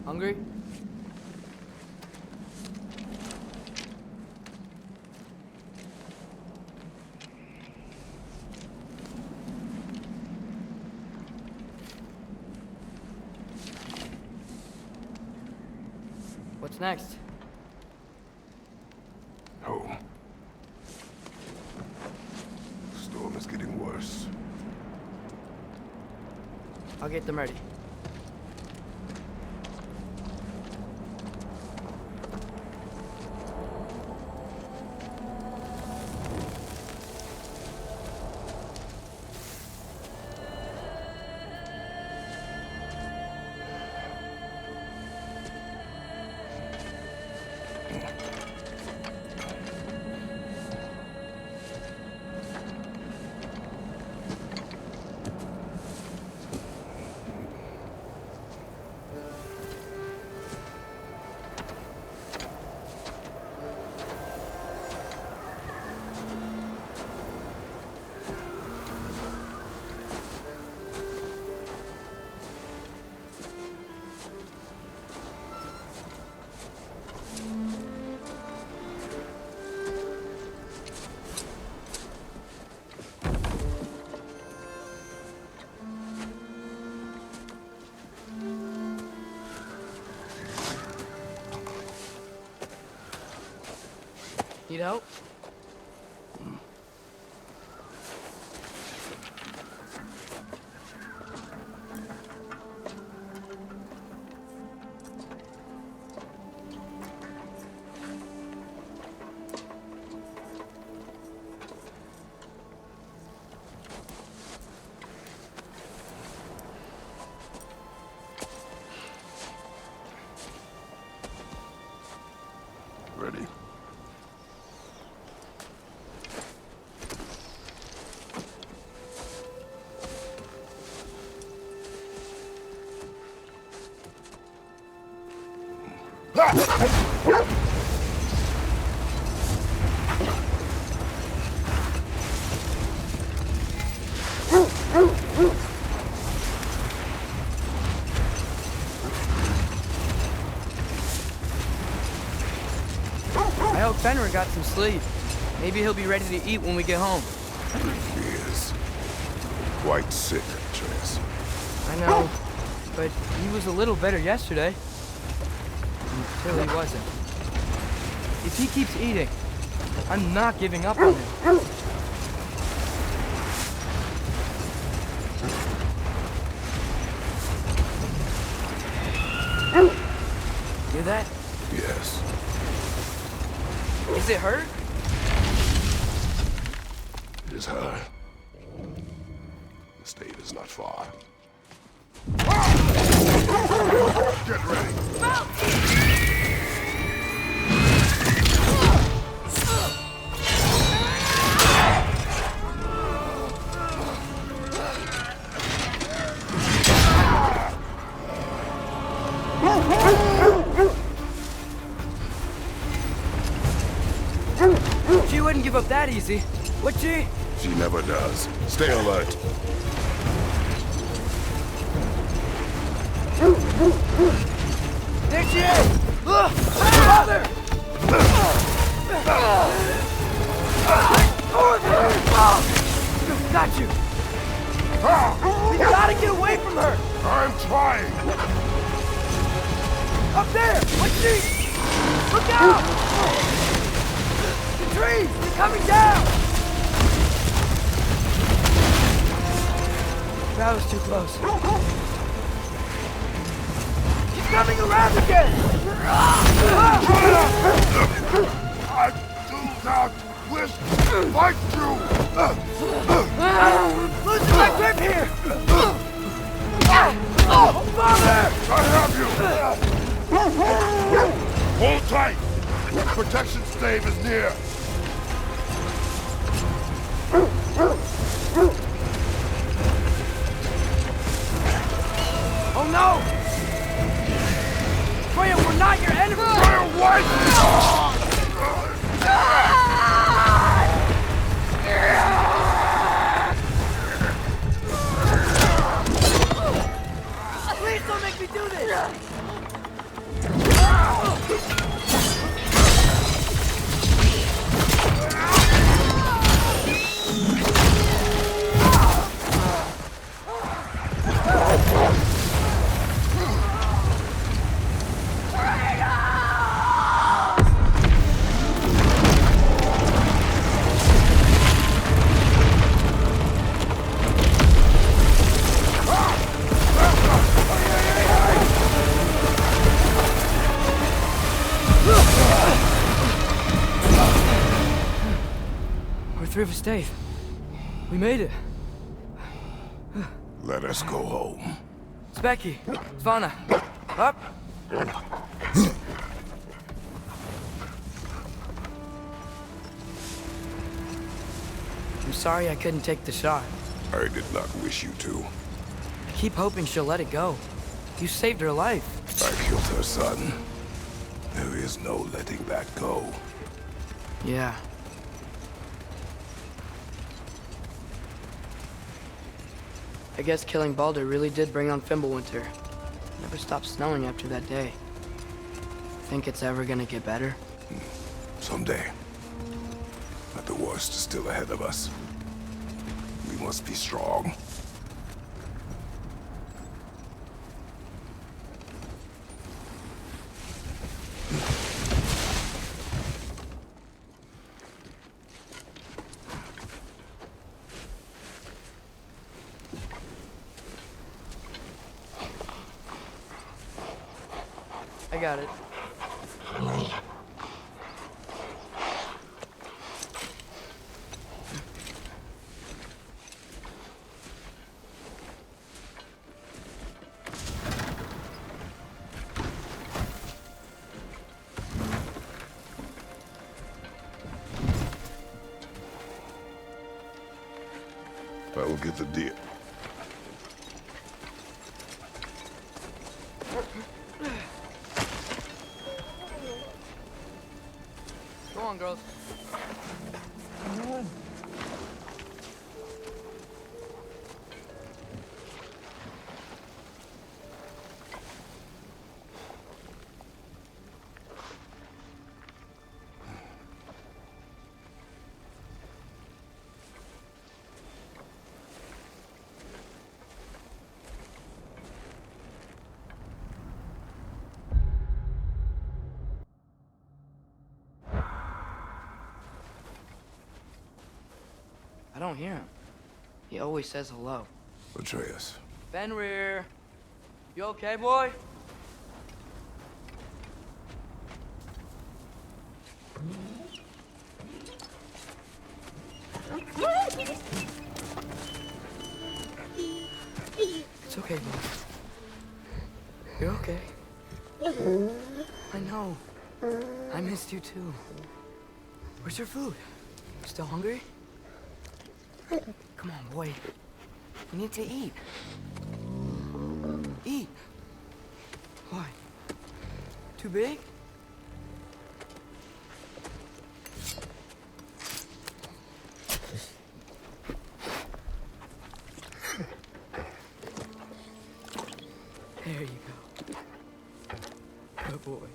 Hungry? What's next? Home. Storm is getting worse. I'll get them ready. Need help? Ready? I hope Fenrir got some sleep. Maybe he'll be ready to eat when we get home. He is quite sick, Trace. I know, but he was a little better yesterday. Until he wasn't. If he keeps eating, I'm not giving up on him. Hear that? Yes. Is it hurt? It is her. The state is not far. Get ready! She wouldn't give up that easy, would she? She never does. Stay alert. There she is! Father! Got you! We gotta get away from her! I'm trying! Up there! What's she? Look out! The trees! They're coming down! That was too close. She's coming around again! I do not wish to fight you! Losing my grip here! Oh, Father! I have you! Hold tight! Protection stave is near! Oh no! Freya, we're not your enemy! Fire white! Please don't make me do this! We're through for Stave. We made it. Let us go home. Specky, Svana, up. I'm sorry I couldn't take the shot. I did not wish you to. I keep hoping she'll let it go. You saved her life. I killed her son. There is no letting that go. Yeah. I guess killing Baldur really did bring on Fimbulwinter. Never stopped snowing after that day. Think it's ever gonna get better? Someday. But the worst is still ahead of us. We must be strong. I got it. I will get the deer. Go on, girls. I don't hear him. He always says hello. Atreus. Fenrir, you okay, boy? It's okay, boy. You're okay. I know. I missed you too. Where's your food? Still hungry? Come on, boy. You need to eat. Eat. Why? Too big? There you go. Good boy.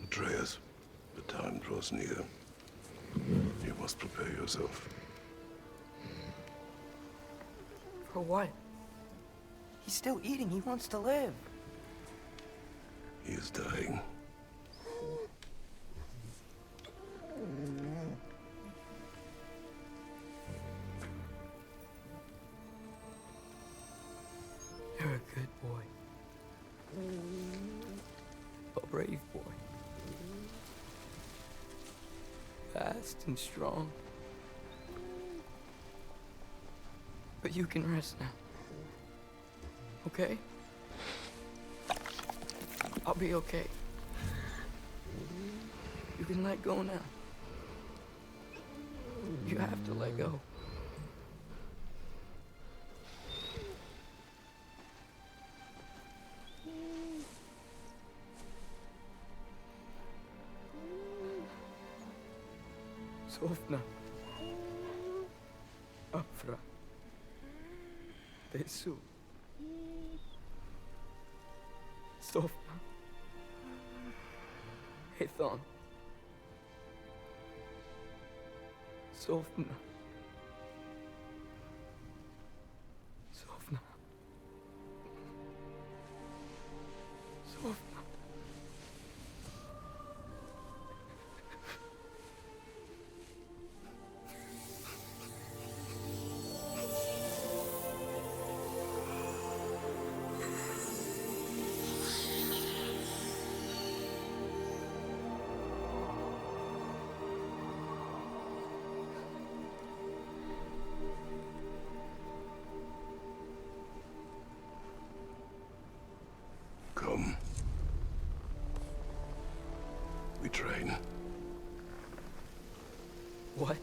Atreus, the time draws near. You must prepare yourself. For what? He's still eating. He wants to live. He is dying. You're a good boy. A brave boy. Fast and strong. But you can rest now. Okay? I'll be okay. You can let go now. You have to let go. Sofna. Afra. Jesu. Sofna. Ethan. Sofna. Sofna. Sofna. Come. We train. What?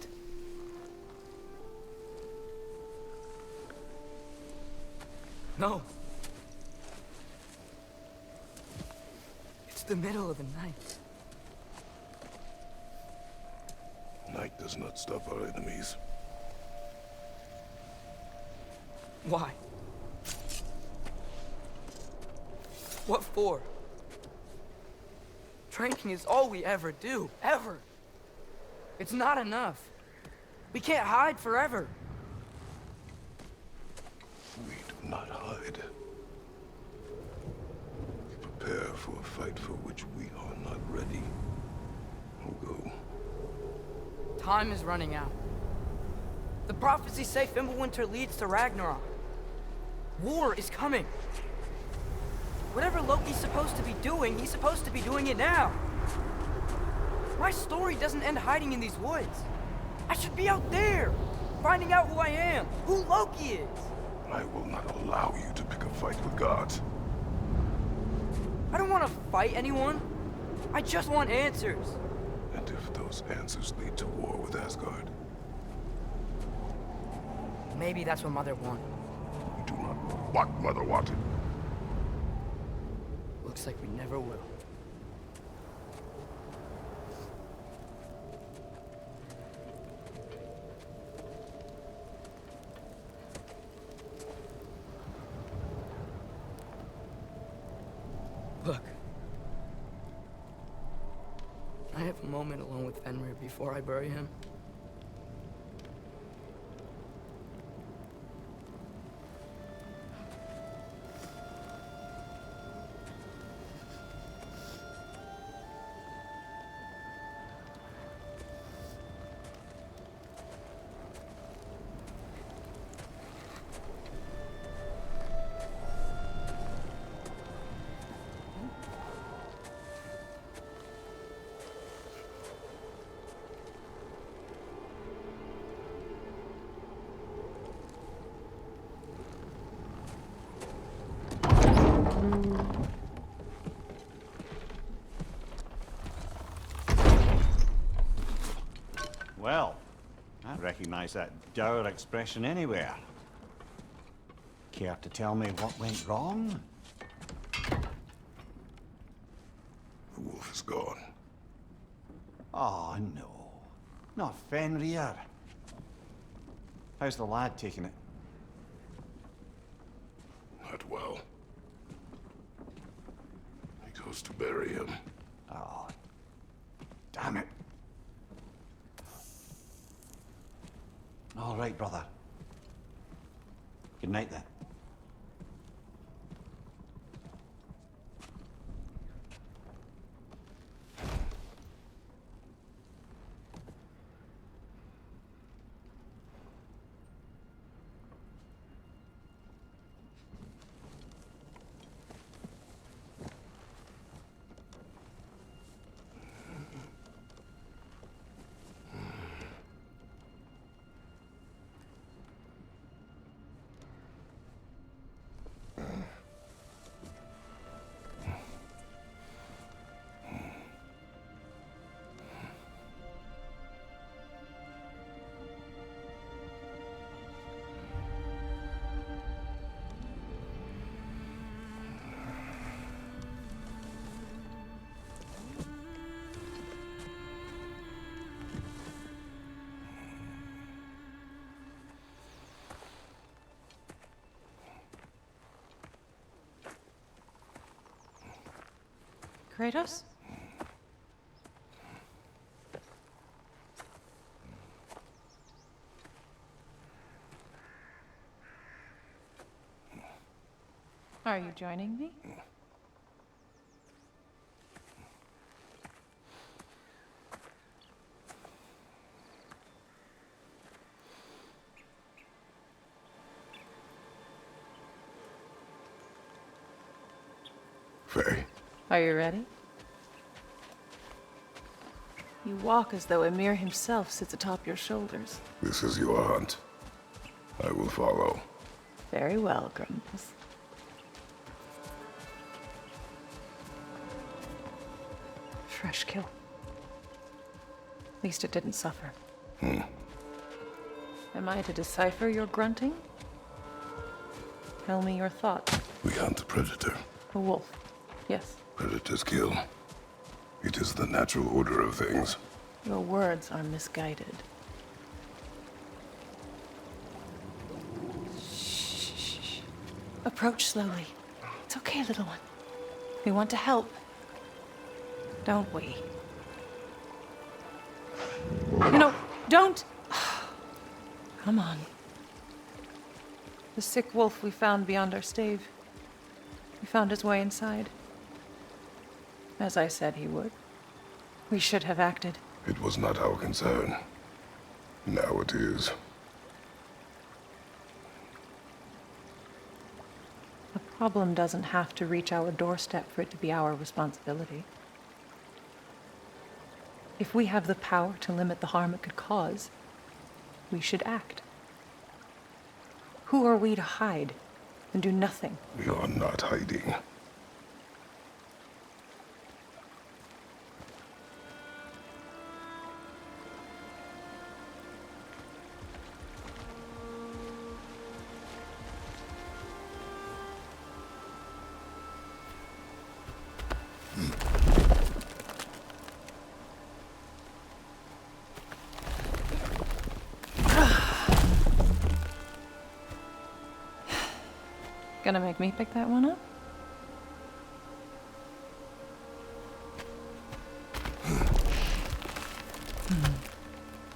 No. It's the middle of the night. Night does not stop our enemies. Why? What for? Training is all we ever do, ever. It's not enough. We can't hide forever. We do not hide. We prepare for a fight for which we are not ready. We'll go. Time is running out. The prophecies say Fimbulwinter leads to Ragnarok. War is coming. Whatever Loki's supposed to be doing, he's supposed to be doing it now. My story doesn't end hiding in these woods. I should be out there, finding out who I am, who Loki is. I will not allow you to pick a fight with gods. I don't want to fight anyone. I just want answers. And if those answers lead to war with Asgard, Maybe that's what Mother wanted. we do not know what Mother wanted. Looks like we never will. Look. I have a moment alone with Fenrir before I bury him. Well, I recognize that dour expression anywhere. Care to tell me what went wrong? The wolf is gone. Oh, no. Not Fenrir. How's the lad taking it? Not well. He goes to bury him. Oh, damn it. All right, brother. Good night, then. Kratos? Are you joining me? Faye, Are you ready? You walk as though Emir himself sits atop your shoulders. this is your hunt. I will follow. Very well, Grumpus. Fresh kill. At least it didn't suffer. Am I to decipher your grunting? Tell me your thoughts. We hunt the predator. A wolf. Yes. Predators kill. It is the natural order of things. Your words are misguided. Shh. Approach slowly. It's okay, little one. We want to help. Don't we? No, don't! Come on. The sick wolf we found beyond our stave. He found his way inside. As I said he would. We should have acted. It was not our concern. Now it is. The problem doesn't have to reach our doorstep for it to be our responsibility. If we have the power to limit the harm it could cause, we should act. Who are we to hide and do nothing? We are not hiding. Gonna make me pick that one up?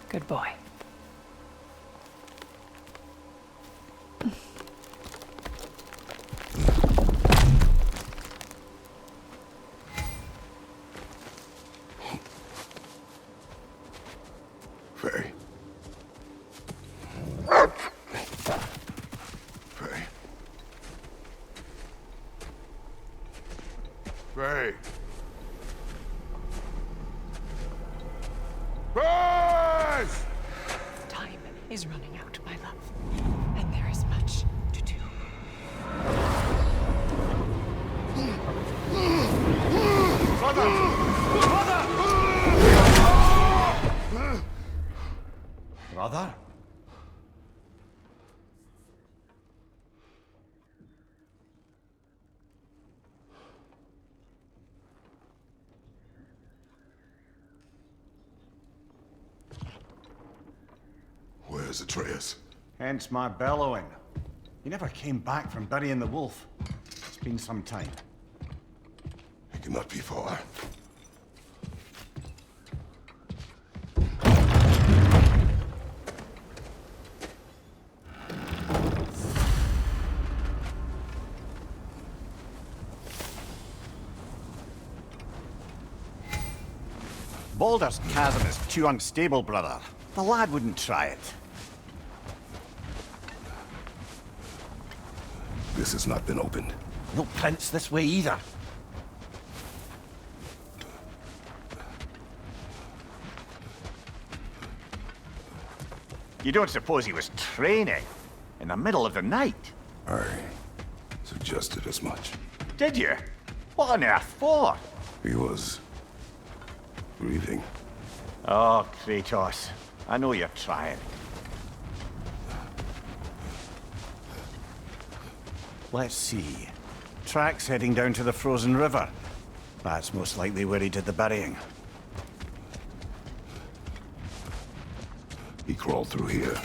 Good boy. Faye. Faye. Faye. Faye! Time is running out, my love. And there is much to do. Brother? Where's Atreus? Hence my bellowing. He never came back from burying the wolf. It's been some time. He cannot be far. Baldur's Chasm is too unstable, brother. The lad wouldn't try it. This has not been opened. No prints this way either. You don't suppose he was training in the middle of the night? I suggested as much. Did you? What on earth for? He was grieving. Oh, Kratos. I know you're trying. Let's see. Tracks heading down to the frozen river. That's most likely where he did the burying. He crawled through here.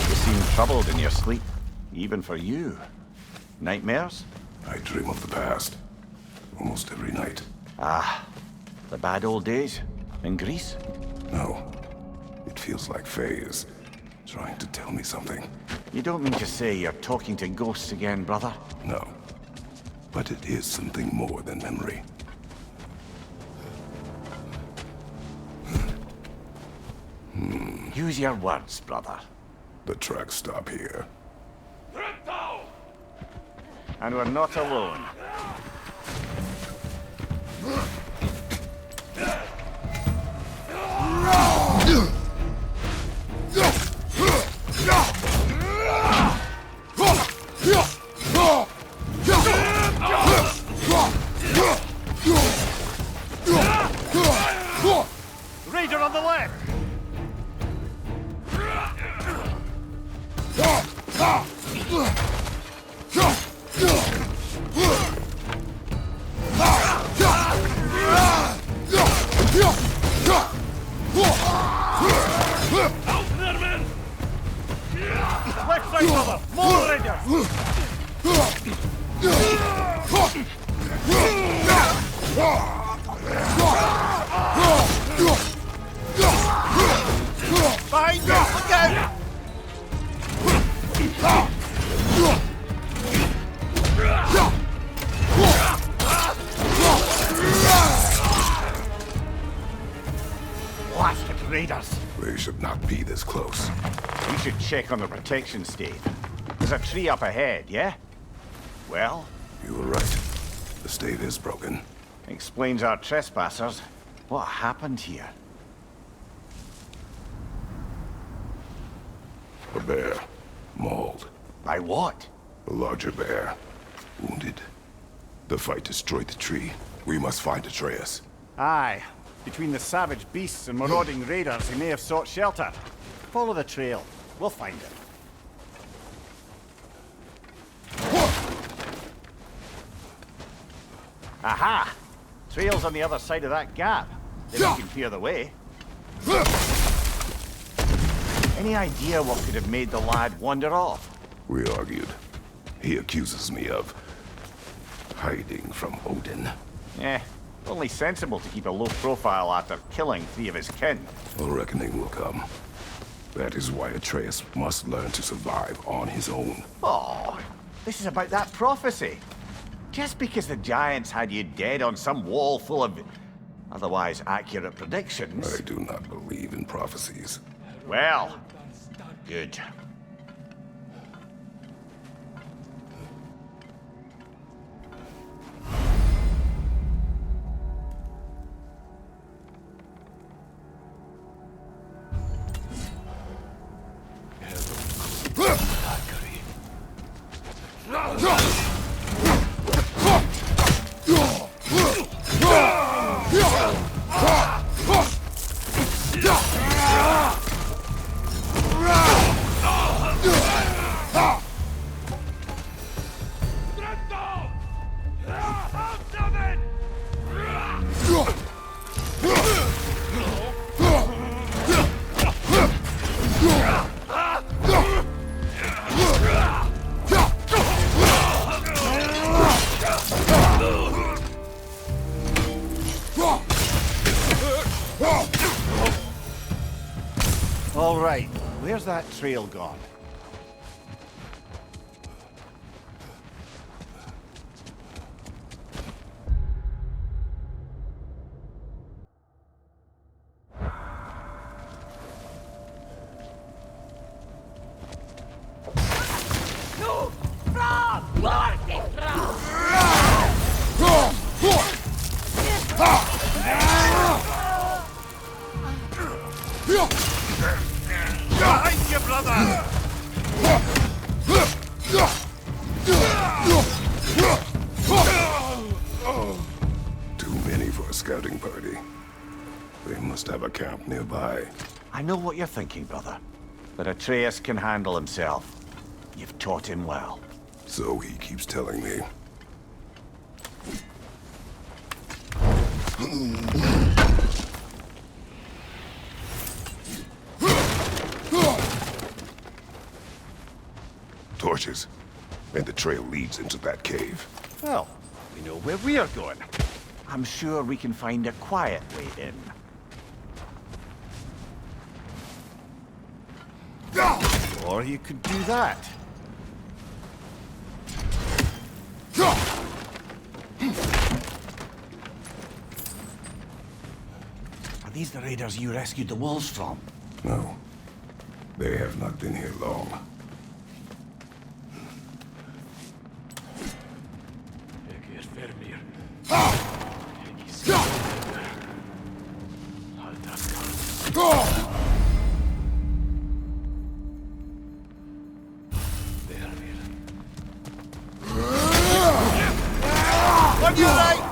You seem troubled in your sleep. Even for you. Nightmares? I dream of the past. Almost every night. Ah, the bad old days? In Greece? No. It feels like Faye is trying to tell me something. You don't mean to say you're talking to ghosts again, brother? No. But it is something more than memory. Use your words, brother. The tracks stop here. And we're not alone. Raider on the left! Left side, brother! More raiders! Behind you! Look out! Blasted raiders! They should not be this close. We should check on the protection stave. There's a tree up ahead, yeah? Well, You were right. The stave is broken. explains our trespassers. What happened here? A bear. Mauled. By what? A larger bear. Wounded. The fight destroyed the tree. We must find Atreus. Aye. Between the savage beasts and marauding raiders, he may have sought shelter. Follow the trail. We'll find him. Aha! Trail's on the other side of that gap. Then we can clear the way. Any idea what could have made the lad wander off? We argued. He accuses me of hiding from Odin. Eh, only sensible to keep a low profile after killing 3 of his kin. A reckoning will come. That is why Atreus must learn to survive on his own. Oh, this is about that prophecy. Just because the giants had you dead on some wall full of otherwise accurate predictions. I do not believe in prophecies. Well, good. All right, where's that trail gone? Behind you, brother! Too many for a scouting party. They must have a camp nearby. I know what you're thinking, brother. But Atreus can handle himself. You've taught him well. So he keeps telling me. bushes. And the trail leads into that cave. Well, we know where we're going. I'm sure we can find a quiet way in. Or you could do that. Are these the raiders you rescued the wolves from? No. They have not been here long. On your right!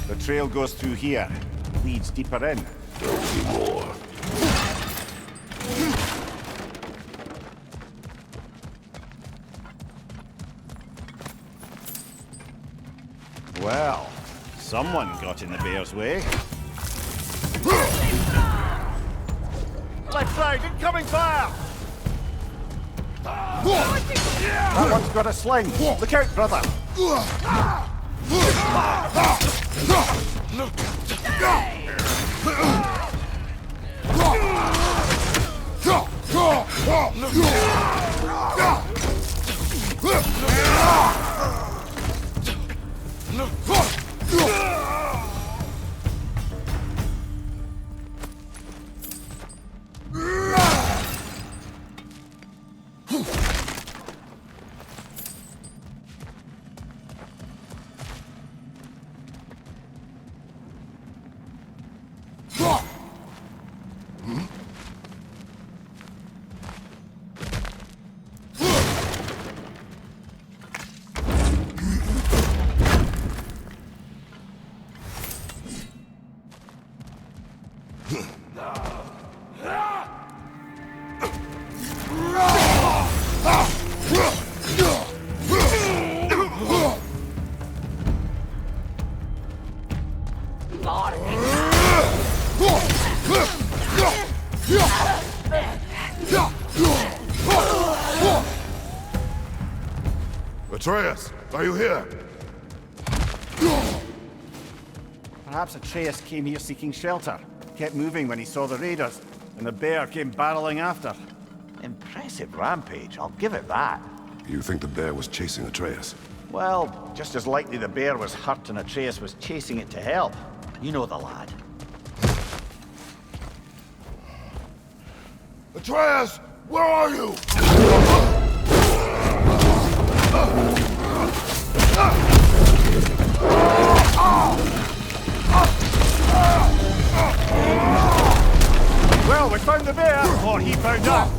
The trail goes through here. Leads deeper in. There'll be more. Well, someone got in the bear's way. Left side, incoming fire! That one's got a sling. Look out, brother. Atreus, are you here? Perhaps Atreus came here seeking shelter. Kept moving when he saw the raiders, and the bear came barreling after. Impressive rampage, I'll give it that. You think the bear was chasing Atreus? Well, just as likely the bear was hurt and Atreus was chasing it to help. You know the lad. Atreus, where are you? Well, we found the bear, or he found us.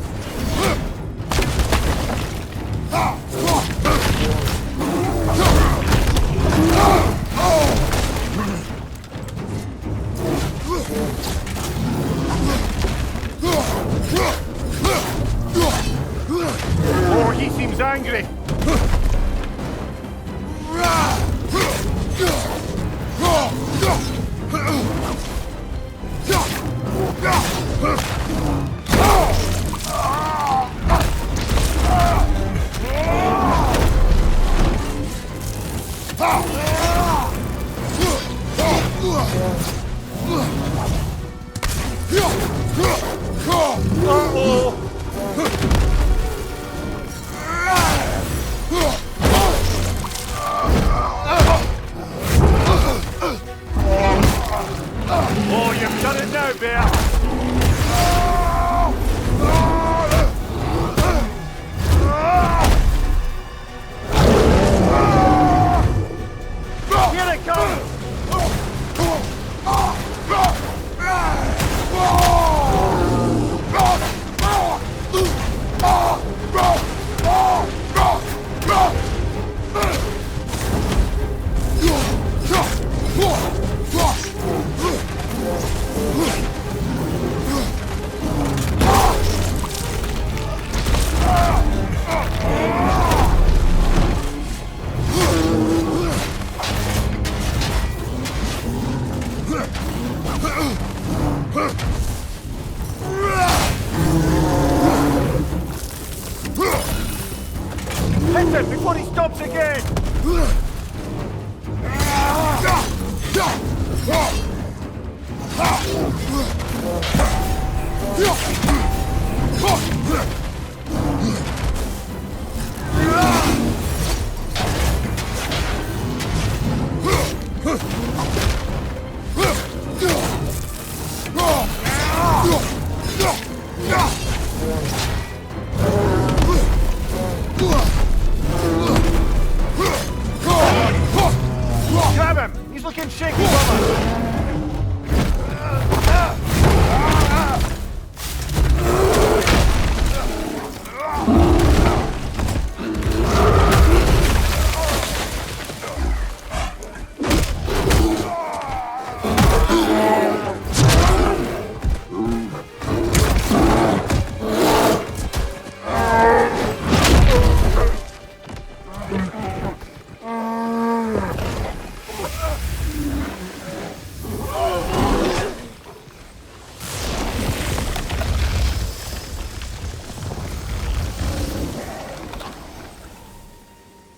Oh, he seems angry. Oh, you've done it now, bear! Hit him before he stops again! Grab him! He's looking shaky, brother!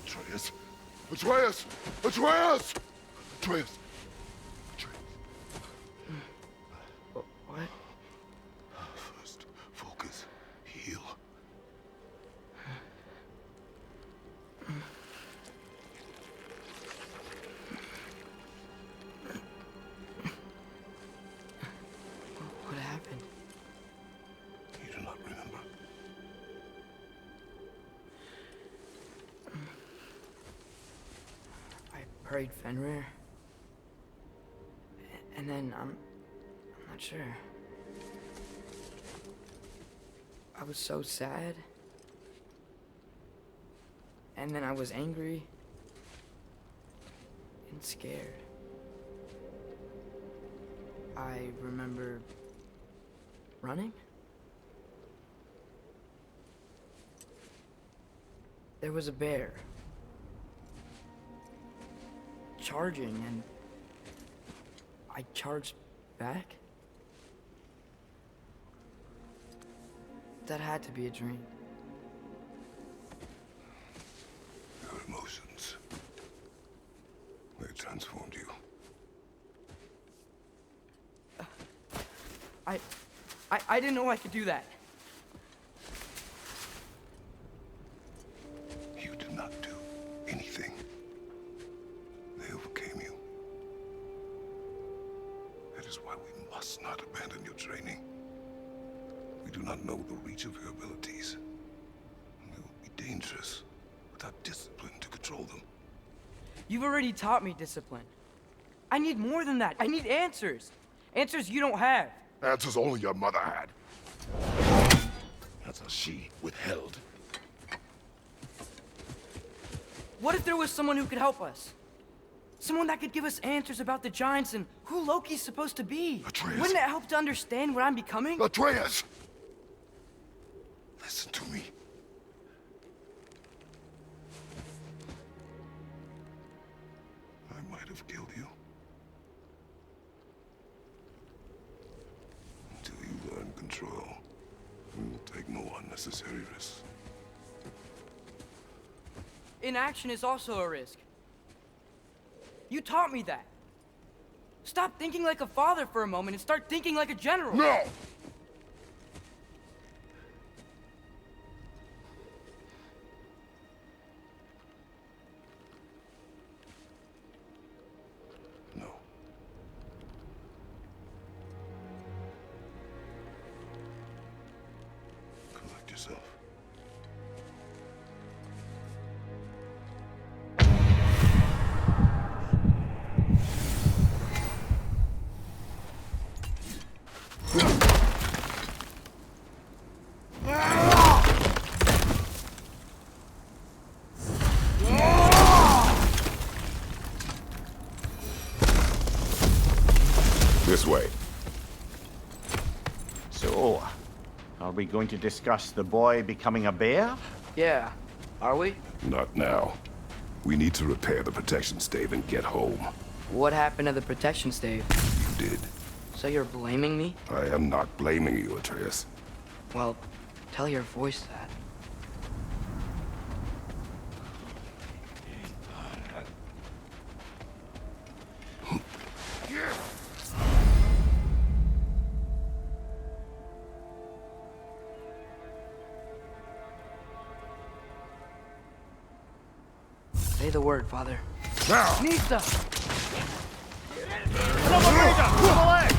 Atreus! Atreus! Atreus! Atreus! What? First, focus. Heal. What happened? You do not remember. I prayed Fenrir. And then I'm not sure. I was so sad. And then I was angry and scared. I remember running. There was a bear charging, and I charged back. That had to be a dream. Your emotions. They transformed you. I didn't know I could do that. You did not do anything. They overcame you. That is why we must not abandon your training. We do not know the reach of your abilities. They will be dangerous without discipline to control them. You've already taught me discipline. I need more than that. I need answers. Answers you don't have. Answers only your mother had. Answers she withheld. What if there was someone who could help us? Someone that could give us answers about the giants and who Loki's supposed to be. Atreus. Wouldn't it help to understand what I'm becoming? Atreus! Listen to me. I might have killed you. Until you learn control, you will take no unnecessary risks. Inaction is also a risk. You taught me that. Stop thinking like a father for a moment and start thinking like a general. No! No. Collect yourself. This way. So, are we going to discuss the boy becoming a bear? Yeah, are we? Not now. We need to repair the protection stave and get home. What happened to the protection stave? You did. So you're blaming me? I am not blaming you, Atreus. Well, tell your voice that. Say the word, Father. Now! Nista! Another raider! To the left!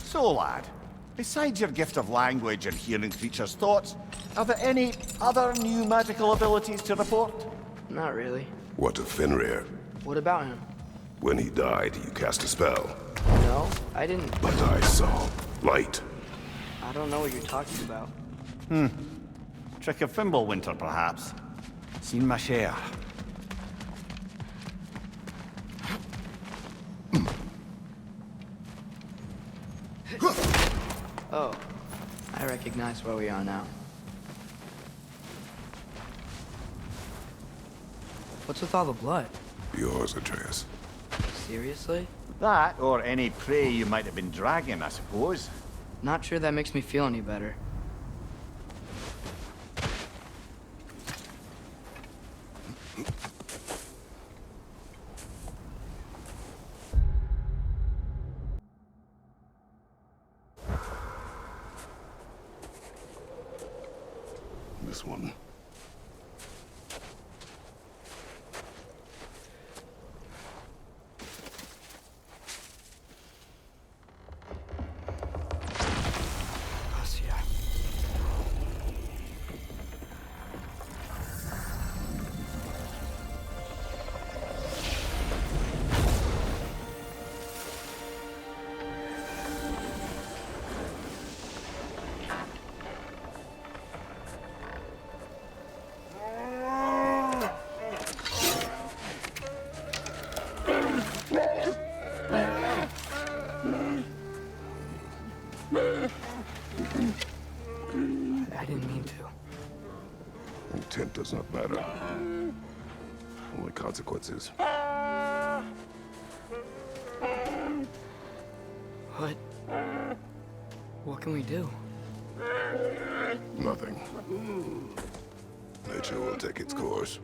So, lad, besides your gift of language and hearing creatures' thoughts, are there any other new magical abilities to report? Not really. What of Fenrir? What about him? When he died, you cast a spell. No, I didn't. But I saw light. I don't know what you're talking about. Trick of Fimbulwinter, perhaps? Seen my share. Oh, I recognize where we are now. What's with all the blood? Yours, Atreus. Seriously? That, or any prey you might have been dragging, I suppose. Not sure that makes me feel any better. This one. I didn't mean to. Intent does not matter. Only consequences. What? What can we do? Nothing. Nature will take its course.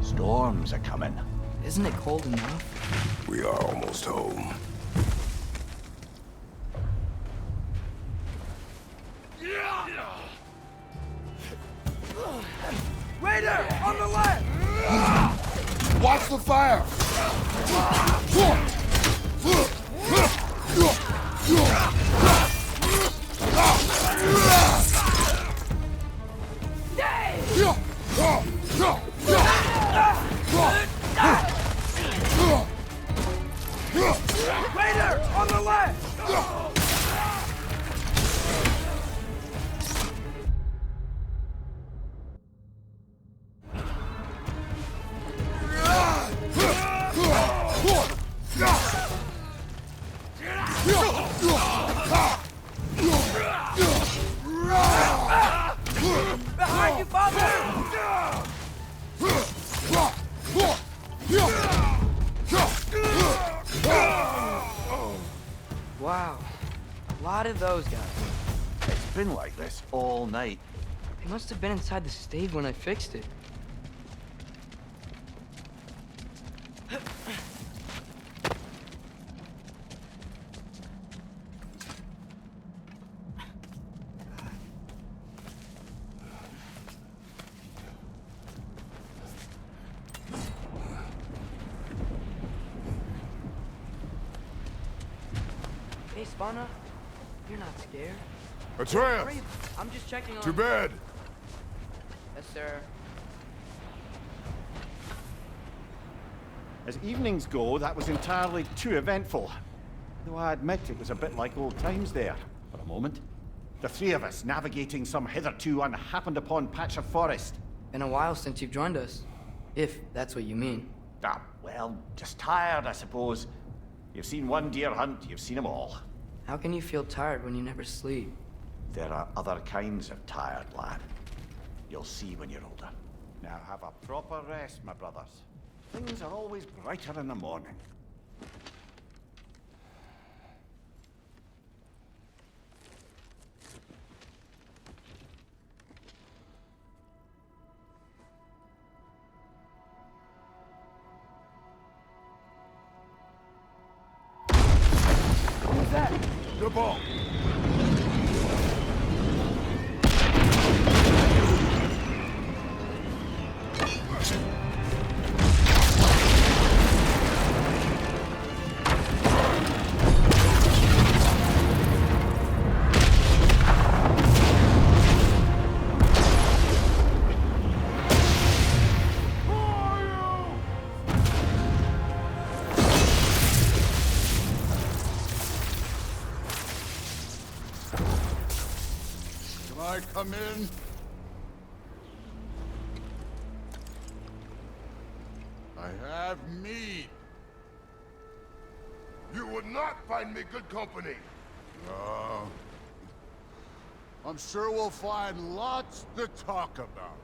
Storms are coming. Isn't it cold enough? We are almost home. Raider! On the left! Watch the fire! Raider! On the left! Behind you, Father! Wow, a lot of those guys. It's been like this all night. They must have been inside the stave when I fixed it. Hey, Spana, you're not scared. Atreus! Brave. I'm just checking on. To bed! Yes, sir. As evenings go, that was entirely too eventful. Though I admit it was a bit like old times there, for a moment. The three of us navigating some hitherto unhappened-upon patch of forest. Been a while since you've joined us. If that's what you mean. Ah, well, just tired, I suppose. You've seen one deer hunt, you've seen them all. How can you feel tired when you never sleep? There are other kinds of tired, lad. You'll see when you're older. Now have a proper rest, my brothers. Things are always brighter in the morning. What was that? The ball! Come in. I have mead. You would not find me good company. No. I'm sure we'll find lots to talk about.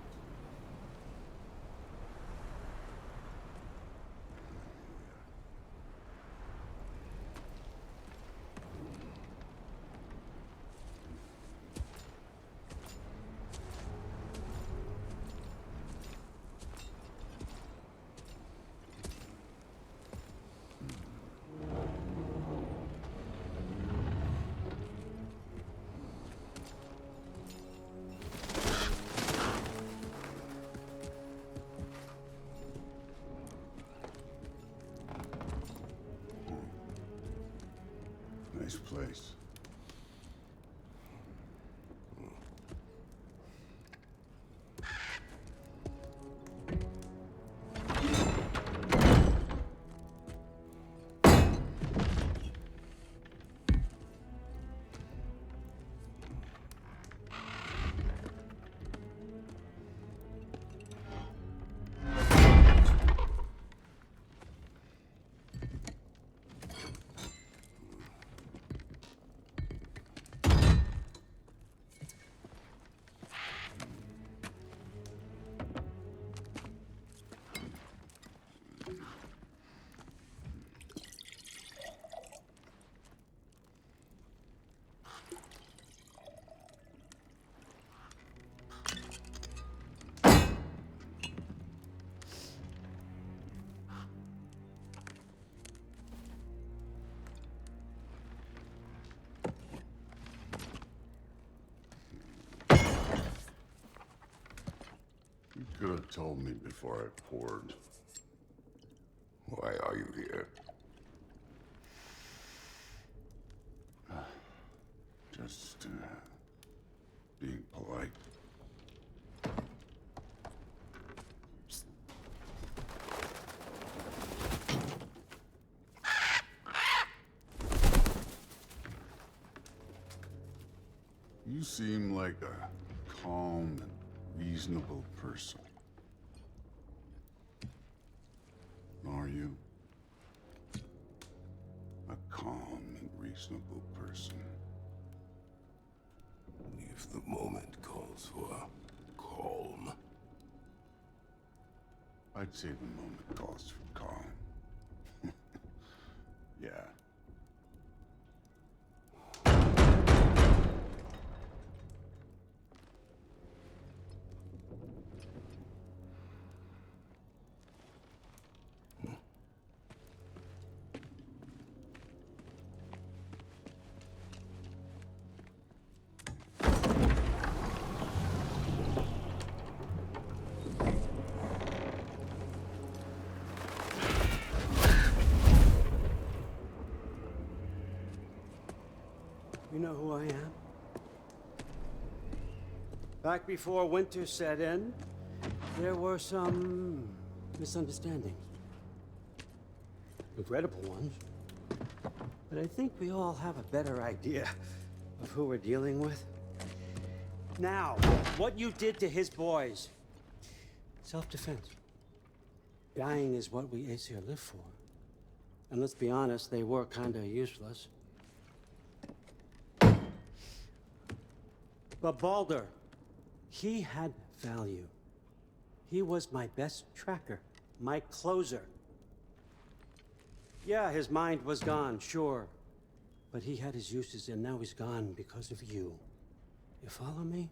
Nice place. You could have told me before I poured. Why are you here? Just, being polite. You seem like a calm and reasonable person. Are you? A calm and reasonable person. If the moment calls for calm. I'd say the moment calls for calm. Yeah. You know who I am? Back before winter set in, there were some misunderstandings. Regrettable ones. But I think we all have a better idea of who we're dealing with. Now, what you did to his boys. Self-defense. Dying is what we Aesir live for. And let's be honest, they were kinda useless. But Baldur, he had value. He was my best tracker, my closer. Yeah, his mind was gone, sure. But he had his uses, and now he's gone because of you. You follow me?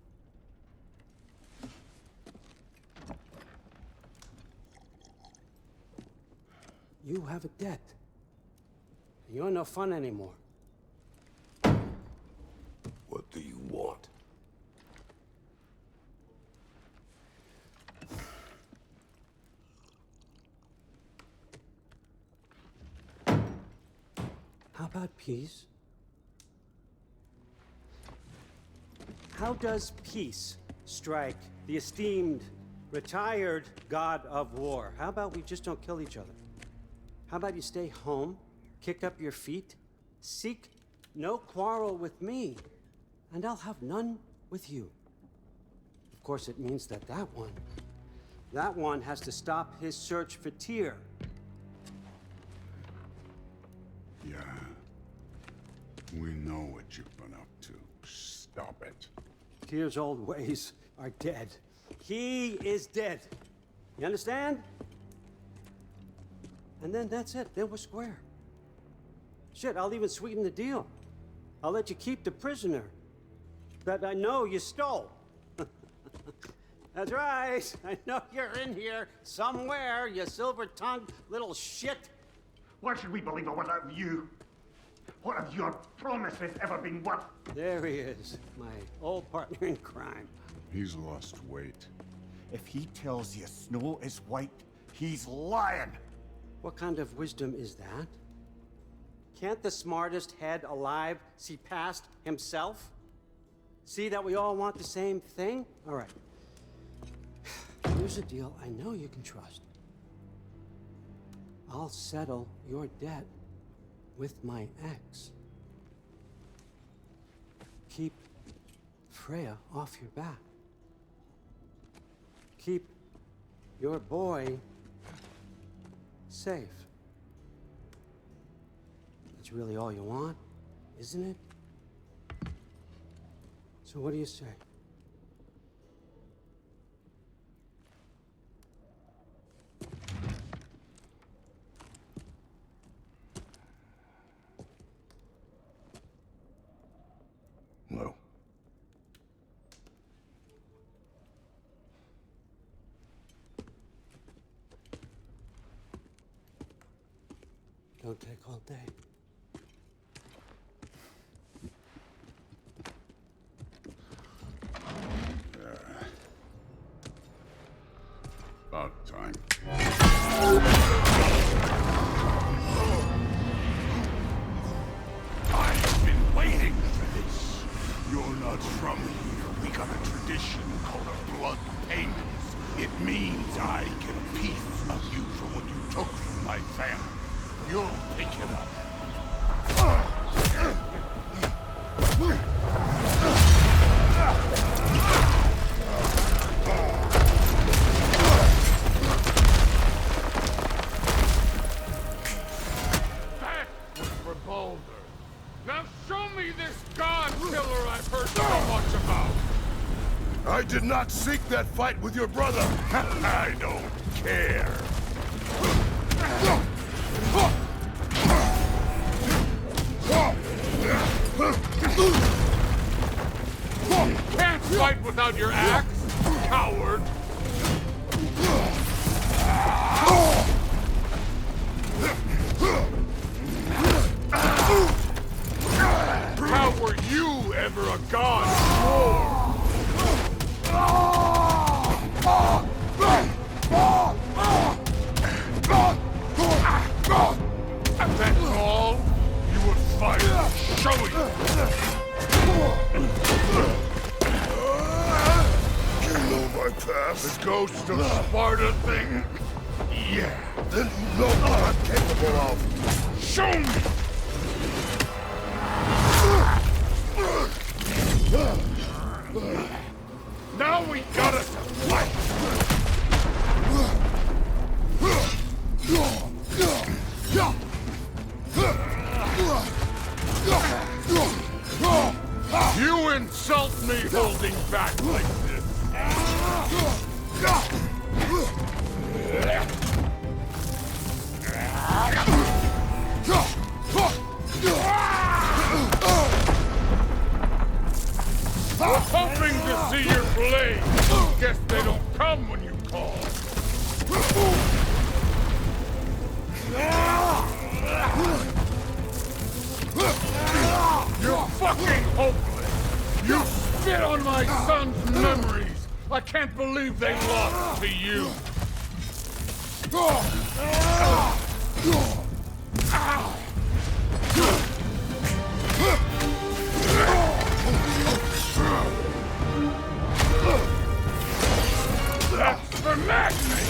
You have a debt. You're no fun anymore. What do you want? How about peace? How does peace strike the esteemed, retired god of war? How about we just don't kill each other? How about you stay home, kick up your feet, seek no quarrel with me, and I'll have none with you. Of course, it means that that one has to stop his search for Tyr. Yeah. We know what you've been up to. Stop it. Tyr's old ways are dead. He is dead. You understand? And then that's it. Then we're square. Shit, I'll even sweeten the deal. I'll let you keep the prisoner that I know you stole. That's right. I know you're in here somewhere, you silver-tongued little shit. Why should we believe a word out of you? What have your promises ever been worth? There he is, my old partner in crime. He's lost weight. If he tells you snow is white, he's lying. What kind of wisdom is that? Can't the smartest head alive see past himself? See that we all want the same thing? All right. Here's a deal I know you can trust. I'll settle your debt with my ex. Keep Freya off your back. Keep your boy safe. That's really all you want, isn't it? So what do you say? No. Don't take all day. About time. I've been waiting for this. You're not from here. We got a tradition called a blood payment. It means I get a piece of you for what you took from my family. You'll pick it up. That was for Baldur. Now show me this god killer I've heard so much about. I did not seek that fight with your brother. I don't care. Can't fight without your axe, coward. How were you ever a god of war? And that's all? You would fight. Show it. You know my past. The ghost of Sparta thing? Yeah. Then you know what I'm capable of. Show me! Now we got us to fight! You insult me holding back like this! I'm hoping to see your blade! Guess they don't come when you call. You're fucking hopeless! You spit on my son's memories! I can't believe they lost to you! That's for madness!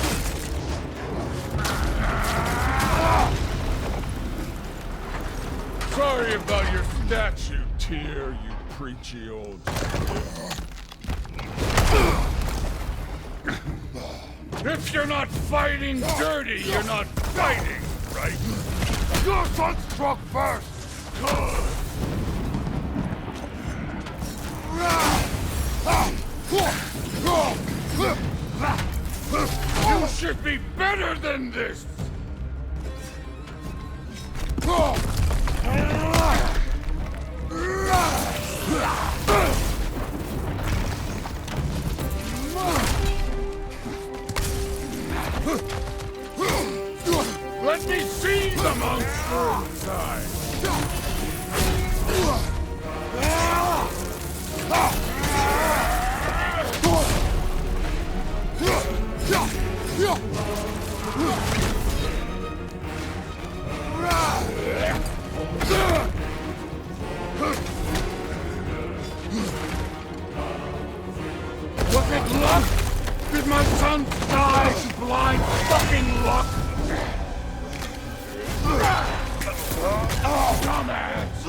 Sorry about your statue, Tyr, you preachy old... If you're not fighting dirty, you're not fighting, right? Your son struck first! Good! You should be better than this! Let me see the monster inside! Was it luck? Did my son die to blind fucking luck? Dumbass!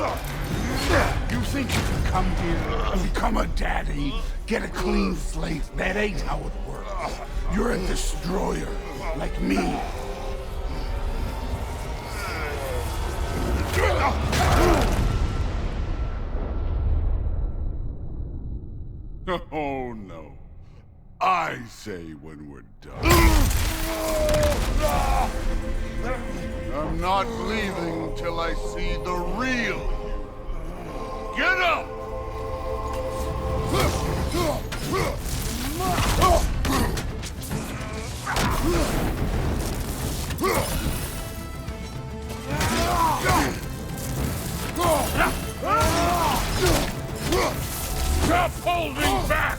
You think you can come here and become a daddy, get a clean slate? That ain't how it works. You're a destroyer, like me. Oh no. I say when we're done. I'm not leaving till I see the real you. Get up! Stop holding back!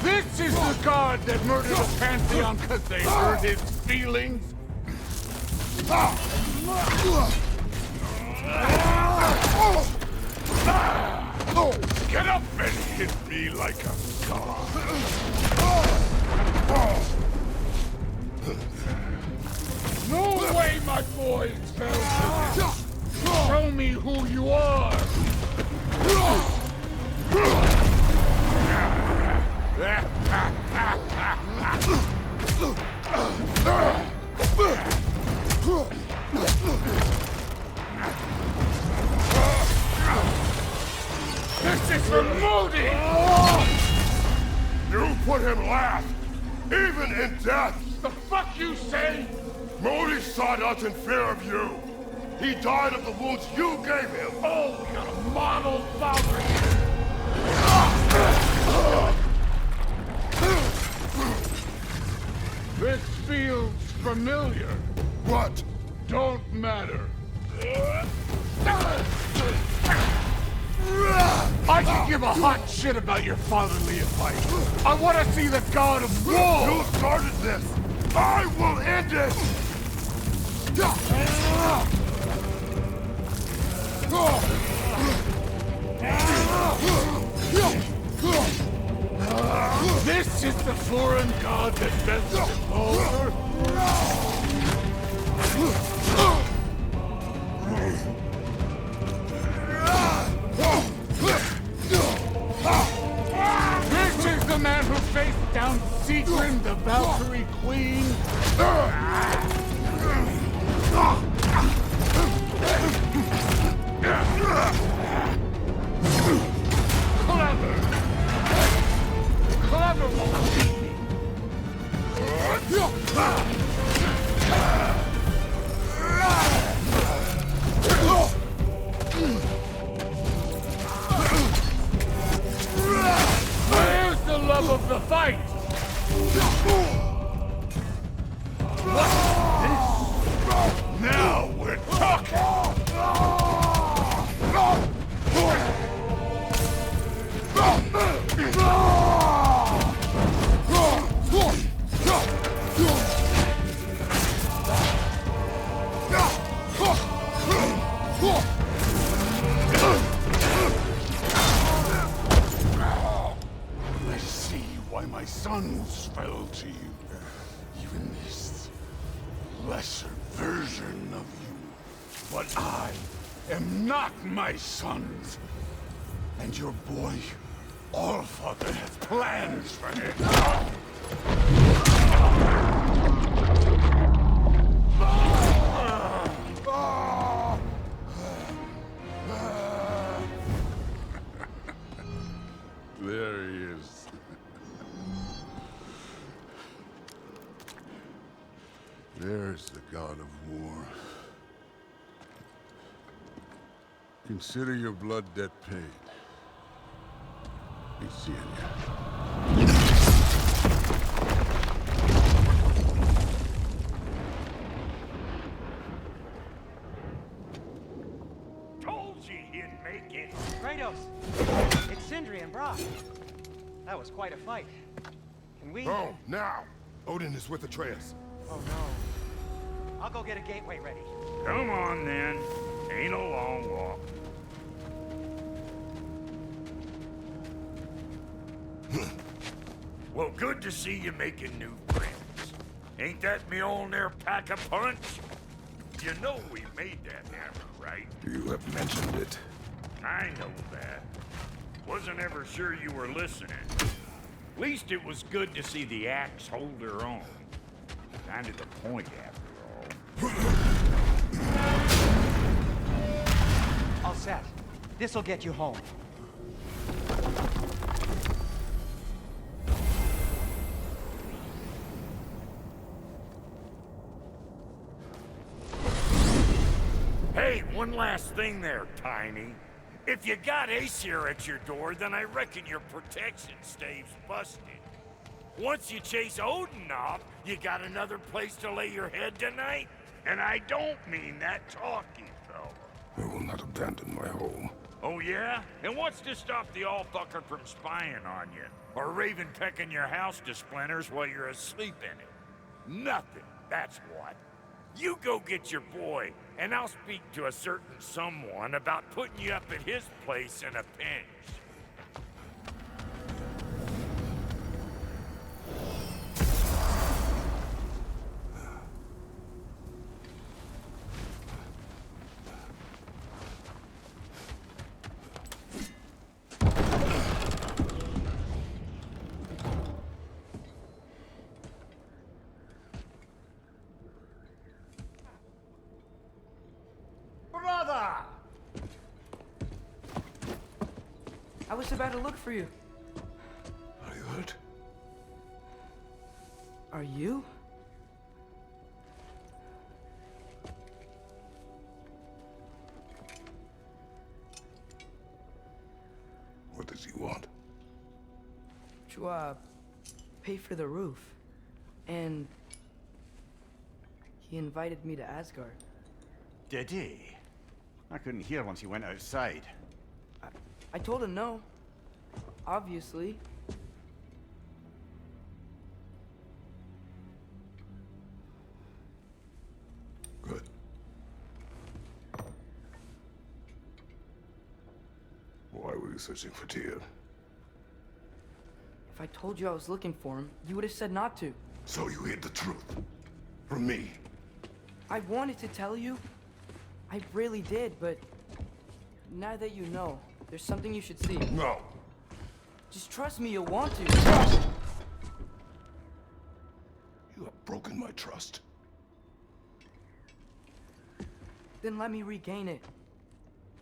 This is the god that murdered a pantheon because they hurt his feelings? Get up and hit me like a god! No way, my boy fell to this! Show me who you are! This is for Modi! You put him last, even in death! The fuck you say? Modi sought us in fear of you. He died of the wounds you gave him. Oh, we got a model father. This feels familiar. What? Don't matter. I can give a hot shit about your fatherly advice. I want to see the god of war! You started this! I will end it! This is the foreign god that bends him over? the fight! Now we're talking! I see why my sons fell to you. Even this lesser version of you. But I am not my sons. And your boy, Allfather, has plans for him. There he is. There's the god of war. Consider your blood debt paid. Be seeing ya. Told you he'd make it. Kratos! It's Sindri and Brock. That was quite a fight. Can we... Oh, now! Odin is with Atreus. Oh no. I'll go get a gateway ready. Come on then. Ain't a long walk. Well, good to see you making new friends. Ain't that Mjolnir pack a punch? You know we made that hammer, right? You have mentioned it. I know that. Wasn't ever sure you were listening. At least it was good to see the axe hold her own. Kind of the point, after all. All set. This'll get you home. Hey, one last thing there, Tiny. If you got Aesir at your door, then I reckon your protection stave's busted. Once you chase Odin off, you got another place to lay your head tonight? And I don't mean that talky fella. I will not abandon my home. Oh yeah? And what's to stop the all-fucker from spying on you? Or Raven pecking your house to splinters while you're asleep in it? Nothing, that's what. You go get your boy, and I'll speak to a certain someone about putting you up at his place in a pinch. Brother! I was about to look for you. Are you hurt? Are you? What does he want? To, pay for the roof. And he invited me to Asgard. Did he? I couldn't hear once he went outside. I told him no. Obviously. Good. Why were you searching for Tyr? If I told you I was looking for him, you would have said not to. So you hid the truth. From me. I wanted to tell you. I really did, but now that you know, there's something you should see. No. Just trust me, you'll want to. You have broken my trust. Then let me regain it.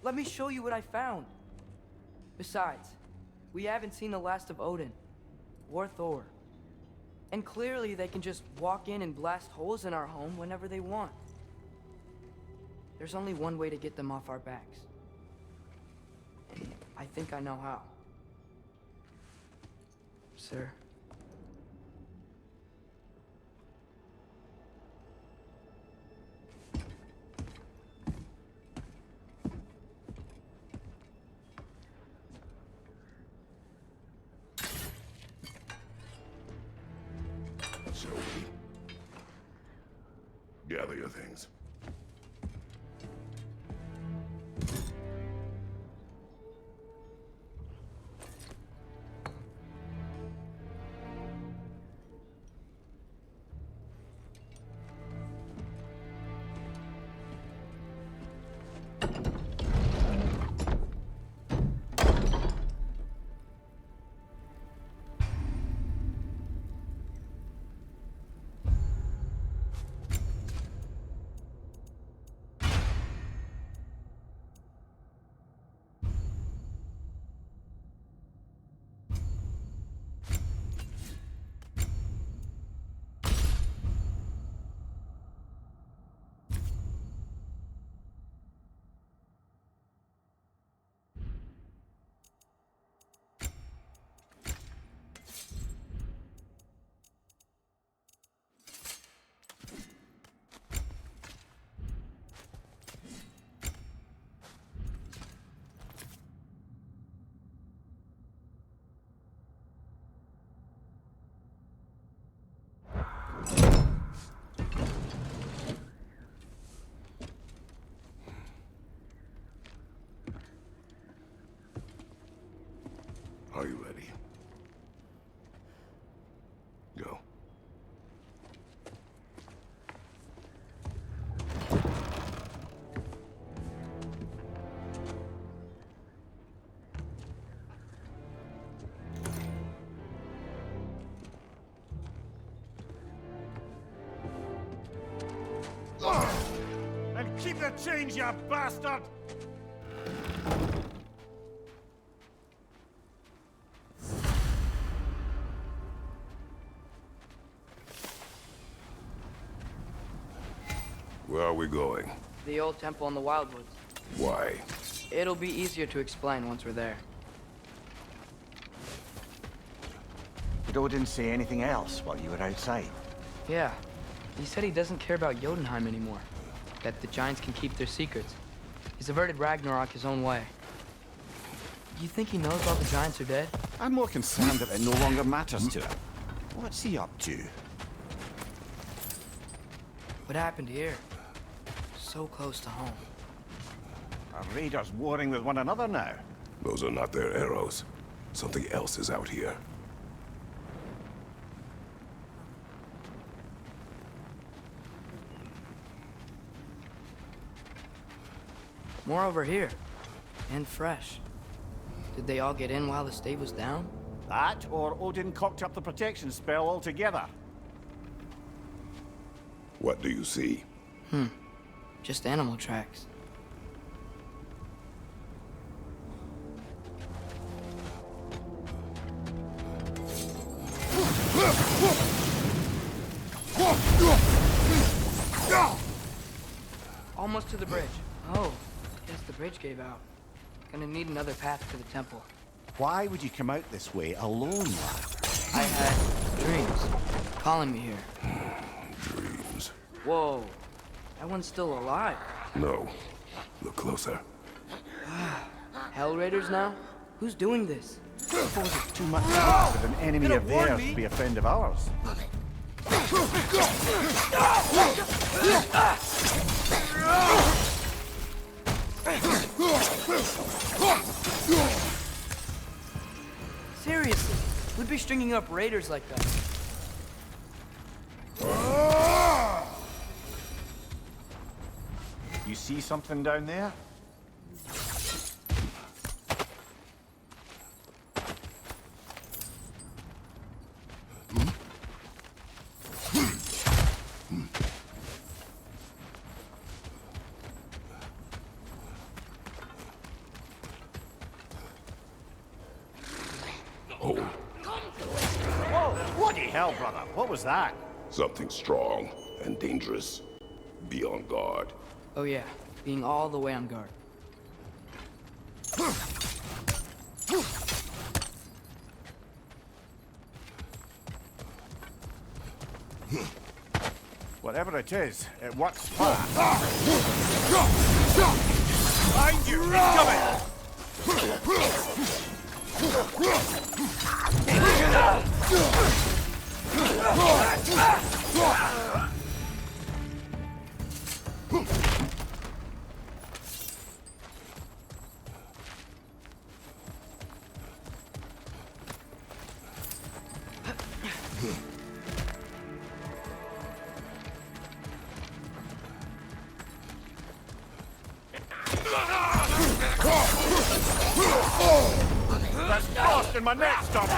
Let me show you what I found. Besides, we haven't seen the last of Odin. Or Thor. And clearly they can just walk in and blast holes in our home whenever they want. There's only one way to get them off our backs. And I think I know how. Sir. Gather your things. Are you ready? Go. And keep the change, you bastard! Where are we going? The old temple in the Wildwoods. Why? It'll be easier to explain once we're there. Did Odin say anything else while you were outside? Yeah. He said he doesn't care about Jotunheim anymore. That the giants can keep their secrets. He's averted Ragnarok his own way. You think he knows all the giants are dead? I'm more concerned that it no longer matters to him. What's he up to? What happened here? So close to home. Are raiders warring with one another now? Those are not their arrows. Something else is out here. More over here. And fresh. Did they all get in while the stave was down? That, or Odin cocked up the protection spell altogether. What do you see? Just animal tracks. Almost to the bridge. Oh, guess the bridge gave out. Gonna need another path to the temple. Why would you come out this way alone, lad? I had dreams calling me here. Dreams. Whoa, that one's still alive. No. Look closer. Hell Raiders now? Who's doing this? Suppose it's too much to ask of an enemy Gonna of warn theirs me. to be a friend of ours. Seriously, who'd be stringing up raiders like that? You see something down there? Oh, Whoa! Bloody hell, brother! What was that? something strong and dangerous. Be on guard. Oh yeah, being all the way on guard. Whatever it is, it works fast. Behind you! Incoming! twisting my neck stump!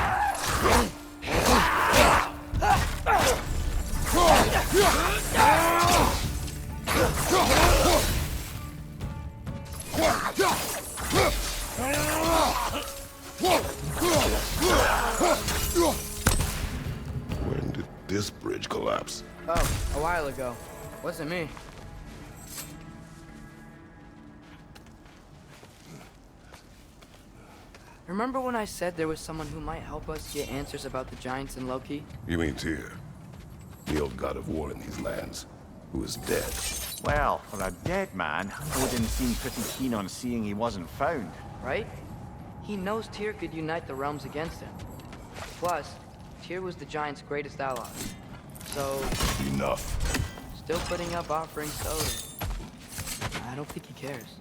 When did this bridge collapse? Oh, a while ago. Wasn't me. Remember when I said there was someone who might help us get answers about the giants and Loki? You mean Tyr, the old god of war in these lands, who is dead. Well, for a dead man, Odin seemed pretty keen on seeing he wasn't found. Right? He knows Tyr could unite the realms against him. Plus, Tyr was the giants' greatest ally. So, Enough. still putting up offerings to Odin. I don't think he cares.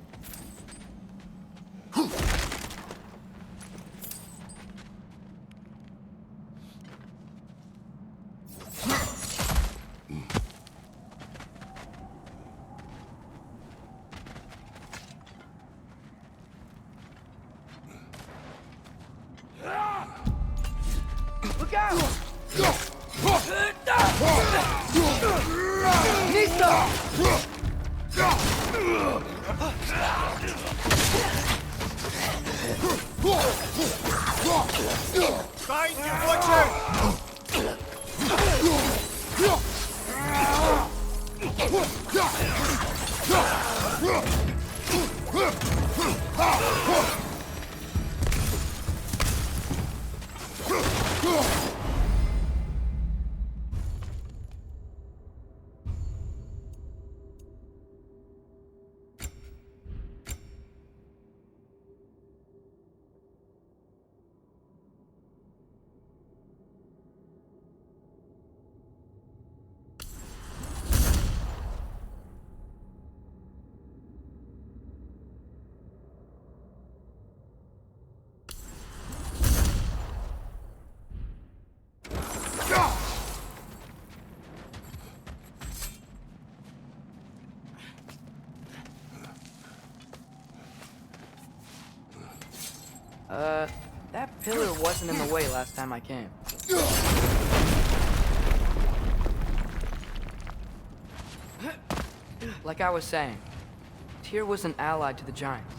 Look out! Find you, watch out! That pillar wasn't in the way last time I came. Like I was saying, Tyr was an ally to the giants,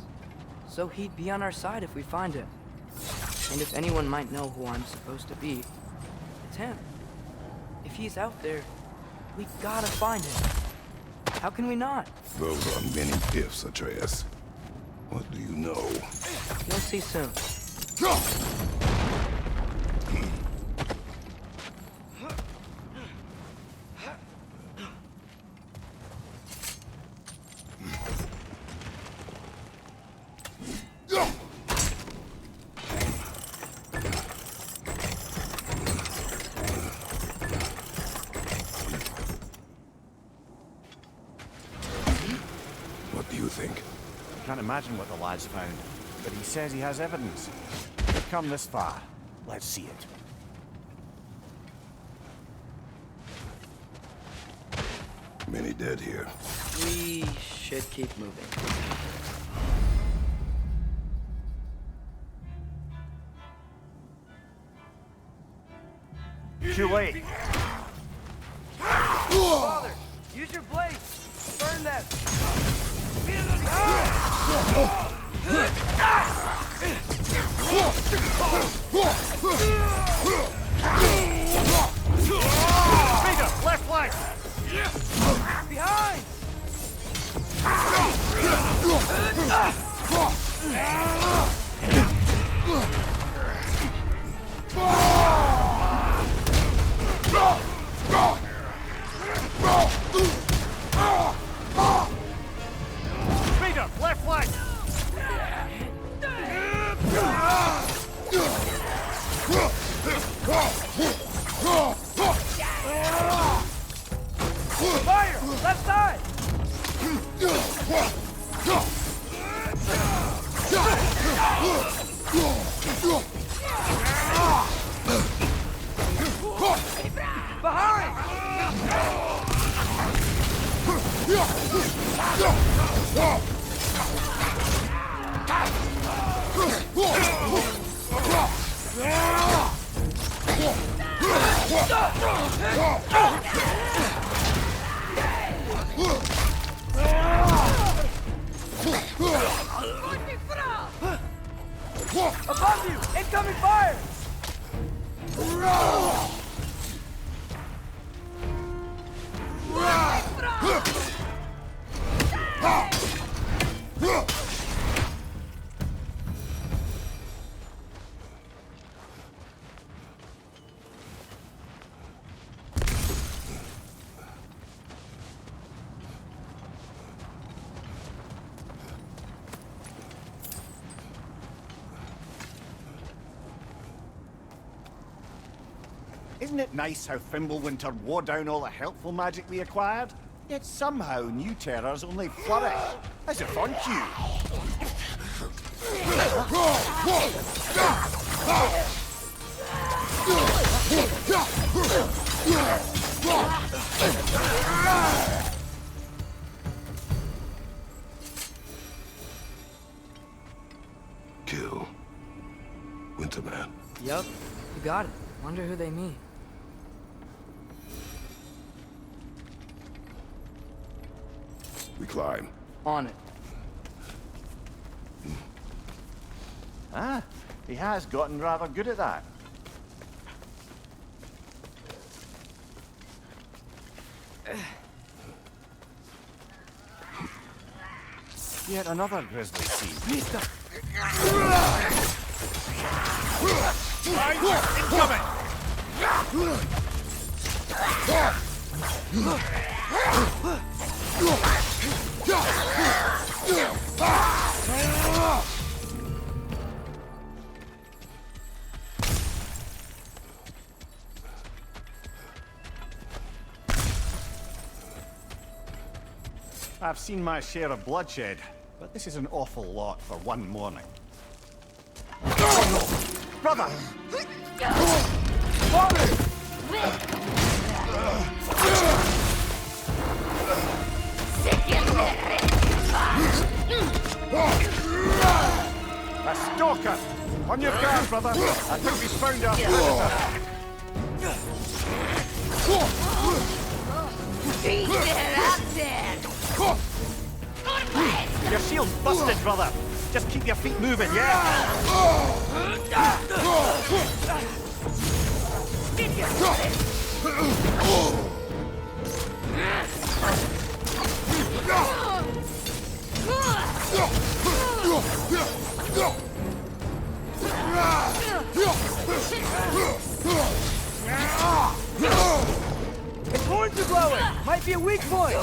so he'd be on our side if we find him. And if anyone might know who I'm supposed to be, it's him. If he's out there, we gotta find him. How can we not? Those are many ifs, Atreus. What do you know? You'll see soon. What do you think? Can't imagine what the lad's found, but he says he has evidence. We've come this far. Let's see it. Many dead here. We should keep moving. Too late. Father, use your blades. Burn them. Peter, left flank! Behind! Peter, left flank! Fire! Left side! Behind! Above you! Incoming fire! Isn't it nice how Fimbulwinter wore down all the helpful magic we acquired? Yet somehow new terrors only flourish. As if on cue. Kill Winterman. Yup, you got it. Wonder who they mean. We climb. On it. Ah, he has gotten rather good at that. Yet another grisly scene. I've seen my share of bloodshed, but this is an awful lot for one morning. Oh no! Brother! A stalker! On your guard, brother! I think we found our predator. Your shield's busted, brother! Just keep your feet moving, yeah? Its horns are glowing! Might be a weak point!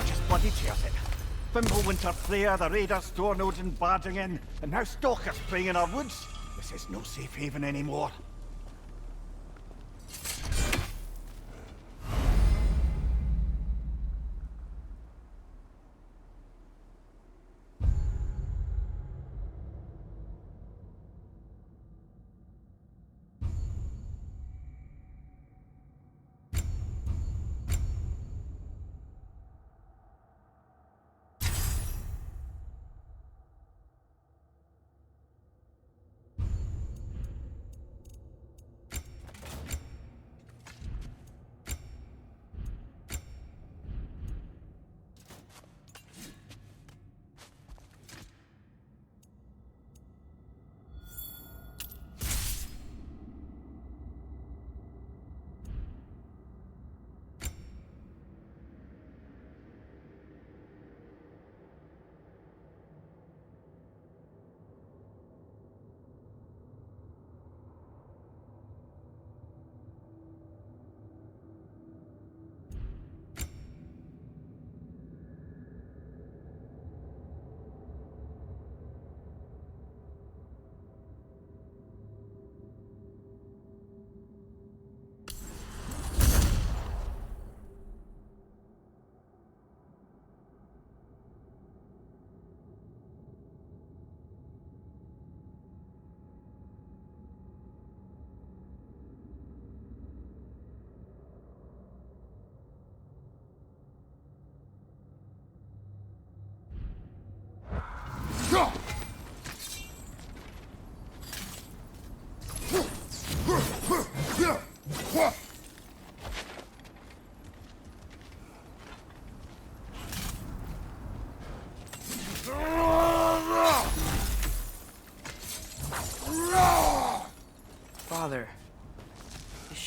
Just bloody tears it. Fimbulwinter Freya, the raiders, Thorn Odin barging in, and now stalkers preying in our woods. This is no safe haven anymore.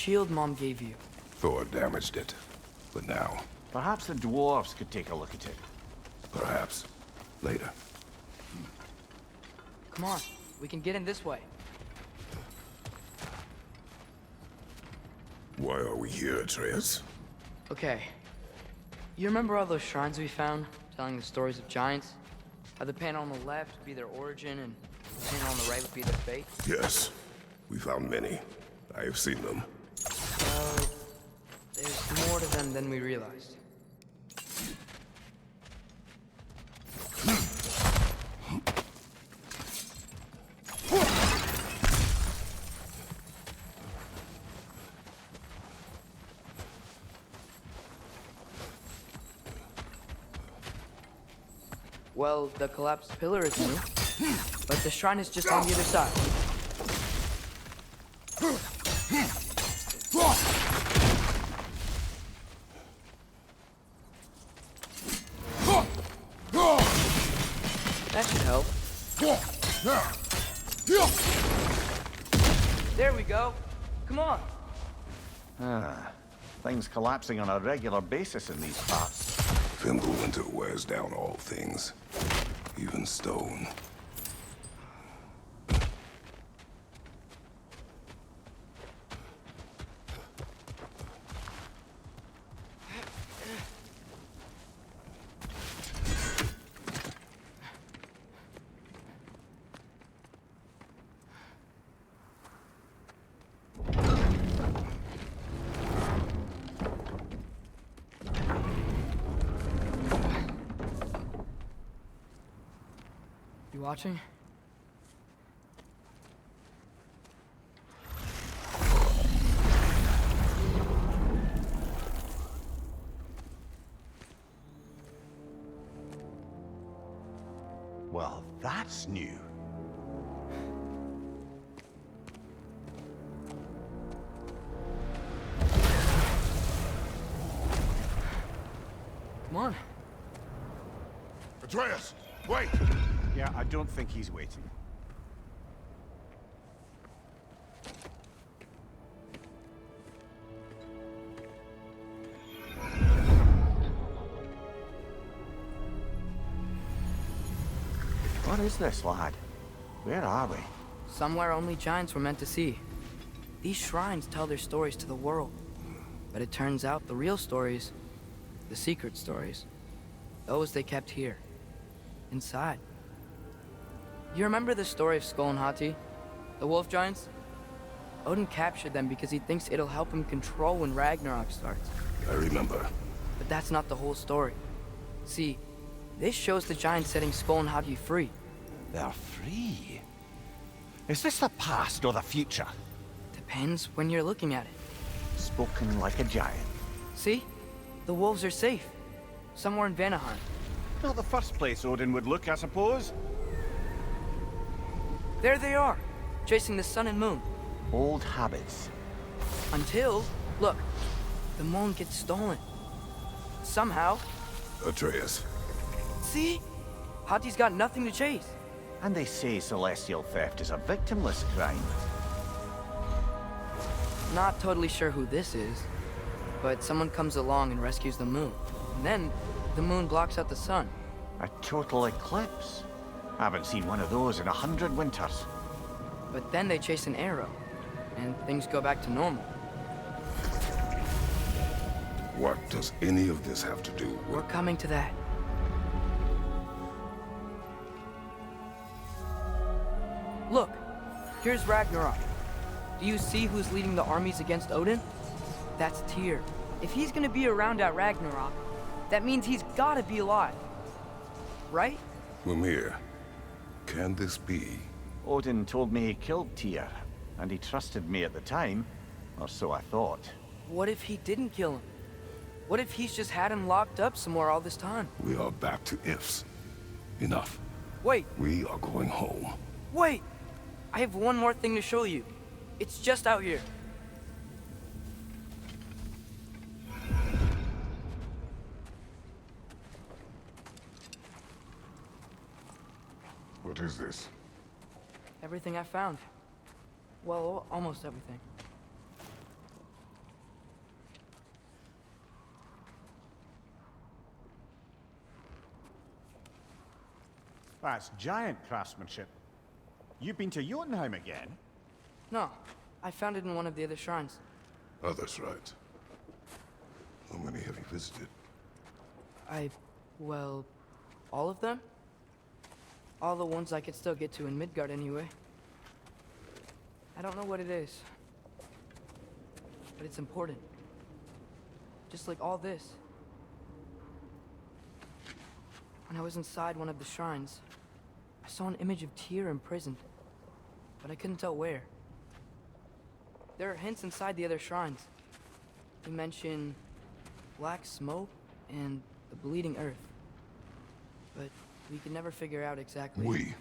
shield Mom gave you. Thor damaged it. But now, Perhaps the dwarves could take a look at it. perhaps, later. Come on, we can get in this way. Why are we here, Atreus? Okay. You remember all those shrines we found, telling the stories of giants? How the panel on the left would be their origin, and the panel on the right would be their fate? Yes, we found many. I have seen them. Well, there's more to them than we realized. Well, the collapsed pillar is new, but the shrine is just on the other side. That should help. There we go. Come on. Things collapsing on a regular basis in these parts. Fimbulwinter wears down all things, even stone. You watching? Well, that's new. Come on. Atreus, wait! Yeah, I don't think he's waiting. What is this, lad? Where are we? Somewhere only giants were meant to see. These shrines tell their stories to the world. But it turns out the real stories, the secret stories, those they kept here, inside. You remember the story of Skull and Hati? The wolf giants? Odin captured them because he thinks it'll help him control when Ragnarok starts. I remember. But that's not the whole story. See, this shows the giants setting Skull and Hati free. They're free. Is this the past or the future? Depends when you're looking at it. Spoken like a giant. See? The wolves are safe. Somewhere in Vanaheim. Not the first place Odin would look, I suppose. There they are, chasing the sun and moon. Old habits. Until, look, the moon gets stolen. Somehow. Atreus. See? Hati's got nothing to chase. And they say celestial theft is a victimless crime. Not totally sure who this is, but someone comes along and rescues the moon. And then, the moon blocks out the sun. A total eclipse. Haven't seen one of those in 100 winters. But then they chase an arrow, and things go back to normal. What does any of this have to do We're with... coming to that. Look, here's Ragnarok. Do you see who's leading the armies against Odin? That's Tyr. If he's gonna be around at Ragnarok, that means he's gotta be alive. Right? Mimir, can this be? Odin told me he killed Tyr, and he trusted me at the time, or so I thought. What if he didn't kill him? What if he's just had him locked up somewhere all this time? We are back to ifs. Enough. Wait, We are going home. wait! I have one more thing to show you. It's just out here. What is this? Everything I found. Well, almost everything. That's giant craftsmanship. You've been to Jotunheim again? No, I found it in one of the other shrines. Other shrines. How many have you visited? Well, all of them? All the ones I could still get to in Midgard anyway. I don't know what it is, but it's important. Just like all this. When I was inside one of the shrines, I saw an image of Tyr imprisoned, but I couldn't tell where. There are hints inside the other shrines. You mention black smoke and the bleeding earth, but we could never figure out exactly.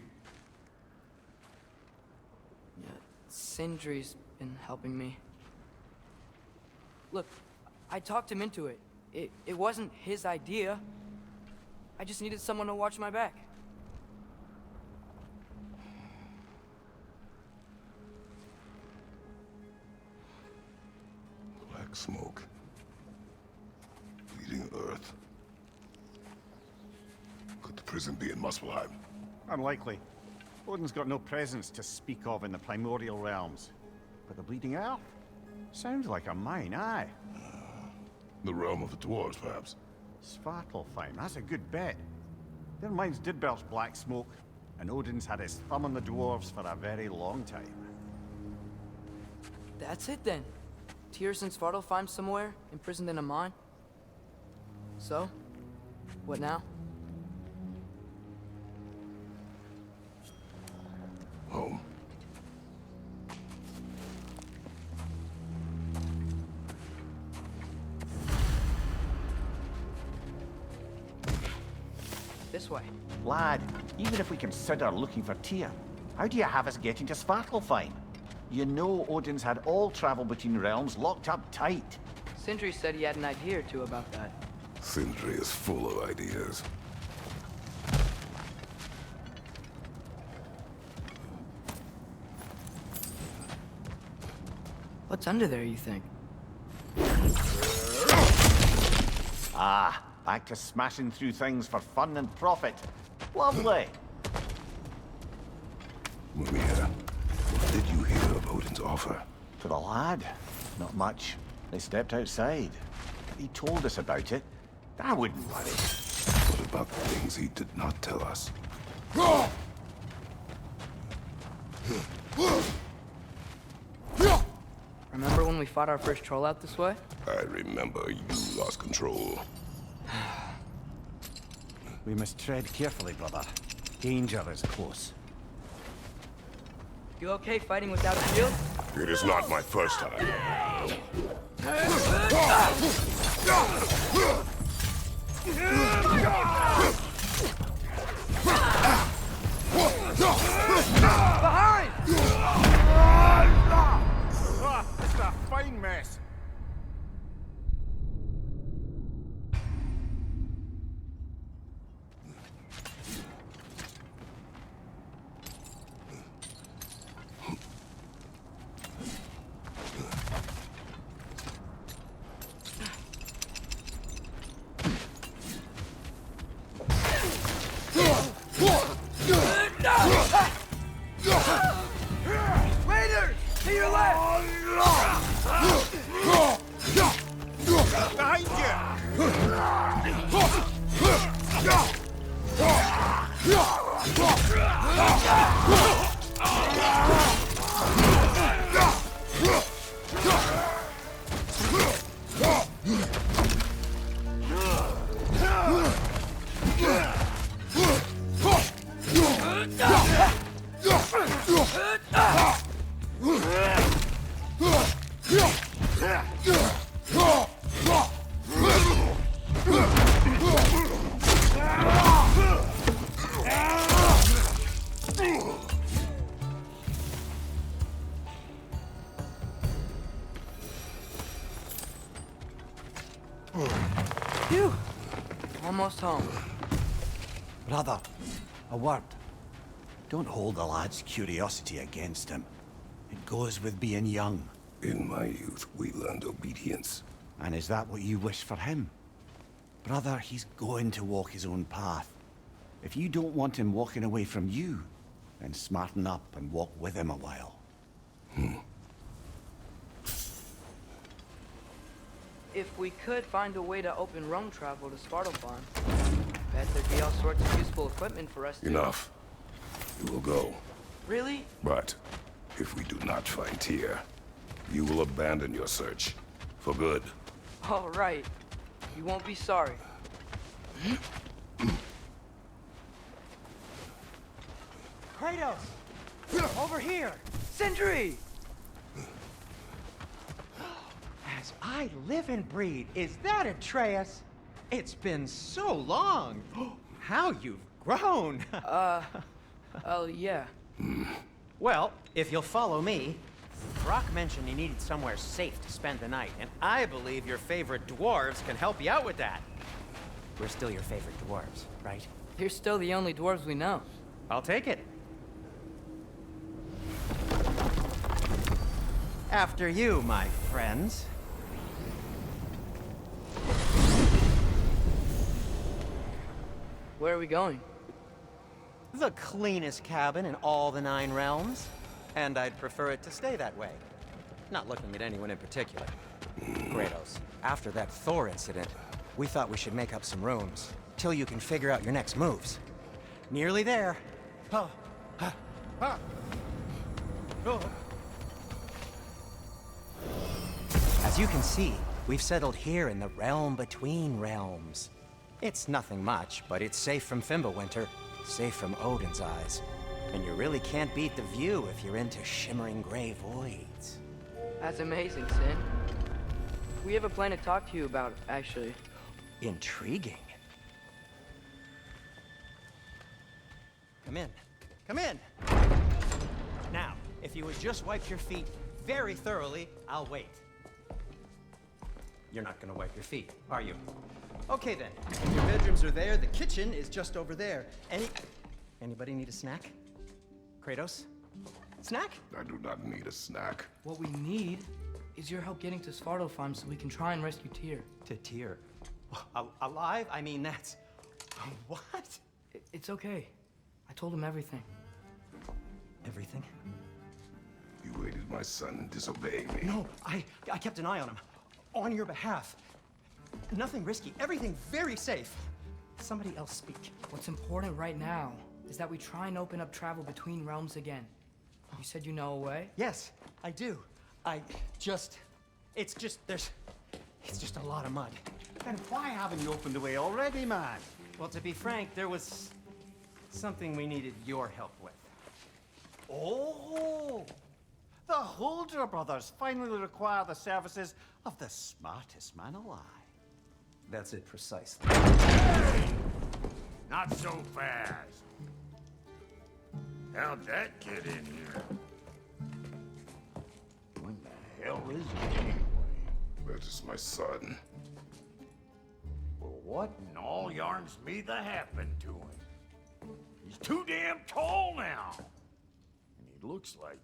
Yeah, Sindri's been helping me. Look, I talked him into it. It wasn't his idea. I just needed someone to watch my back. Black smoke. Bleeding earth. Could the prison be in Muspelheim? Unlikely. Odin's got no presence to speak of in the primordial realms. But the bleeding earth? Sounds like a mine, aye. The realm of the dwarves, perhaps? Svartalfheim, that's a good bet. Their mines did belch black smoke, and Odin's had his thumb on the dwarves for a very long time. That's it then. Tyr's in Svartalfheim somewhere, imprisoned in a mine. So, what now? Home. This way. Lad, even if we consider looking for Tyr, how do you have us getting to Svartalfheim? You know Odin's had all travel between realms locked up tight. Sindri said he had an idea or two about that. Sindri is full of ideas. What's under there, you think? Ah, back to smashing through things for fun and profit. Lovely. Mumia, what did you hear of Odin's offer? To the lad? Not much. They stepped outside. He told us about it. I wouldn't worry. What about the things he did not tell us? Remember when we fought our first troll out this way? I remember you lost control. We must tread carefully, brother. Danger is close. You okay fighting without a shield? It is not my first time. Behind! It's a fine mess. Raiders! To your left! Behind Phew! Almost home. Brother, a word. Don't hold the lad's curiosity against him. It goes with being young. In my youth, we learned obedience. And is that what you wish for him? Brother, he's going to walk his own path. If you don't want him walking away from you, then smarten up and walk with him a while. If we could find a way to open roam travel to Svartalfheim, bet there'd be all sorts of useful equipment for us to... Enough. You will go. Really? But if we do not find Tyr, you will abandon your search. For good. All right. You won't be sorry. Kratos! Over here! Sindri! As I live and breathe, is that Atreus? It's been so long! How you've grown! Oh, yeah. Well, if you'll follow me, Brock mentioned he needed somewhere safe to spend the night, and I believe your favorite dwarves can help you out with that. We're still your favorite dwarves, right? You're still the only dwarves we know. I'll take it. After you, my friends. Where are we going? The cleanest cabin in all the 9 realms. And I'd prefer it to stay that way. Not looking at anyone in particular. Kratos, after that Thor incident, we thought we should make up some rooms, till you can figure out your next moves. Nearly there. As you can see, we've settled here in the realm between realms. It's nothing much, but it's safe from Fimbulwinter, safe from Odin's eyes. And you really can't beat the view if you're into shimmering gray voids. That's amazing, Sin. We have a plan to talk to you about, actually. Intriguing. Come in. Come in! Now, if you would just wipe your feet very thoroughly, I'll wait. You're not gonna wipe your feet, are you? Okay then. Your bedrooms are there, the kitchen is just over there. Anybody need a snack? Kratos? Snack? I do not need a snack. What we need is your help getting to Svartalfheim so we can try and rescue Tyr. To Tyr? Alive? I mean, that's... What? It's okay. I told him everything. Everything? You aided my son in disobeying me. No, I kept an eye on him. On your behalf. Nothing risky. Everything very safe. Somebody else speak. What's important right now is that we try and open up travel between realms again. You said you know a way? Yes, I do. It's just a lot of mud. Then why haven't you opened the way already, man? Well, to be frank, there was something we needed your help with. Oh! The Holder brothers finally require the services of the smartest man alive. That's it precisely. Not so fast. How'd that get in here? When the hell is it anyway? That is my son. Well, what in all yarns me that happened to him? He's too damn tall now. And he looks like...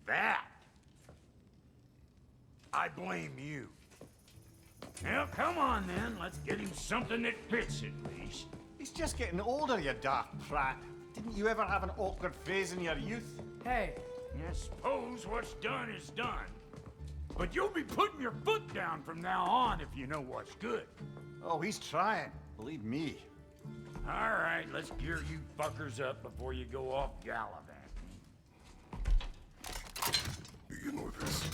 that. I blame you. Well, come on then. Let's get him something that fits at least. He's just getting older, you dark prat. Didn't you ever have an awkward phase in your youth? Hey, I suppose what's done is done. But you'll be putting your foot down from now on if you know what's good. Oh, he's trying. Believe me. All right, let's gear you fuckers up before you go off gallivanting. Begin with this.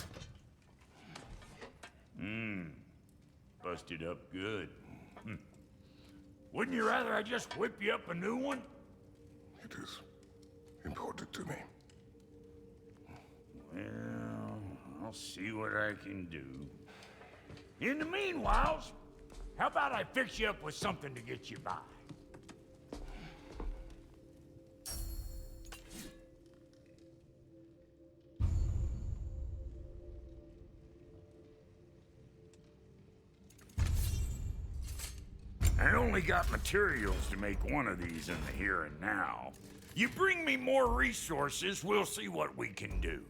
Busted up good. Wouldn't you rather I just whip you up a new one? It is important to me. Well, I'll see what I can do. In the meanwhile, how about I fix you up with something to get you by? I only got materials to make one of these in the here and now. You bring me more resources, we'll see what we can do.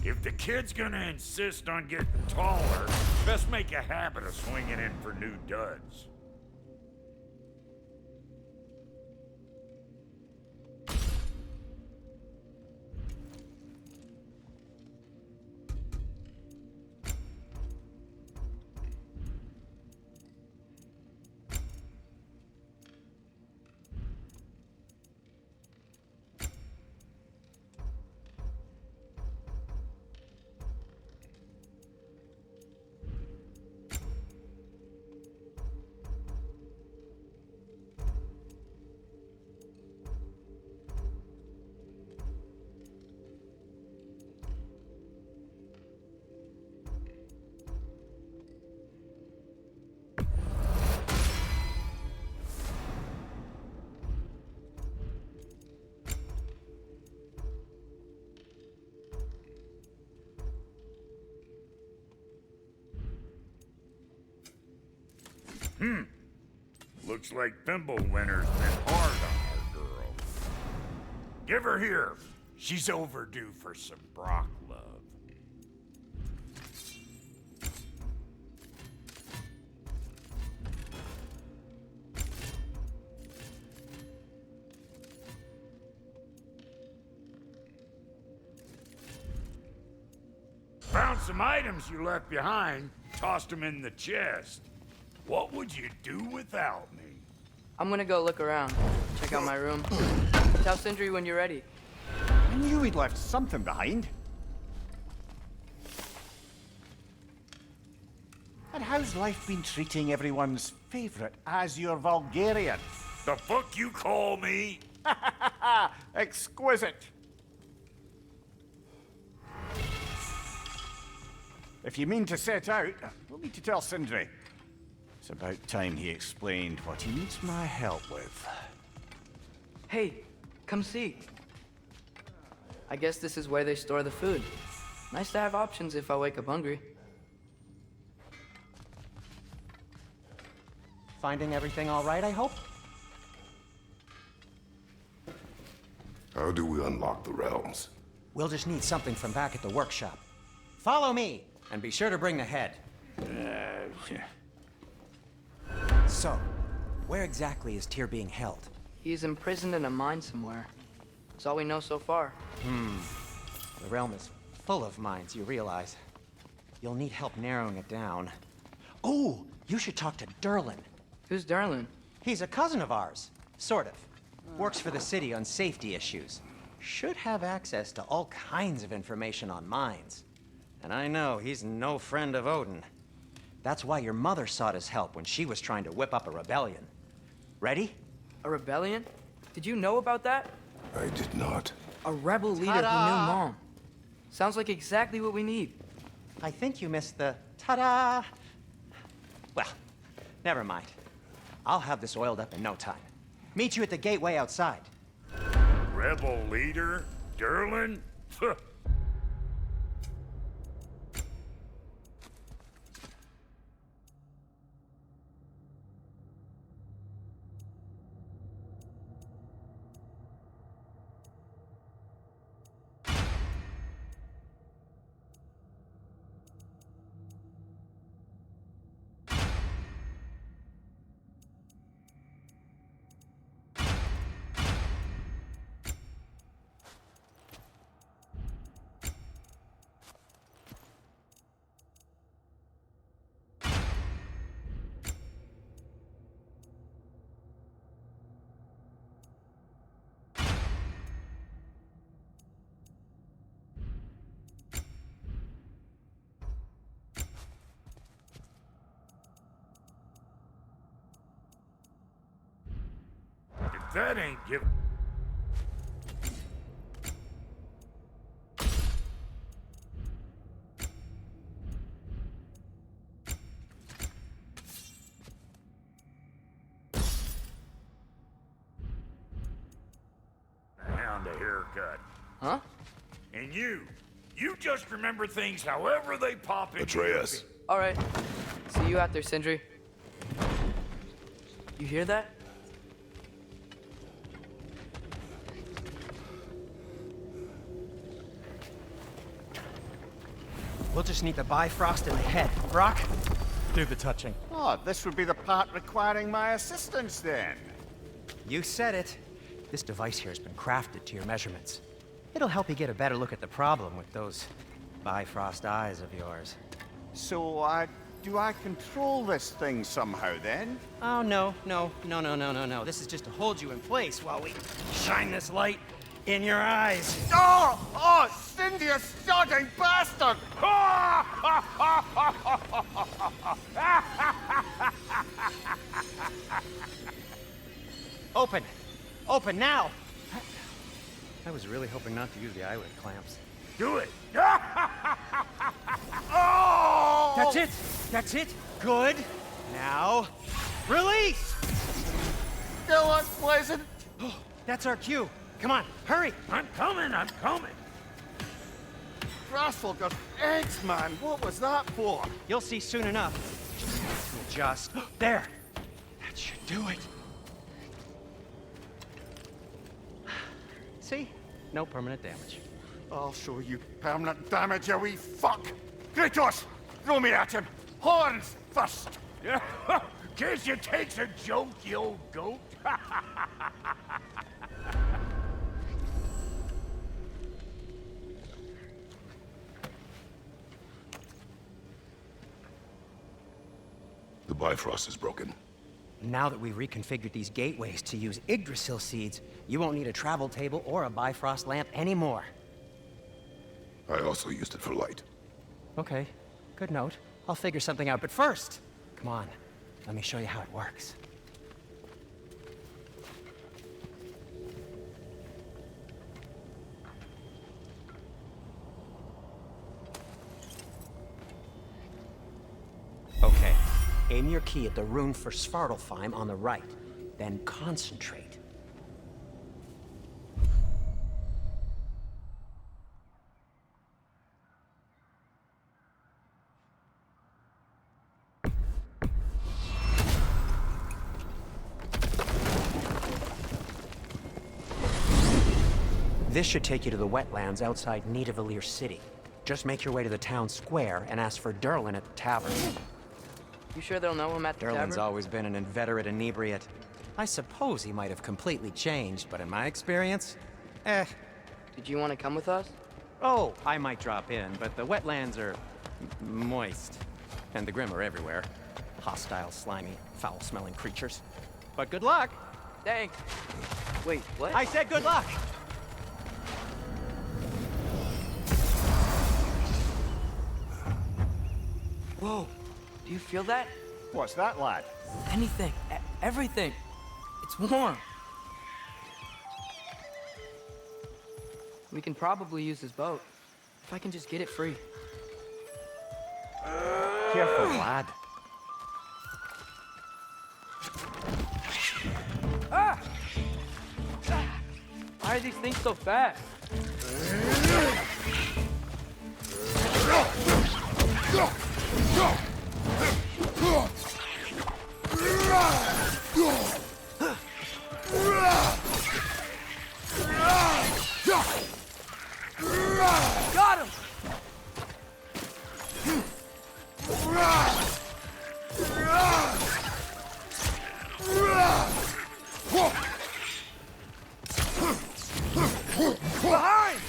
If the kid's gonna insist on getting taller, best make a habit of swinging in for new duds. Looks like Fimbulwinter's been hard on our girl. Give her here. She's overdue for some Brock love. Found some items you left behind, tossed them in the chest. What would you do without me? I'm gonna go look around, check out my room. Tell Sindri when you're ready. I knew he'd left something behind. And how's life been treating everyone's favorite Azure Vulgarian? The fuck you call me? Exquisite. If you mean to set out, we'll need to tell Sindri. It's about time he explained what he needs my help with. Hey, come see. I guess this is where they store the food. Nice to have options if I wake up hungry. Finding everything all right, I hope? How do we unlock the realms? We'll just need something from back at the workshop. Follow me, and be sure to bring the head. So, where exactly is Tyr being held? He's imprisoned in a mine somewhere. That's all we know so far. The realm is full of mines, you realize. You'll need help narrowing it down. Oh, you should talk to Derlin. Who's Darlin? He's a cousin of ours, sort of. Works for the city on safety issues. Should have access to all kinds of information on mines. And I know he's no friend of Odin. That's why your mother sought his help when she was trying to whip up a rebellion. Ready? A rebellion? Did you know about that? I did not. A rebel leader who knew Mom. Sounds like exactly what we need. I think you missed the ta-da. Well, never mind. I'll have this oiled up in no time. Meet you at the gateway outside. Rebel leader? Derlin? If that ain't give... Hound a haircut. Huh? And you just remember things however they pop into Atreus. All right. See you out there, Sindri. You hear that? We'll just need the Bifrost in the head. Brock, do the touching. Oh, this would be the part requiring my assistance then. You said it. This device here has been crafted to your measurements. It'll help you get a better look at the problem with those Bifrost eyes of yours. So, do I control this thing somehow then? Oh, no. This is just to hold you in place while we shine this light in your eyes. Oh, Cindy, you sodding bastard! Open! Open now! I was really hoping not to use the eyelid clamps. Do it! Oh! That's it! That's it! Good! Now, release! Still unpleasant. That's our cue. Come on, hurry! I'm coming! Grasshopper's eggs, man. What was that for? You'll see soon enough. Just there. That should do it. See? No permanent damage. I'll show you permanent damage, you wee fuck! Kratos! Throw me at him! Horns first! Guess you takes a joke, you old goat. The Bifrost is broken. Now that we've reconfigured these gateways to use Yggdrasil seeds, you won't need a travel table or a Bifrost lamp anymore. I also used it for light. Okay, good note. I'll figure something out, but first, come on, let me show you how it works. Okay, aim your key at the rune for Svartalfheim on the right, then concentrate. This should take you to the wetlands outside Nidavellir City. Just make your way to the town square and ask for Durlin at the tavern. You sure they'll know him at the Durlin's tavern? always been an inveterate inebriate. I suppose he might have completely changed, but in my experience, Did you want to come with us? Oh, I might drop in, but the wetlands are moist. And the Grim are everywhere. Hostile, slimy, foul-smelling creatures. But good luck! Thanks. Wait, what? I said good luck! Whoa, do you feel that? What's that, lad? Anything, everything. It's warm. We can probably use his boat. If I can just get it free. Careful, lad. Ah! Why are these things so fast? Got him! Behind!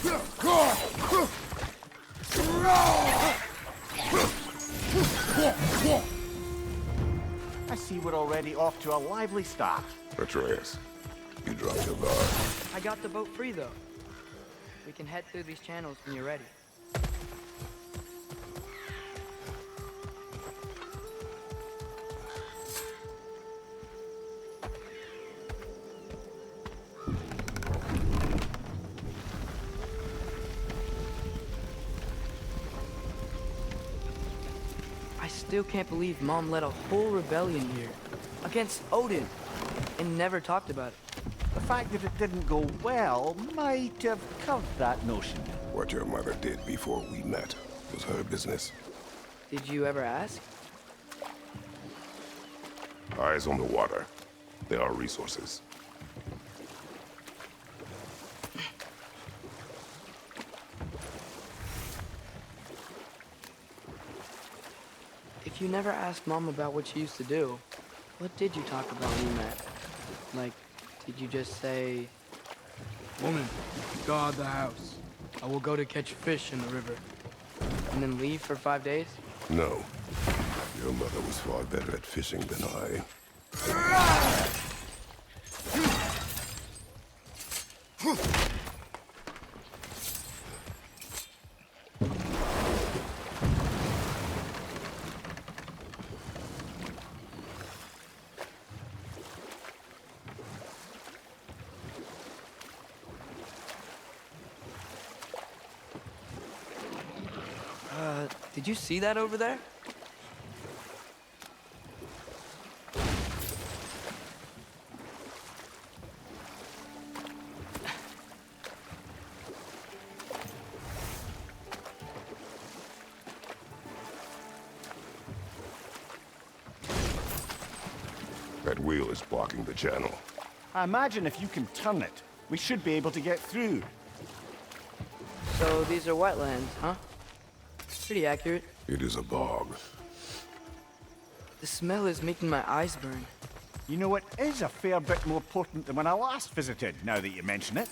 I see we're already off to a lively start. Atreus, you dropped your guard. I got the boat free, though. We can head through these channels when you're ready. I still can't believe Mom led a whole rebellion here against Odin and never talked about it. The fact that it didn't go well might have covered that notion. What your mother did before we met was her business. Did you ever ask? Eyes on the water. There are resources. You never asked Mom about what she used to do. What did you talk about when you met? Like, did you just say... Woman, guard the house. I will go to catch fish in the river. And then leave for 5 days? No. Your mother was far better at fishing than I. Did you see that over there? That wheel is blocking the channel. I imagine if you can turn it, we should be able to get through. So these are wetlands, huh? Pretty accurate. It is a bog. The smell is making my eyes burn. You know, it is a fair bit more potent than when I last visited, now that you mention it.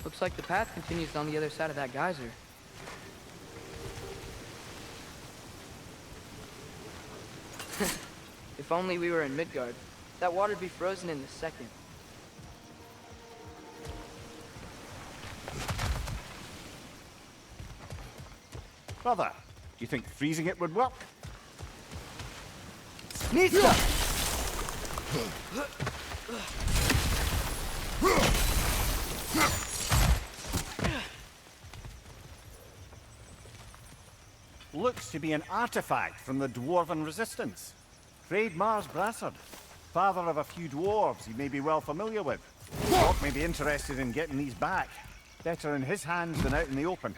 Looks like the path continues on the other side of that geyser. If only we were in Midgard. That water'd be frozen in a second. Brother, do you think freezing it would work? Nista! Looks to be an artifact from the Dwarven Resistance. Trade Mars Brassard, father of a few dwarves you may be well familiar with. Locke may be interested in getting these back. Better in his hands than out in the open.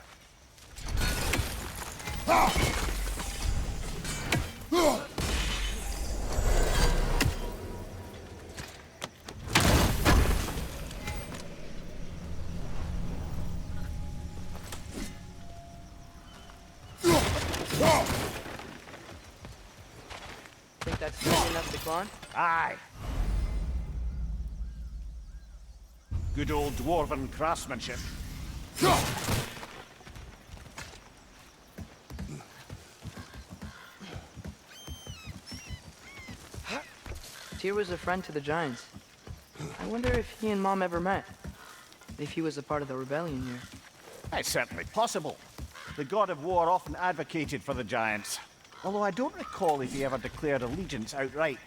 Think that's strong enough to climb? Aye. Good old Dwarven craftsmanship. Tyr was a friend to the Giants. I wonder if he and Mom ever met. If he was a part of the rebellion here. It's certainly possible. The god of war often advocated for the Giants. Although I don't recall if he ever declared allegiance outright.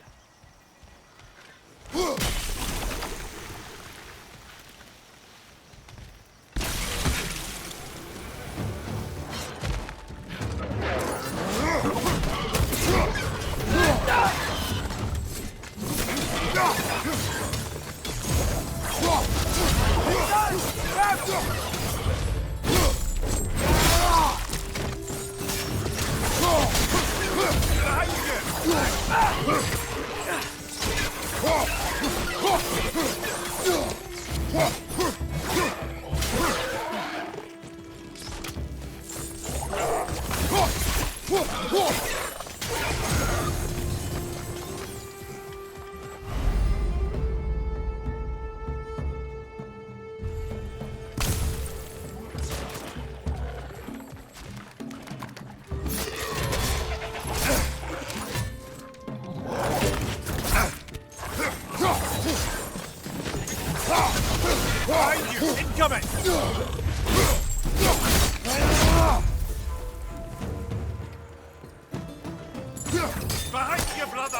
Incoming! Behind you, brother!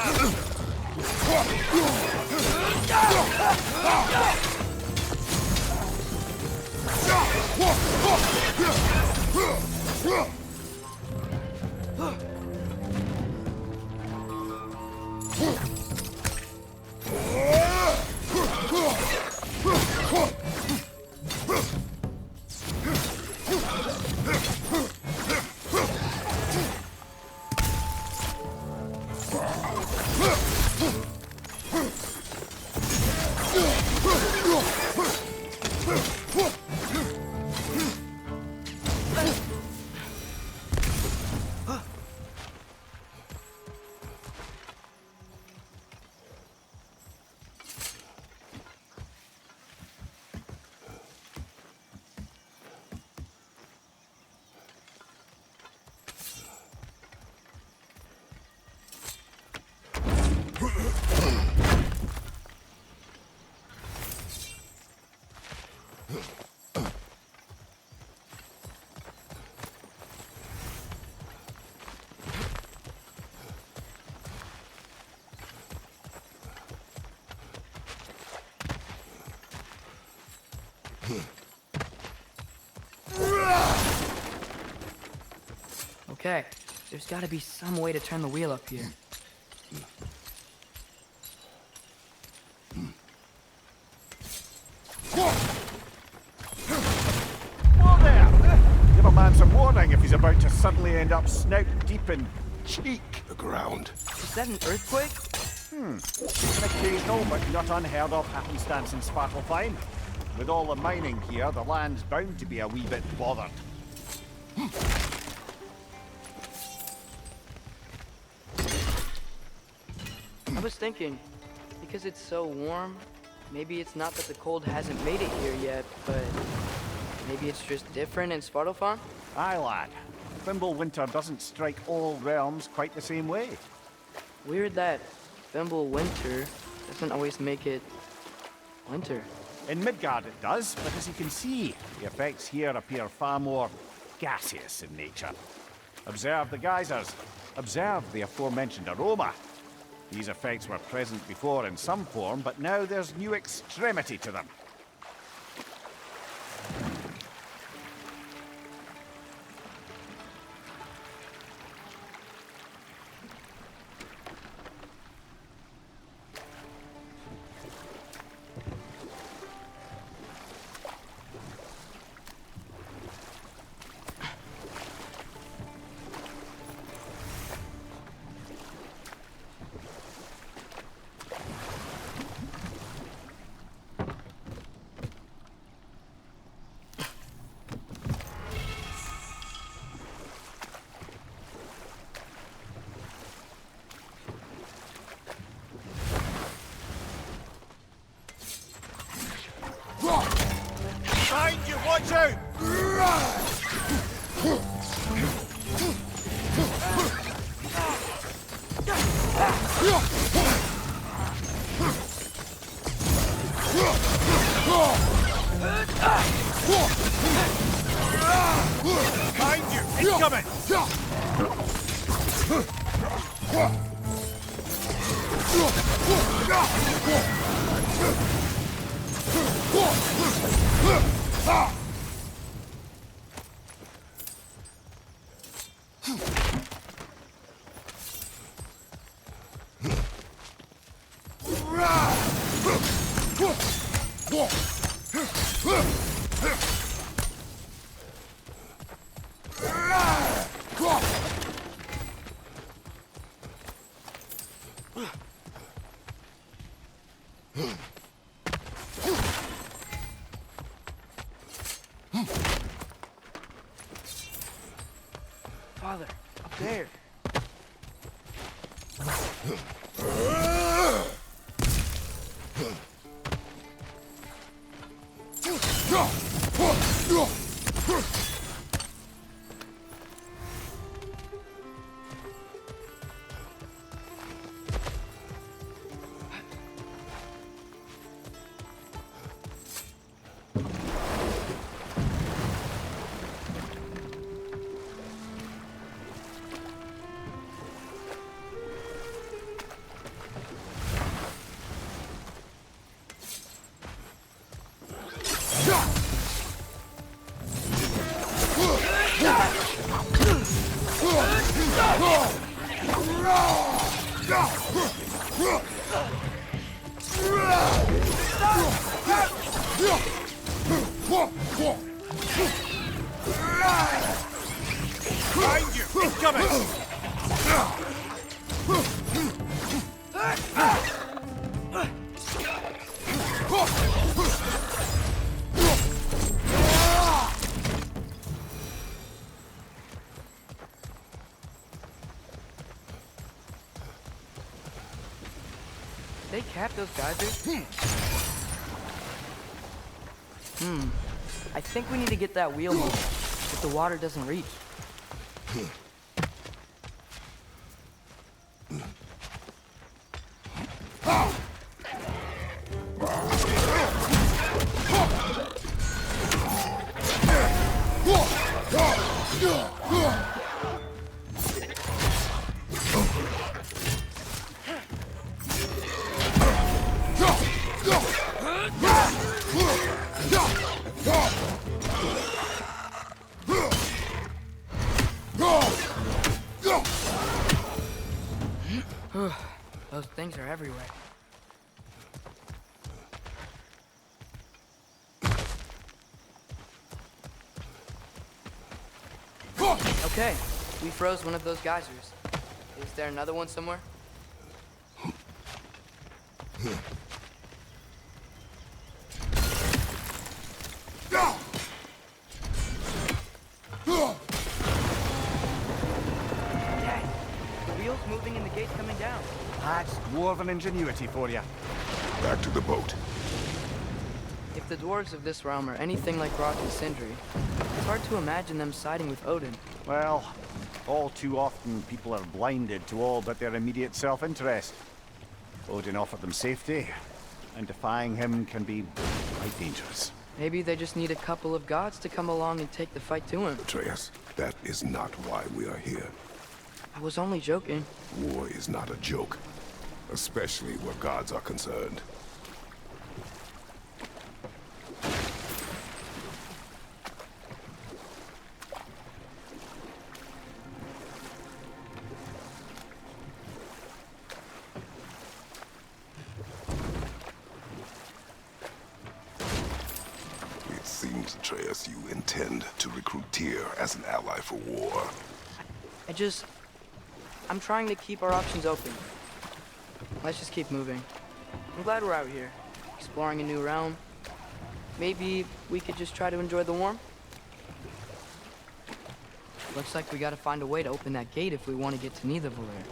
Okay, there's gotta be some way to turn the wheel up here. Whoa there! Give a man some warning if he's about to suddenly end up snout deep in cheek. The ground. Is that an earthquake? An occasional but not unheard of happenstance in Svartalfheim. With all the mining here, the land's bound to be a wee bit bothered. I was thinking, because it's so warm, maybe it's not that the cold hasn't made it here yet, but maybe it's just different in Svartalfheim? Aye, lad. Fimbulwinter doesn't strike all realms quite the same way. Weird that Fimbulwinter doesn't always make it winter. In Midgard it does, but as you can see, the effects here appear far more gaseous in nature. Observe the geysers. Observe the aforementioned aroma. These effects were present before in some form, but now there's new extremity to them. Behind you, watch out! Behind you, incoming! Father, up there. Behind you, incoming! They cap those geysers? I think we need to get that wheel moving if the water doesn't reach. everywhere. Okay, we froze one of those geysers. Is there another one somewhere? Dad, the wheel's moving and the gate's coming down. That's dwarven ingenuity for you. Back to the boat. If the dwarves of this realm are anything like Rock and Sindri, it's hard to imagine them siding with Odin. Well, all too often people are blinded to all but their immediate self-interest. Odin offered them safety, and defying him can be quite dangerous. Maybe they just need a couple of gods to come along and take the fight to him. Atreus, that is not why we are here. I was only joking. War is not a joke, especially where gods are concerned. It seems, Atreus, you intend to recruit Tyr as an ally for war. I'm trying to keep our options open. Let's just keep moving. I'm glad we're out here, exploring a new realm. Maybe we could just try to enjoy the warmth? Looks like we gotta find a way to open that gate if we want to get to Nidavellir.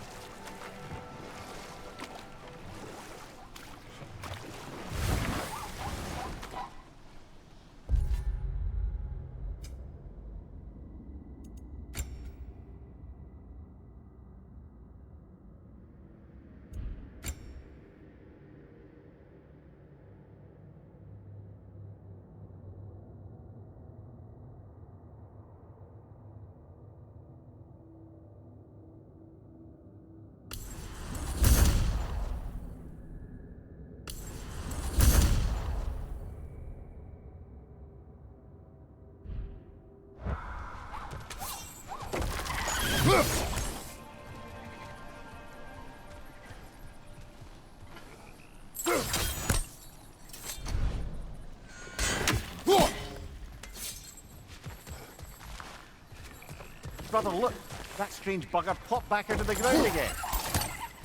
Brother, look! That strange bugger popped back out of the ground again.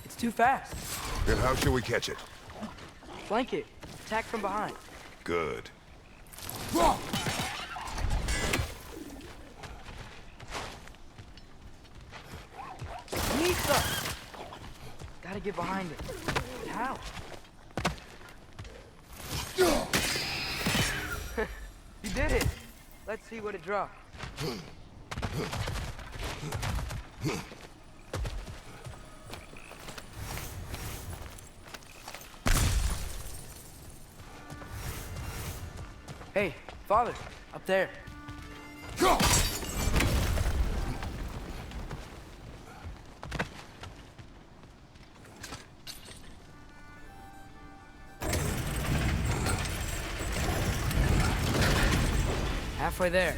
It's too fast. Then how shall we catch it? Flank it. Attack from behind. Good. Nisa! Gotta get behind it. But how? You did it! Let's see what it dropped. Hey, father, up there. Halfway there.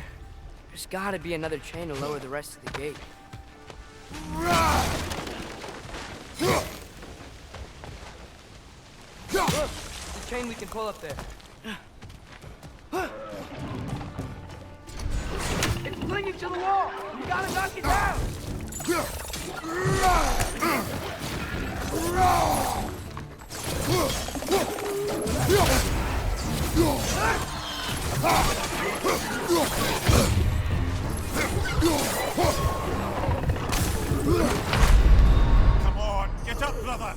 There's gotta be another chain to lower the rest of the gate. Look, there's a chain we can pull up there. It's clinging to the wall! You gotta knock it down! Come on, get up, brother!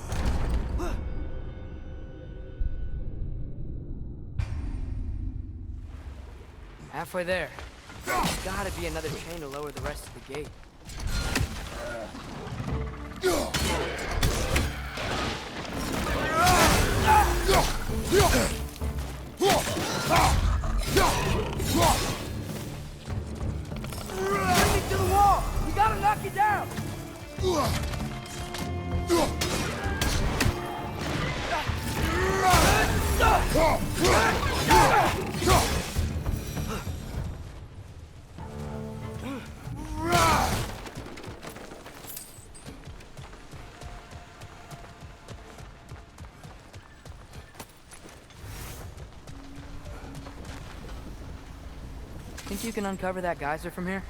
Halfway there. There's gotta be another chain to lower the rest of the gate. Clinging to the wall! You gotta knock it down! Think you can uncover that geyser from here?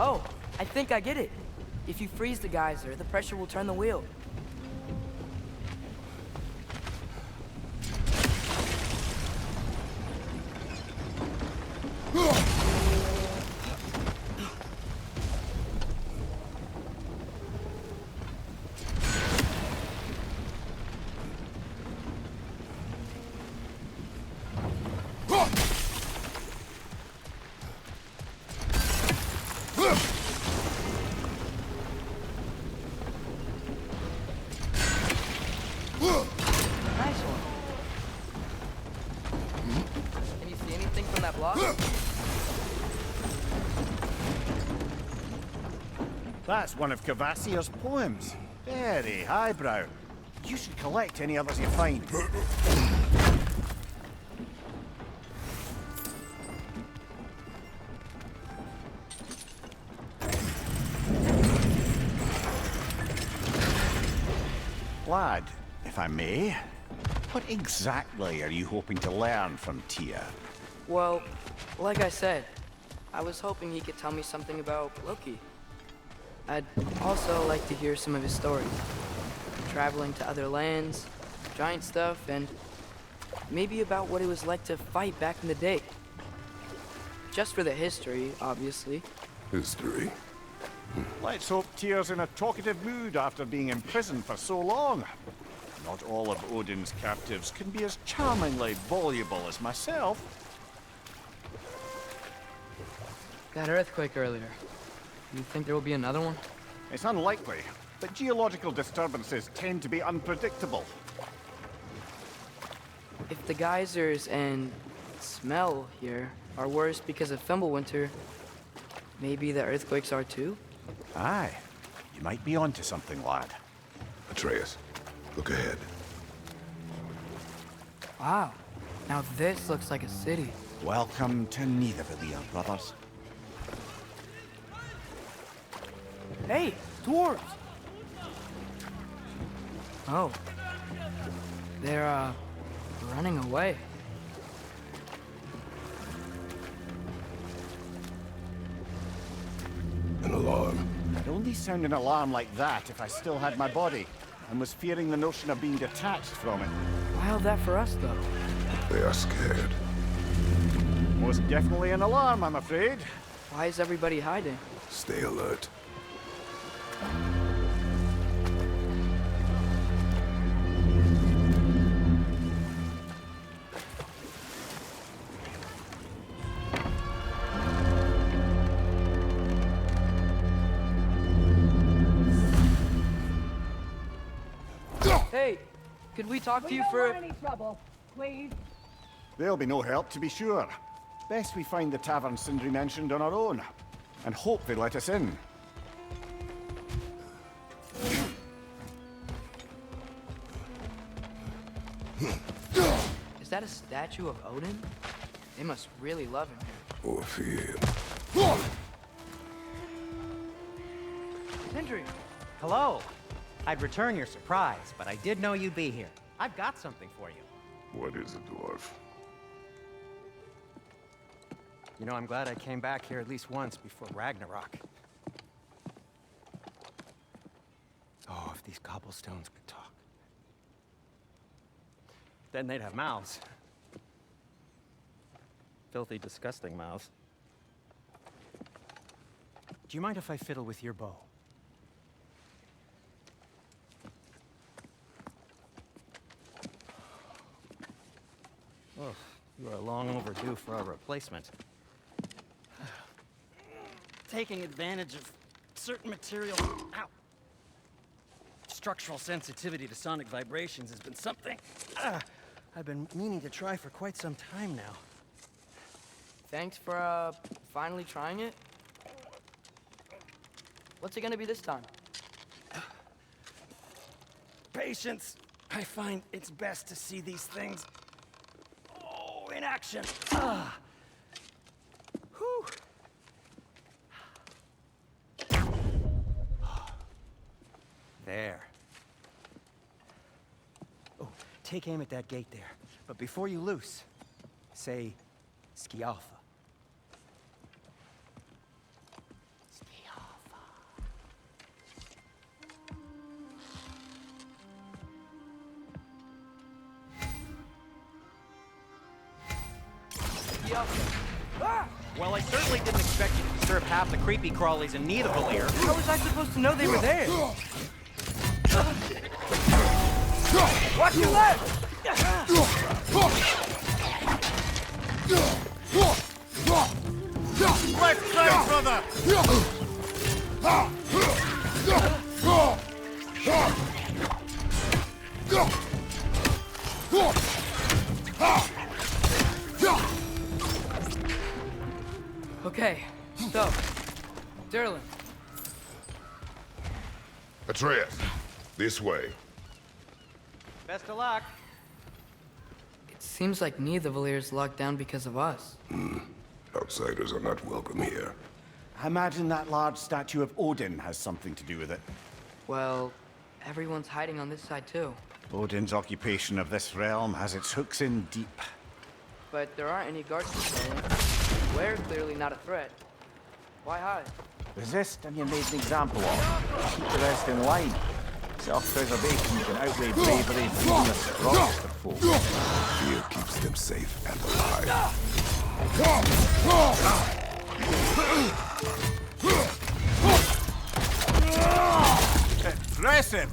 Oh, I think I get it. If you freeze the geyser, the pressure will turn the wheel. Nice one. Can you see anything from that block? That's one of Cavassier's poems. Very highbrow. You should collect any others you find. Lad, if I may, what exactly are you hoping to learn from Tyr? Well, like I said, I was hoping he could tell me something about Loki. I'd also like to hear some of his stories. Traveling to other lands, giant stuff, and maybe about what it was like to fight back in the day. Just for the history, obviously. History. Let's hope Tyr's in a talkative mood after being imprisoned for so long. Not all of Odin's captives can be as charmingly voluble as myself. That earthquake earlier. You think there will be another one? It's unlikely, but geological disturbances tend to be unpredictable. If the geysers and smell here are worse because of Fimbulwinter, maybe the earthquakes are too? Aye, you might be onto something, lad. Atreus, look ahead. Wow. Now this looks like a city. Welcome to Nidavellir, brothers. Hey, dwarves! Oh. They're, running away. An alarm. I'd only sound an alarm like that if I still had my body, and was fearing the notion of being detached from it. Wild that for us, though. They are scared. Most definitely an alarm, I'm afraid. Why is everybody hiding? Stay alert. Hey, could we talk to you for... any trouble, please. There'll be no help, to be sure. Best we find the tavern Sindri mentioned on our own, and hope they let us in. Is that a statue of Odin? They must really love him here. Or fear. Sindri! Hello. I'd return your surprise, but I did know you'd be here. I've got something for you. What is it, dwarf? You know, I'm glad I came back here at least once before Ragnarok. Oh, if these cobblestones could talk. Then they'd have mouths. Filthy, disgusting mouths. Do you mind if I fiddle with your bow? Oh, you are long overdue for a replacement. Taking advantage of certain materials. Ow! Structural sensitivity to sonic vibrations has been something I've been meaning to try for quite some time now. Thanks for, finally trying it. What's it gonna be this time? Patience. I find it's best to see these things in action. There. Oh, take aim at that gate there. But before you loose, say, Skialfa. Well, I certainly didn't expect you to disturb half the creepy crawlies in Nidavellir. How was I supposed to know they were there? Watch your left! Left side, brother! Okay, so, Derlin. Atreus, this way. Best of luck. It seems like Nidavellir's locked down because of us. Outsiders are not welcome here. I imagine that large statue of Odin has something to do with it. Well, everyone's hiding on this side too. Odin's occupation of this realm has its hooks in deep. But there aren't any guards patrolling. We're clearly not a threat. Why hide? Resist and you're made an example of. Keep the rest in line. Self-preservation can outweigh bravery from even the strongest of foes. Fear keeps them safe and alive. Impressive!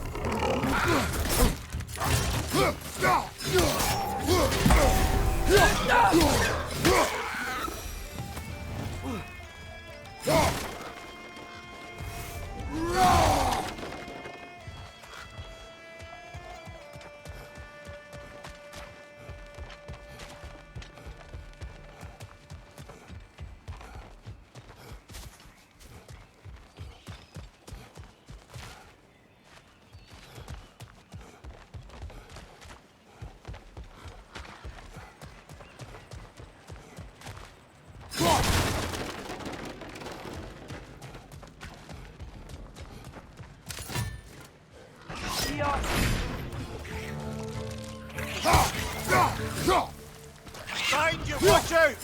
Behind you! Watch out!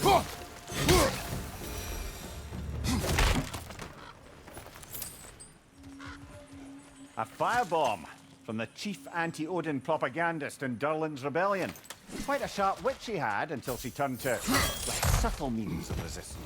A firebomb from the chief anti-Odin propagandist in Durlin's rebellion. Quite a sharp wit she had until she turned to subtle means of resistance.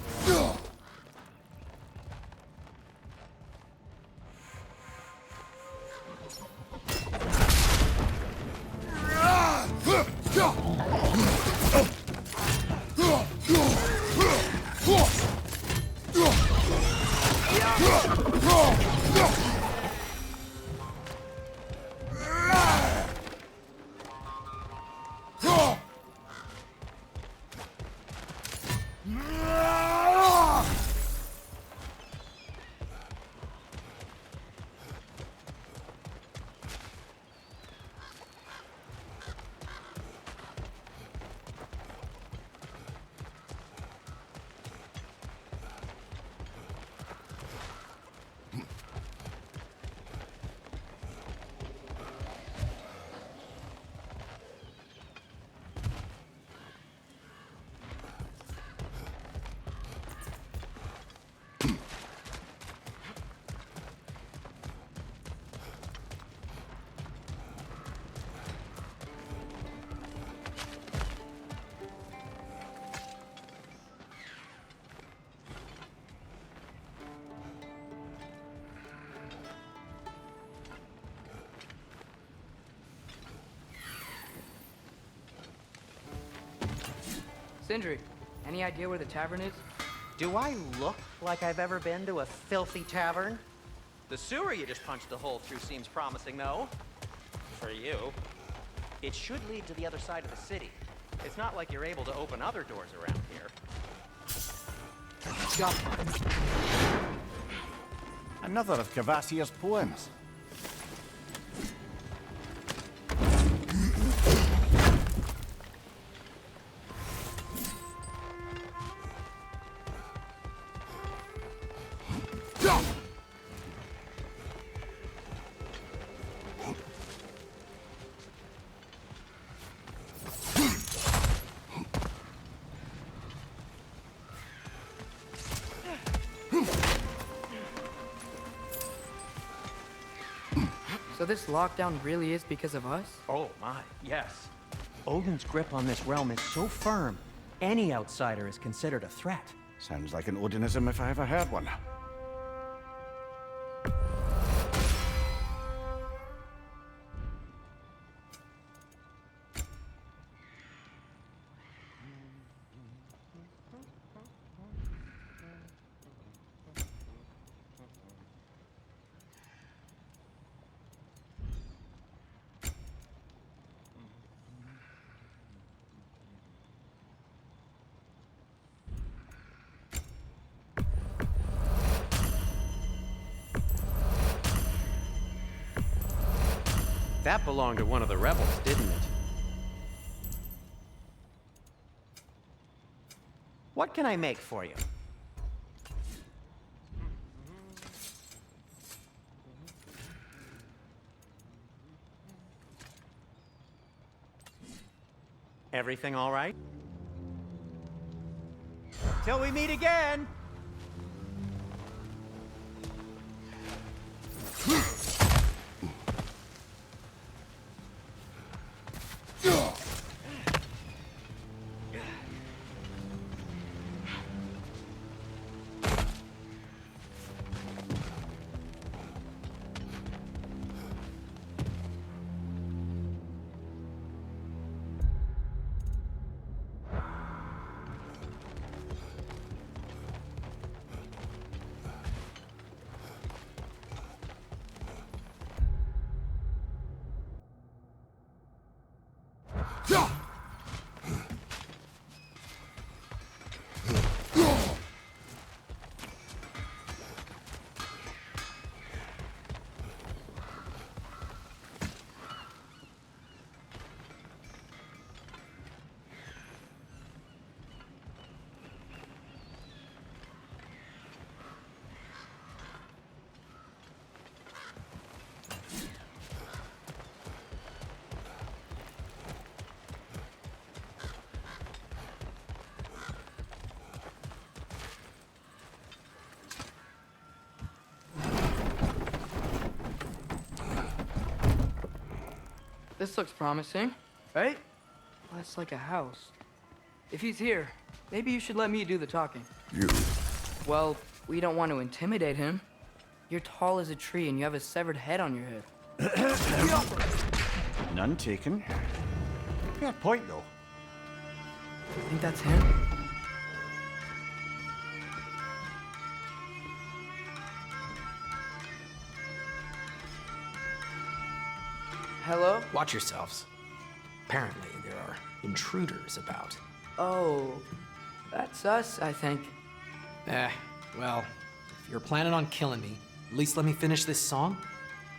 Sindri, any idea where the tavern is? Do I look like I've ever been to a filthy tavern? The sewer you just punched a hole through seems promising, though. For you. It should lead to the other side of the city. It's not like you're able to open other doors around here. Another of Kvasir's poems. this lockdown really is because of us? Oh my, yes. Odin's grip on this realm is so firm, any outsider is considered a threat. Sounds like an Odinism if I ever heard one. That belonged to one of the rebels, didn't it? What can I make for you? Everything all right? Till we meet again! This looks promising, right? Less like a house. If he's here, maybe you should let me do the talking. You. Well, we don't want to intimidate him. You're tall as a tree and you have a severed head on your head. None taken. Fair point, though. You think that's him? Hello? Watch yourselves. Apparently, there are intruders about. Oh, that's us, I think. Well, if you're planning on killing me, at least let me finish this song.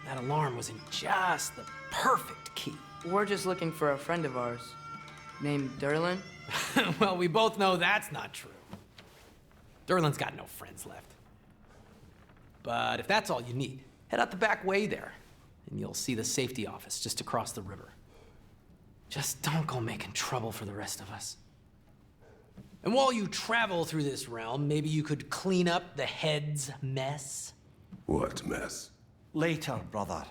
That alarm was in just the perfect key. We're just looking for a friend of ours, named Derlin. Well, we both know that's not true. Derlin's got no friends left. But if that's all you need, head out the back way there, and you'll see the safety office just across the river. Just don't go making trouble for the rest of us. And while you travel through this realm, maybe you could clean up the head's mess? What mess? Later, brother.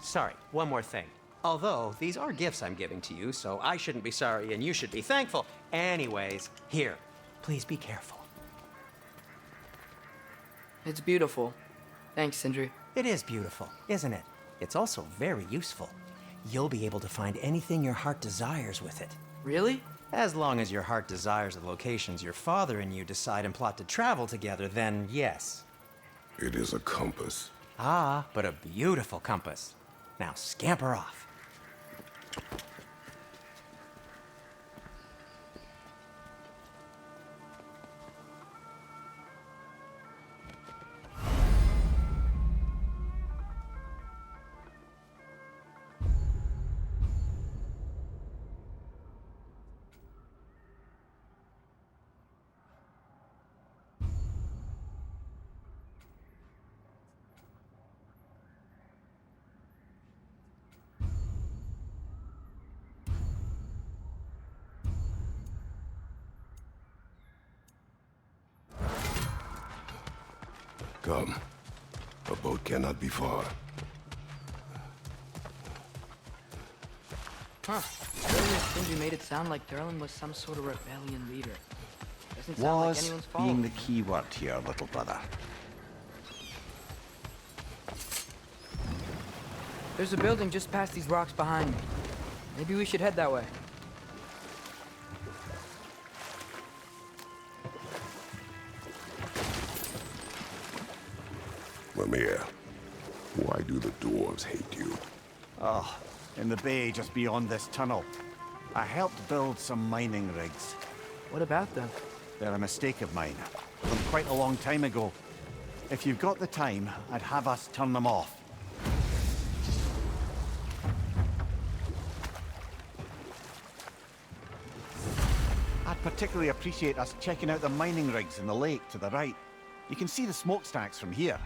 Sorry, one more thing. Although, these are gifts I'm giving to you, so I shouldn't be sorry and you should be thankful. Anyways, here, please be careful. It's beautiful. Thanks, Sindri. It is beautiful, isn't it? It's also very useful. You'll be able to find anything your heart desires with it. Really? As long as your heart desires the locations your father and you decide and plot to travel together, then yes. It is a compass. Ah, but a beautiful compass. Now scamper off. Come. A boat cannot be far. Huh. Earlier Sindri made it sound like Durlin was some sort of rebellion leader. Doesn't sound like Was anyone's being following. the key word here, little brother. There's a building just past these rocks behind me. Maybe we should head that way. Mimir, why do the dwarves hate you? Oh, in the bay just beyond this tunnel. I helped build some mining rigs. What about them? They're a mistake of mine, from quite a long time ago. If you've got the time, I'd have us turn them off. I'd particularly appreciate us checking out the mining rigs in the lake to the right. You can see the smokestacks from here.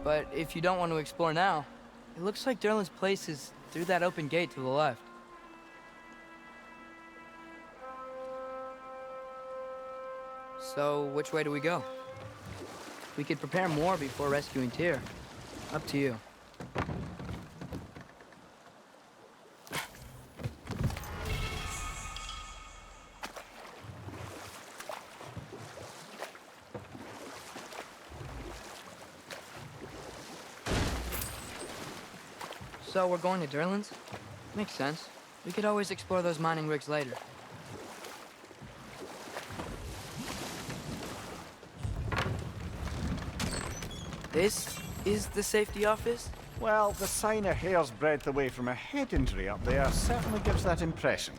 But if you don't want to explore now, it looks like Durlin's place is through that open gate to the left. So, which way do we go? We could prepare more before rescuing Tyr. Up to you. So we're going to Durlin's? Makes sense. We could always explore those mining rigs later. This is the safety office? Well, the sign a hair's breadth away from a head injury up there certainly gives that impression.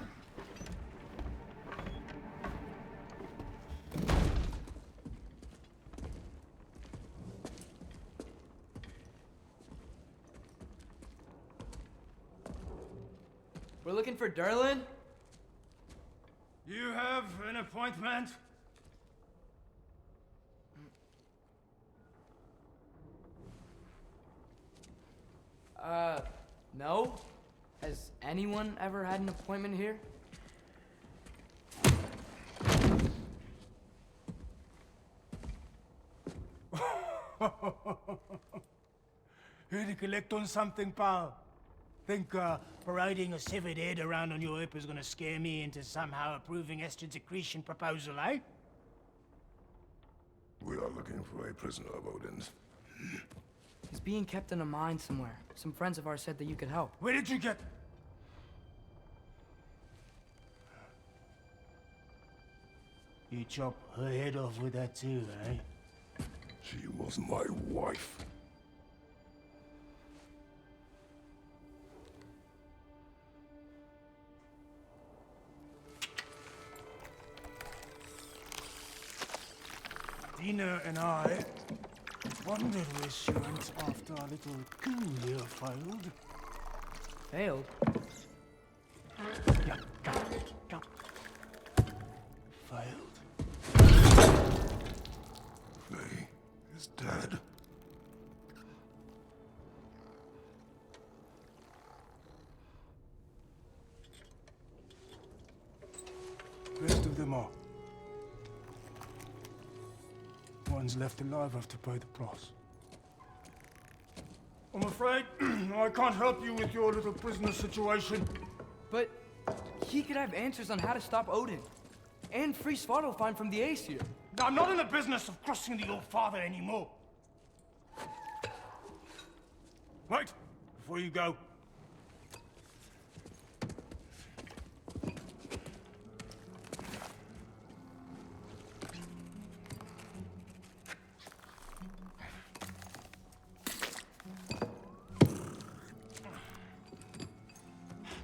We're looking for Durlin? You have an appointment? No? Has anyone ever had an appointment here? Here to collect on something, pal? Think, parading a severed head around on your hip is gonna scare me into somehow approving Estrid's accretion proposal, eh? We are looking for a prisoner of Odin's. He's being kept in a mine somewhere. Some friends of ours said that you could help. Where did you get... You chop her head off with that too, eh? She was my wife. Dina and I wondered where she went after our little coup here failed. Failed? Yeah, go. Failed. Faye is dead. Rest of them are. One's left alive have to pay the price. I'm afraid I can't help you with your little prisoner situation. But he could have answers on how to stop Odin. And free Svartalfheim from the Aesir. I'm not in the business of crossing the old father anymore. Wait, before you go.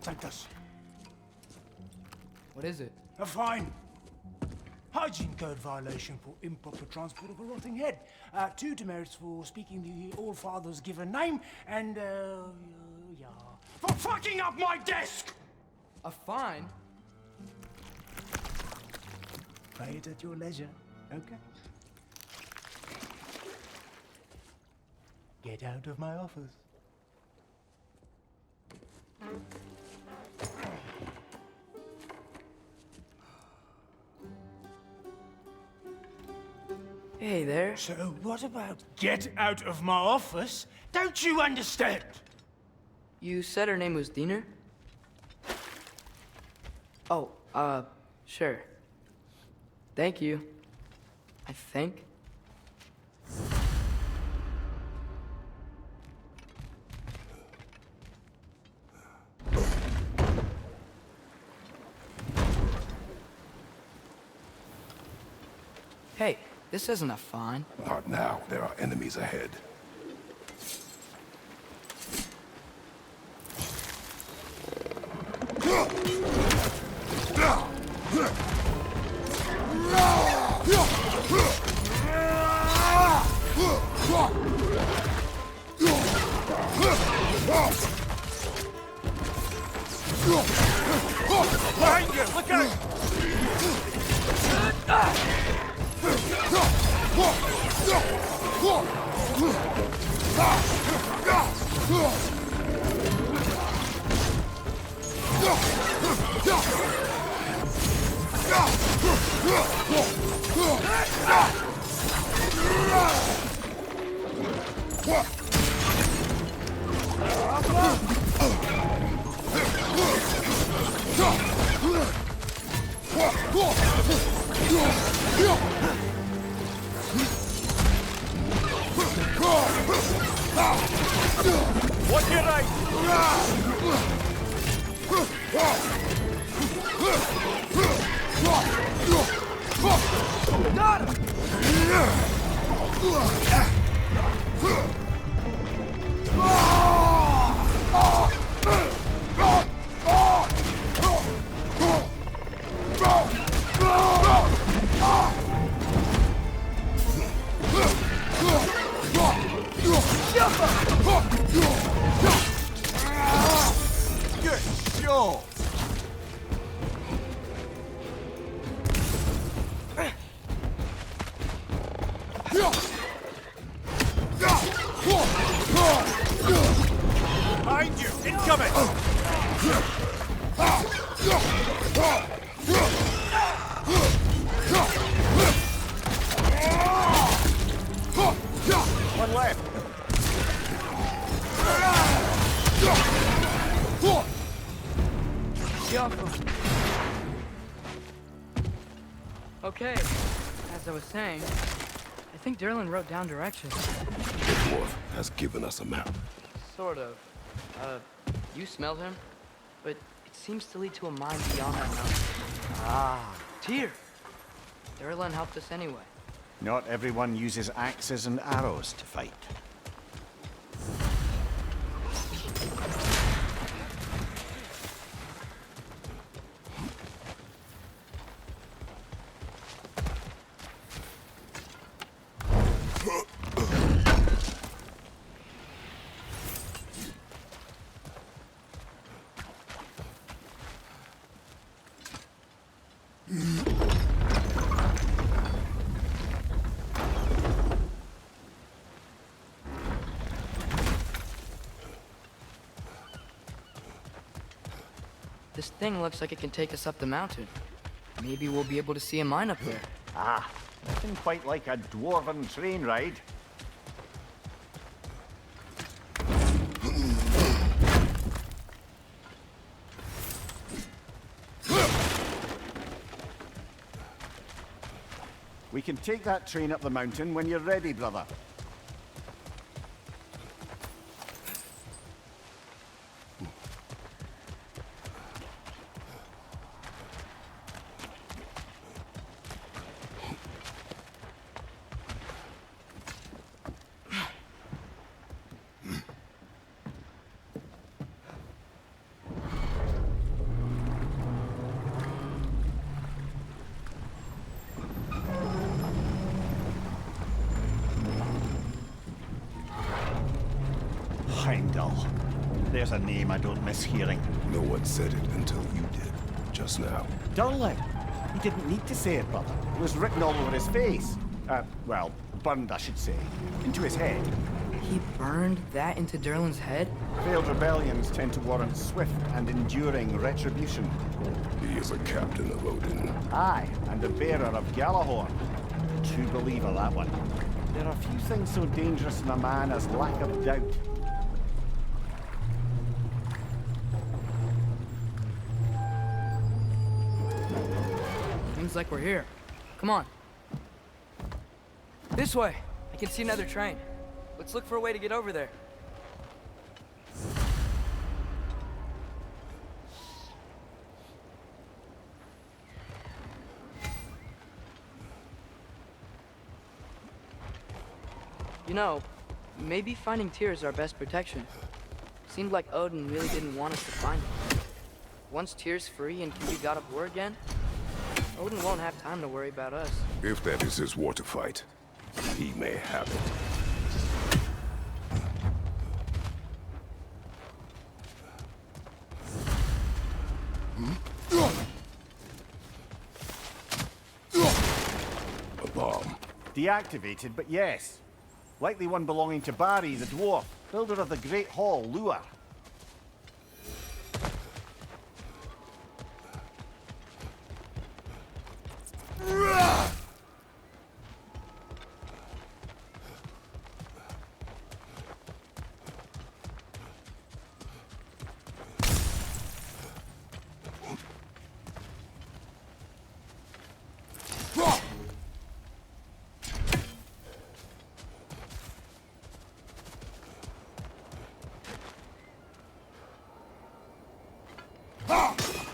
sent us. What is it? A fine. Hygiene code violation for improper transport of a rotting head. 2 demerits for speaking the All-Father's given name, and, yeah. For fucking up my desk! A fine? Pay it at your leisure, okay? Get out of my office. Hey there. So what about get out of my office? Don't you understand? You said her name was Diener? Oh, sure. Thank you. I think. Hey, this isn't a fine. Not now. There are enemies ahead. Behind you! Look out! Watch your right! Good show! Behind you! Incoming! One left. Okay, as I was saying, I think Derlin wrote down directions. The dwarf has given us a map. Sort of. You smelled him, but it seems to lead to a mine beyond that mountain. Ah, Tyr! Derlin helped us anyway. Not everyone uses axes and arrows to fight. This thing looks like it can take us up the mountain. Maybe we'll be able to see a mine up there. Ah, nothing quite like a dwarven train ride. We can take that train up the mountain when you're ready, brother. Heimdall. There's a name I don't miss hearing. No one said it until you did, just now. Durling. He didn't need to say it, brother. It was written all over his face. Well, burned, I should say. Into his head. He burned that into Durlin's head? Failed rebellions tend to warrant swift and enduring retribution. He is a captain of Odin. Aye, and the bearer of Galahorn. True believer, that one. There are few things so dangerous in a man as lack of doubt. Seems like we're here. Come on. This way. I can see another train. Let's look for a way to get over there. You know, maybe finding Tyr is our best protection. Seemed like Odin really didn't want us to find him. Once Tyr's free and can be God of War again, Odin won't have time to worry about us. If that is his war to fight, he may have it. A bomb. Deactivated, but yes. Likely one belonging to Barry, the dwarf, builder of the Great Hall, Lua.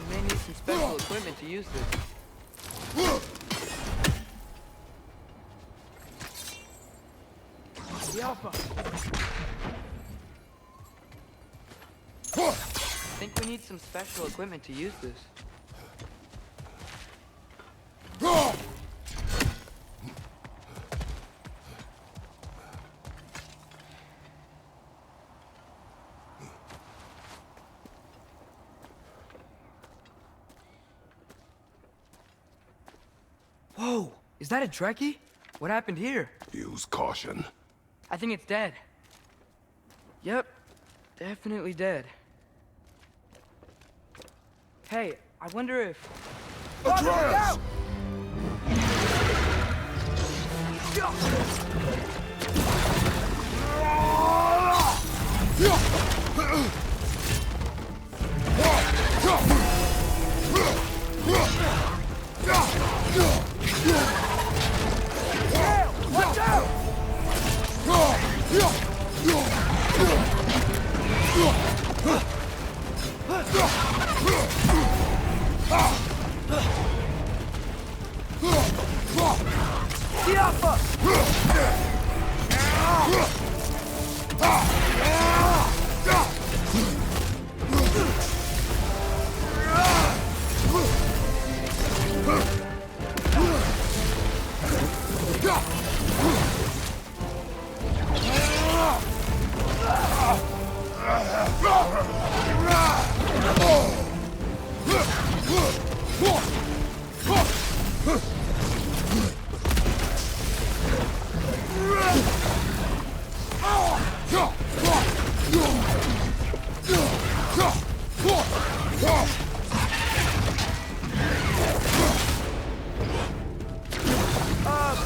We may need some special equipment to use this. I think we need some special equipment to use this. Whoa! Is that a Trekkie? What happened here? Use caution. I think it's dead. Yep, definitely dead. Hey, I wonder if... Atreus! Watch out!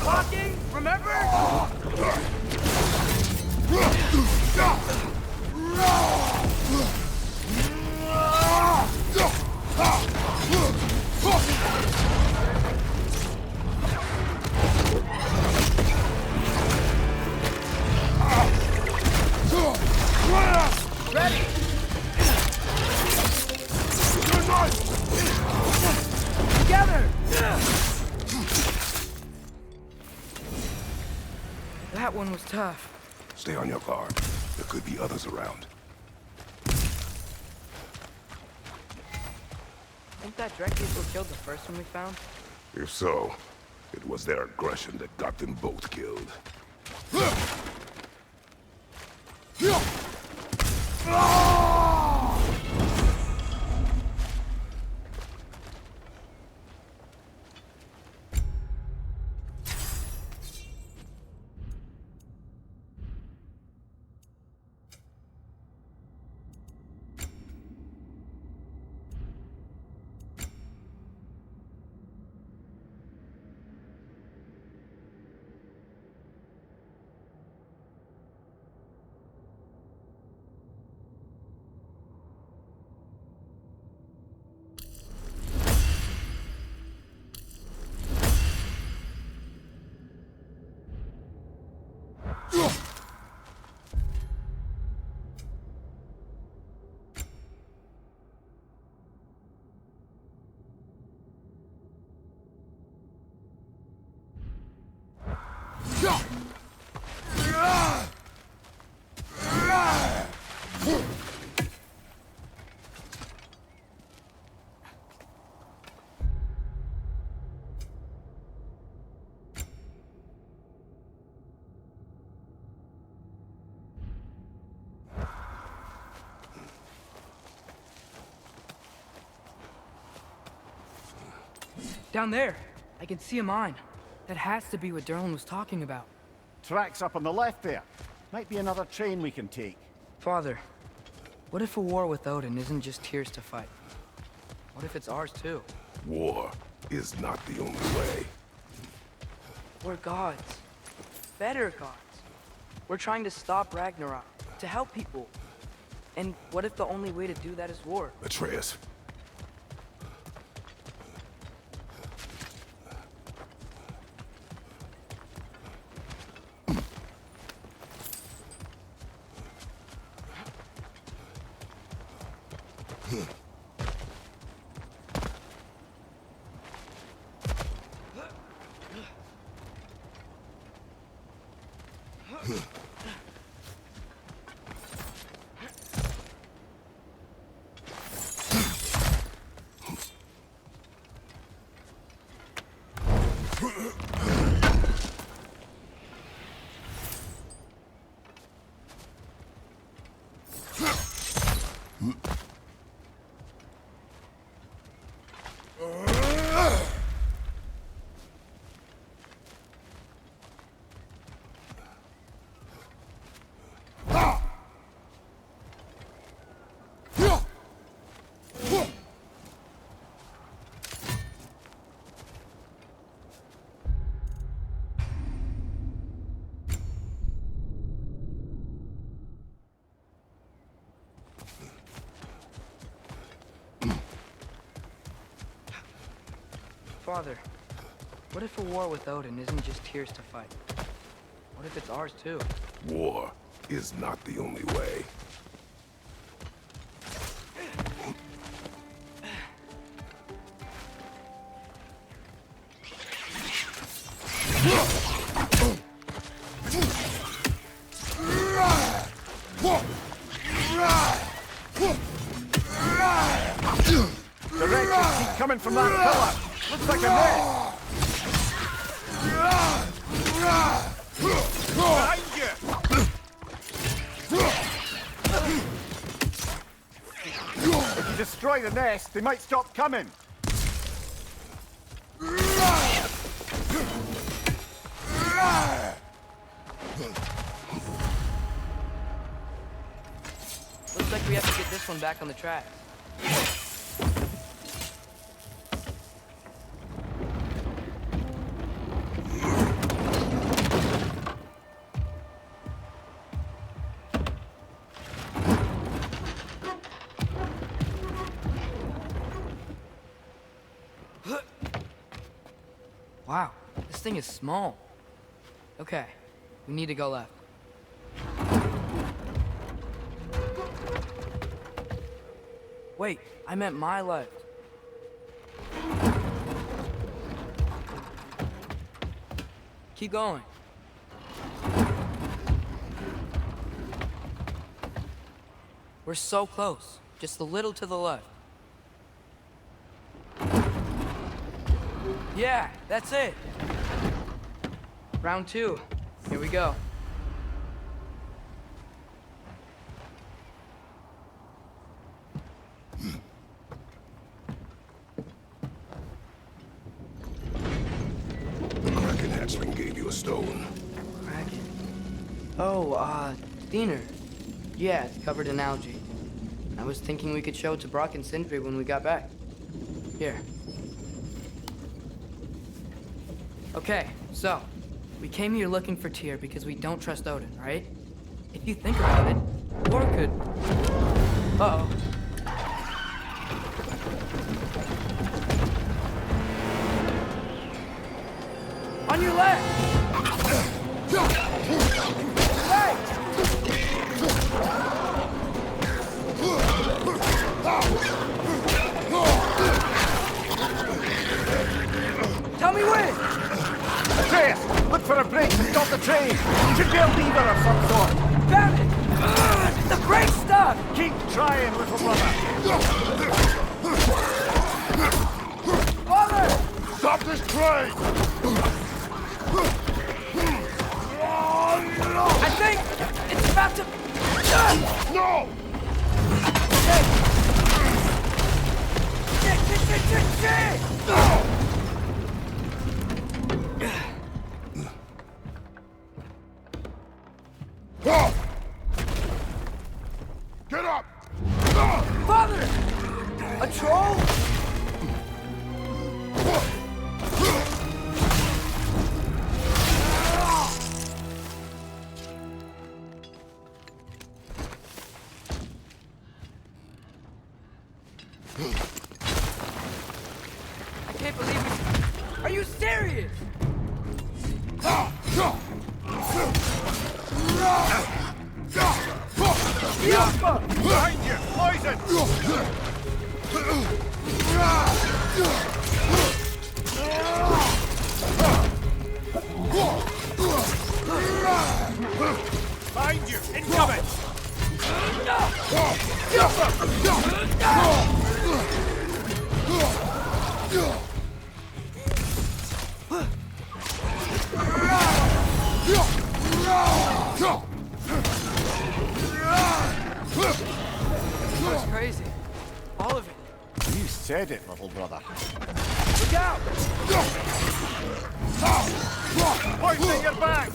Blocking, remember? Ready! Together! That one was tough. Stay on your guard. There could be others around. Think that Drek people killed the first one we found? If so, it was their aggression that got them both killed. Down there, I can see a mine. That has to be what Derlin was talking about. Tracks up on the left there. Might be another train we can take. Father, what if a war with Odin isn't just Tyr's to fight? What if it's ours too? War is not the only way. We're gods. Better gods. We're trying to stop Ragnarok, to help people. And what if the only way to do that is war? Atreus. Father, what if a war with Odin isn't just Tyr's to fight? What if it's ours too? War is not the only way. The wreckage keep coming from that pillar. Looks like a nest. Behind you! If you destroy the nest, they might stop coming. Looks like we have to get this one back on the tracks. Wow, this thing is small. Okay, we need to go left. Wait, I meant my left. Keep going. We're so close, just a little to the left. Yeah, that's it. Round 2. Here we go. The Kraken hatchling gave you a stone. Kraken. Oh, Diener. Yeah, it's covered in algae. I was thinking we could show it to Brock and Sindri when we got back. Here. Okay, so, we came here looking for Tyr because we don't trust Odin, right? If you think about it, war could... Uh-oh. On your left! Hey! Tell me when! Atreus, look for a break to stop the train. Should be a lever of some sort. Found it! The brake stuff! Keep trying, little brother. Father! Stop this train! I think it's about to... No! Shit! Father! A troll? I can't believe it. Are you serious? Behind you! Poison! Behind you! Incoming! That's crazy. All of it. You said it, little brother. Look out! Poison your back!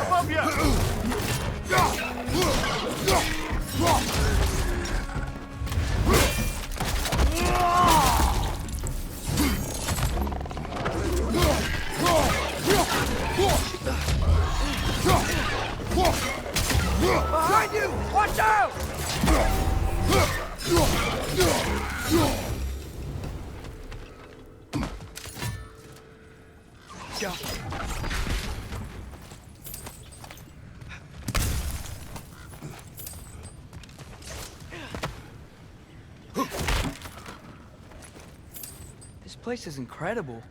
Above you! Behind you! Watch out! Go. This place is incredible.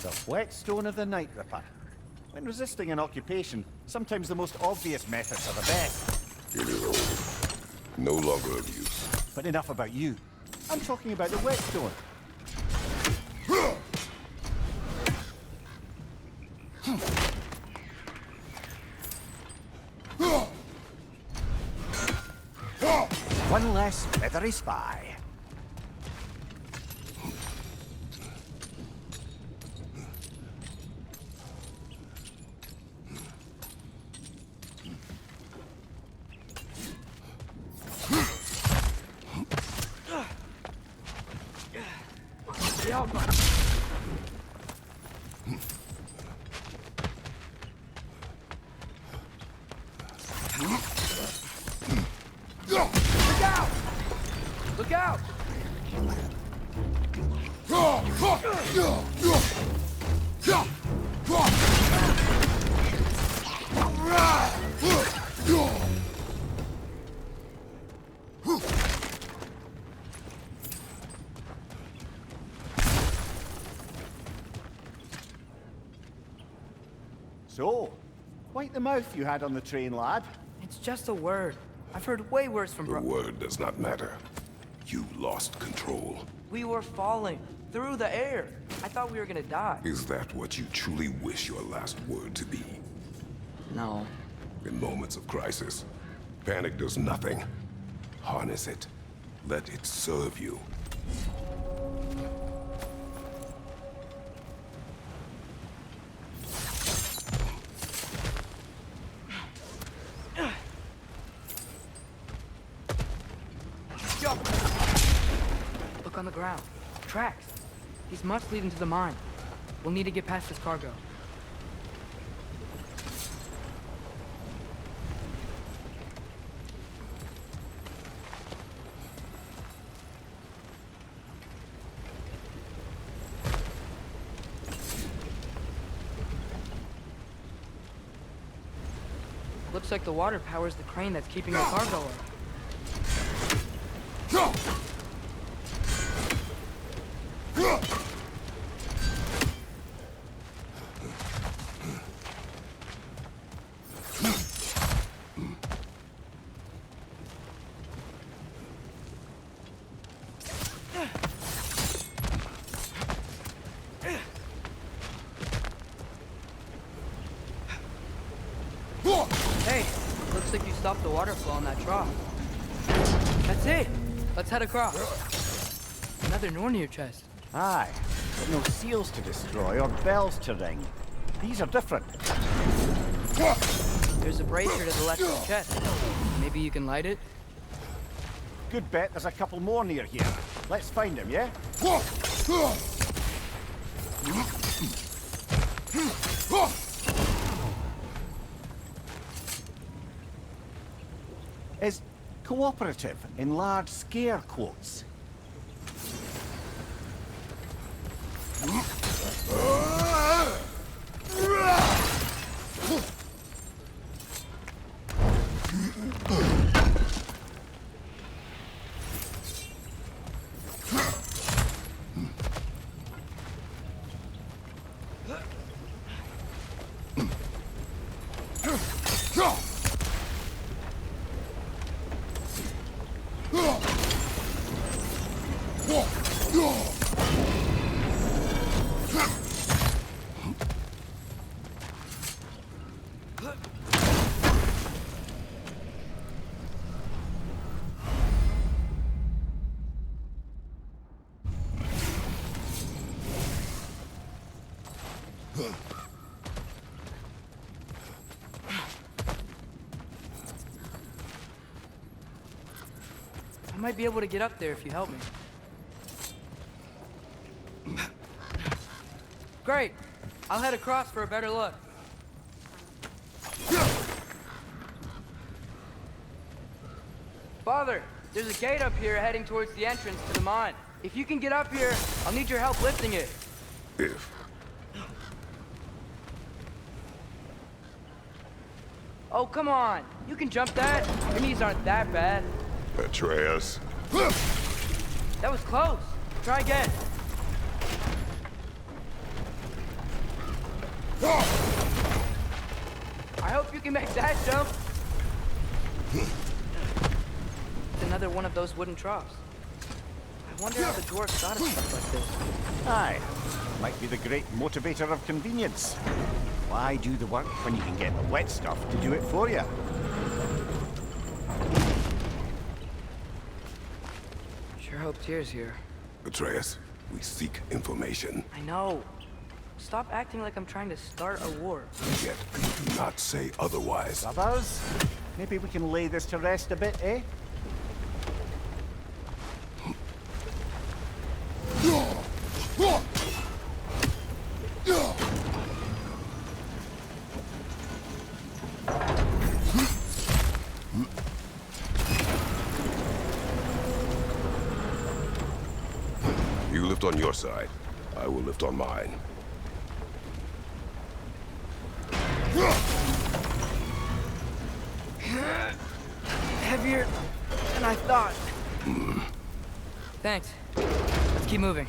The whetstone of the Night Ripper. When resisting an occupation, sometimes the most obvious methods are the best. It is old. No longer of use. But enough about you. I'm talking about the whetstone. One less feathery spy. Look out! Look out! So, wipe the mouth you had on the train, lad. It's just a word. I've heard way worse from The word does not matter. You lost control. We were falling through the air. I thought we were gonna die. Is that what you truly wish your last word to be? No. In moments of crisis, panic does nothing. Harness it. Let it serve you. Jump! Look on the ground. Tracks. These must lead into the mine. We'll need to get past this cargo. Looks like the water powers the crane that's keeping the cargo up. Hey, looks like you stopped the water flow on that trough. That's it. Let's head across. Another Nornir chest. Aye, but no seals to destroy or bells to ring. These are different. There's a brazier to the left of the chest. Maybe you can light it? Good bet there's a couple more near here. Let's find them, yeah? Is cooperative in large scare quotes. I might be able to get up there if you help me. Great. I'll head across for a better look. Father, there's a gate up here heading towards the entrance to the mine. If you can get up here, I'll need your help lifting it. If. Oh, come on. You can jump that. Your knees aren't that bad. Atreus. That was close. Try again. I hope you can make that jump. It's another one of those wooden troughs. I wonder how the dwarves thought of stuff like this. Aye, might be the great motivator of convenience. Why do the work when you can get the wet stuff to do it for you? Sure hope Tyr's here. Atreus, we seek information. I know. Stop acting like I'm trying to start a war. Yet you do not say otherwise. Brothers, maybe we can lay this to rest a bit, eh? You lift on your side. I will lift on mine. Heavier than I thought. Thanks. Let's keep moving.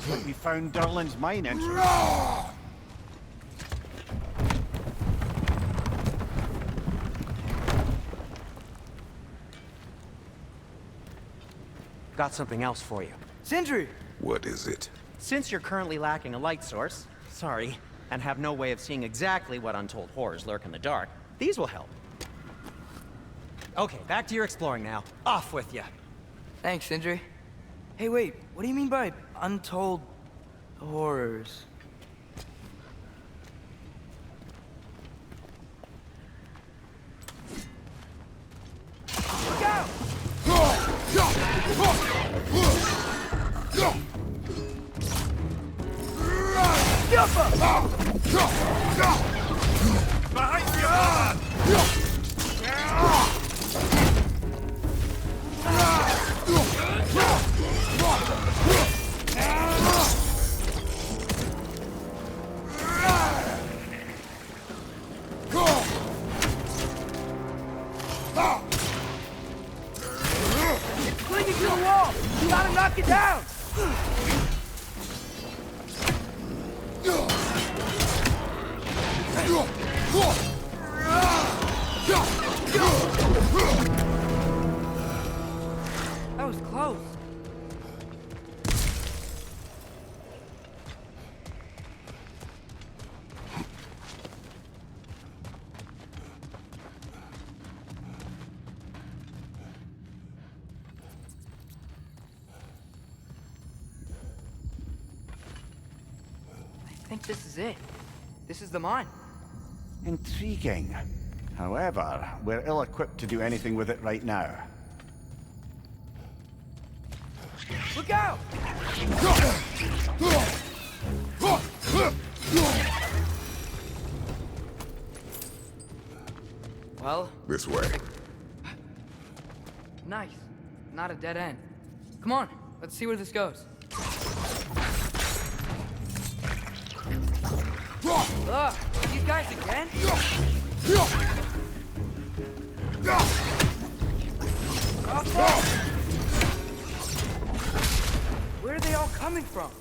Looks like we found Durlin's mine entrance. Got something else for you. Sindri! What is it? Since you're currently lacking a light source, sorry, and have no way of seeing exactly what untold horrors lurk in the dark, these will help. Okay, back to your exploring now. Off with you. Thanks, Sindri. Hey, wait, what do you mean by untold horrors? Look out! Behind you, man! It's clinging to the wall! You gotta knock it down! That was close. I think this is it. This is the mine. Intriguing. However, we're ill-equipped to do anything with it right now. Look out! Well, This way. nice. Not a dead end. Come on, let's see where this goes. Ugh, these guys again? Where are they all coming from?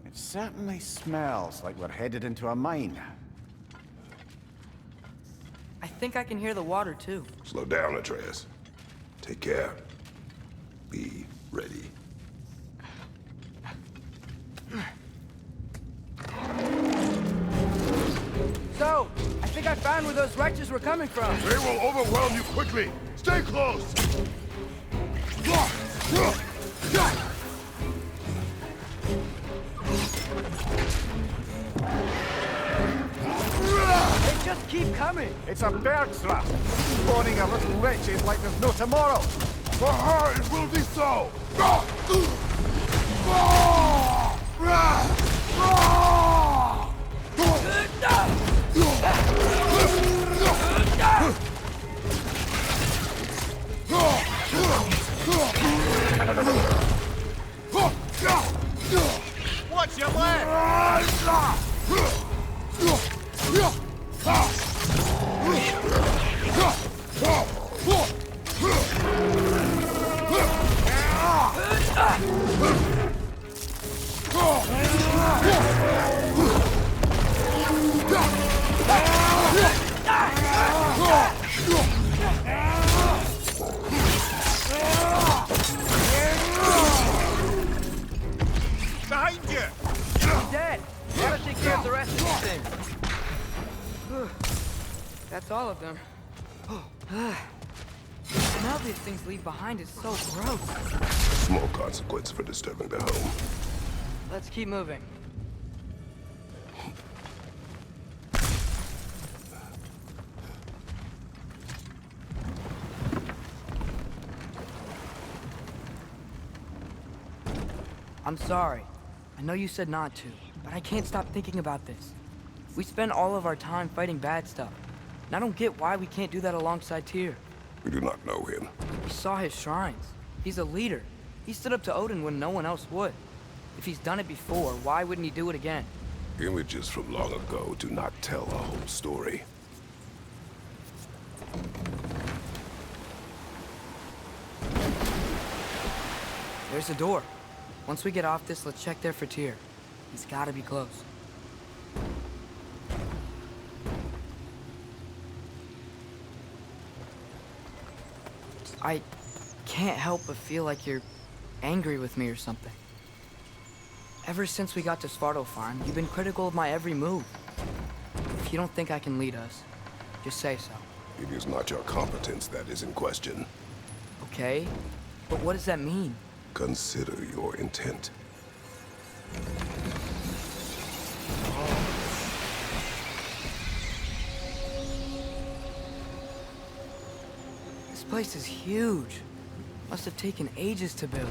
It certainly smells like we're headed into a mine. I think I can hear the water too. Slow down, Atreus. Take care. Be ready. So, I think I found where those wretches were coming from. They will overwhelm you quickly. Stay close. They just keep coming. It's a bergstraff, spawning a little wretches like there's no tomorrow. For her, it will be so. Watch your left! Behind you! He's dead. Gotta take care of the rest of these things. That's all of them. The smell these things leave behind is so gross. Small consequence for disturbing their home. Let's keep moving. I'm sorry. I know you said not to, but I can't stop thinking about this. We spend all of our time fighting bad stuff, and I don't get why we can't do that alongside Tyr. We do not know him. We saw his shrines. He's a leader. He stood up to Odin when no one else would. If he's done it before, why wouldn't he do it again? Images from long ago do not tell a whole story. There's a door. Once we get off this, let's check there for Tyr. He's gotta be close. I can't help but feel like you're angry with me or something. Ever since we got to Svartalfheim, you've been critical of my every move. If you don't think I can lead us, just say so. It is not your competence that is in question. Okay? But what does that mean? Consider your intent. This place is huge. Must have taken ages to build.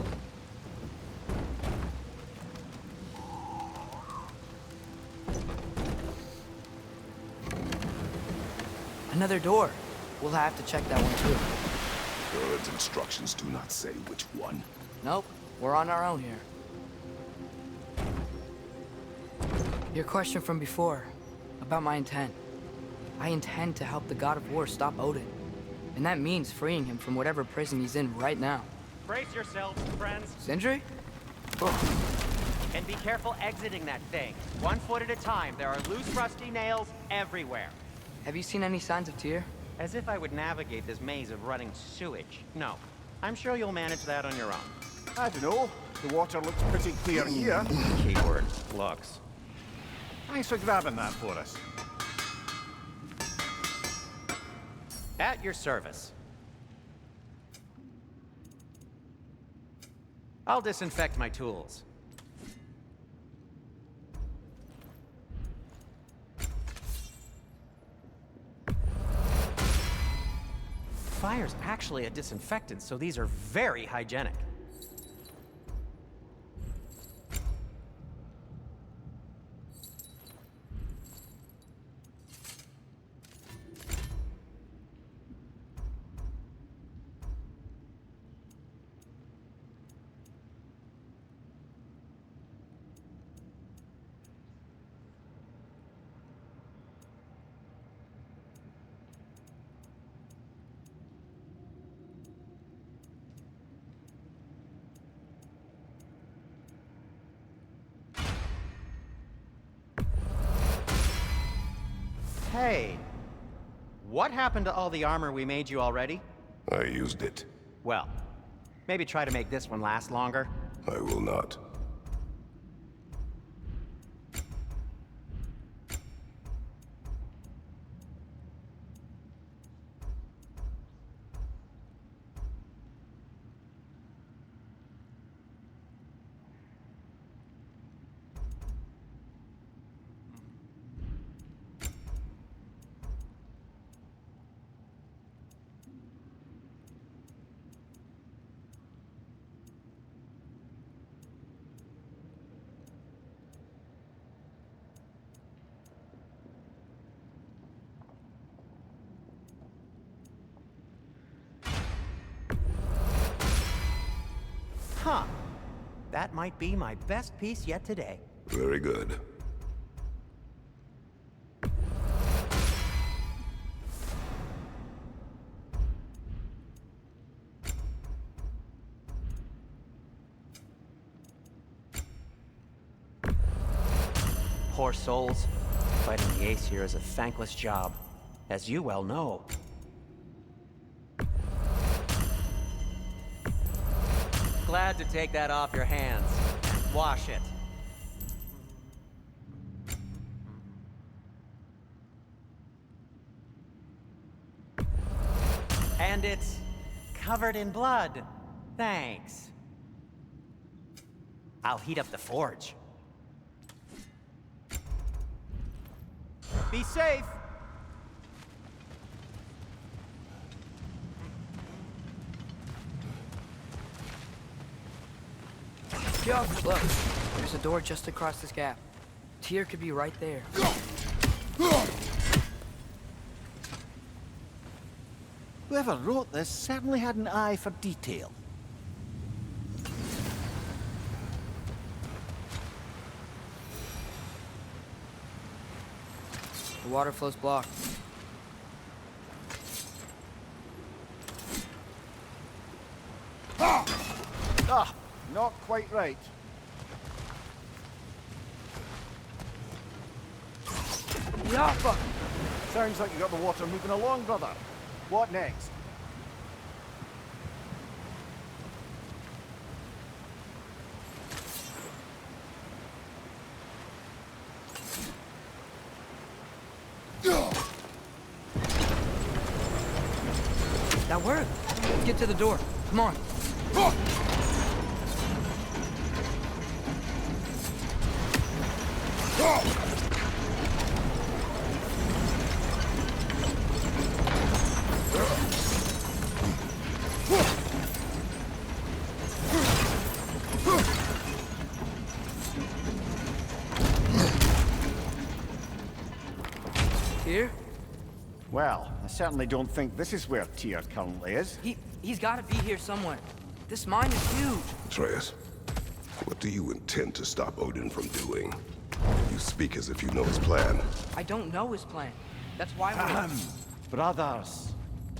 Another door. We'll have to check that one too. Bird's instructions do not say which one. Nope, we're on our own here. Your question from before, about my intent. I intend to help the God of War stop Odin. And that means freeing him from whatever prison he's in right now. Brace yourselves, friends, Sindri? and be careful exiting that thing. 1 foot at a time. There are loose, rusty nails everywhere. Have you seen any signs of Tyr? As if I would navigate this maze of running sewage. No. I'm sure you'll manage that on your own. I don't know. The water looks pretty clear here. Keyword, looks. Thanks for grabbing that for us. At your service. I'll disinfect my tools. Fire's actually a disinfectant, so these are very hygienic. Hey, what happened to all the armor we made you already? I used it. Well, maybe try to make this one last longer. I will not. Huh. That might be my best piece yet today. Very good. Poor souls. Fighting the Aesir is a thankless job, as you well know. Glad to take that off your hands and wash it. And it's covered in blood. Thanks. I'll heat up the forge. Be safe. Yo, look. There's a door just across this gap. Tyr could be right there. Whoever wrote this certainly had an eye for detail. The water flow's blocked. Ah! not quite right. Yappa! Sounds like you got the water moving along, brother. What next? That worked. Let's get to the door. Come on. Here? Well, I certainly don't think this is where Tyr currently is. He's got to be here somewhere. This mine is huge. Atreus, what do you intend to stop Odin from doing? You speak as if you know his plan. I don't know his plan. That's why Ahem. Brothers,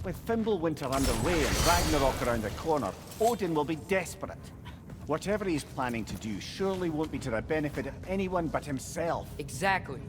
with Fimbulwinter underway and Ragnarok around the corner, Odin will be desperate. Whatever he's planning to do surely won't be to the benefit of anyone but himself. Exactly.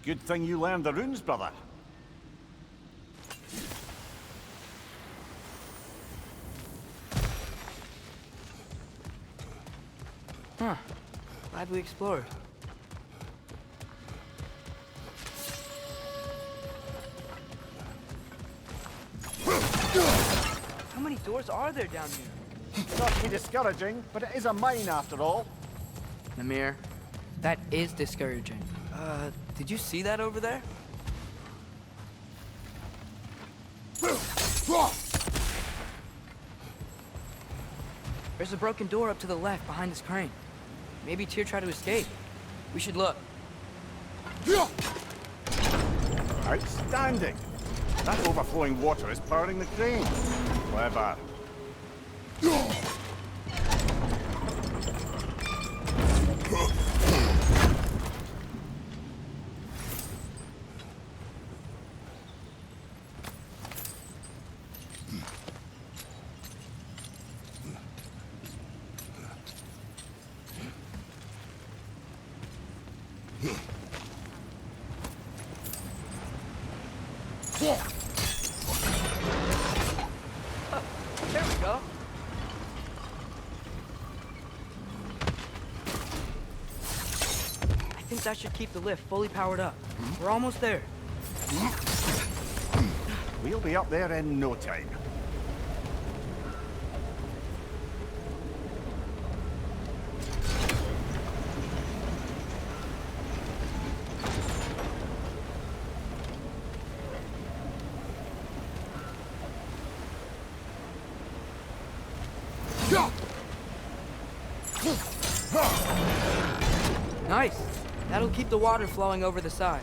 Good thing you learned the runes, brother. Huh. Glad we explored. How many doors are there down here? Not to be discouraging, but it is a mine after all. Namir, that is discouraging. Did you see that over there? There's a broken door up to the left behind this crane. Maybe Tyr tried to escape. We should look. Outstanding! That overflowing water is powering the crane. Clever. There we go. I think that should keep the lift fully powered up. We're almost there. We'll be up there in no time. Nice. That'll keep the water flowing over the side.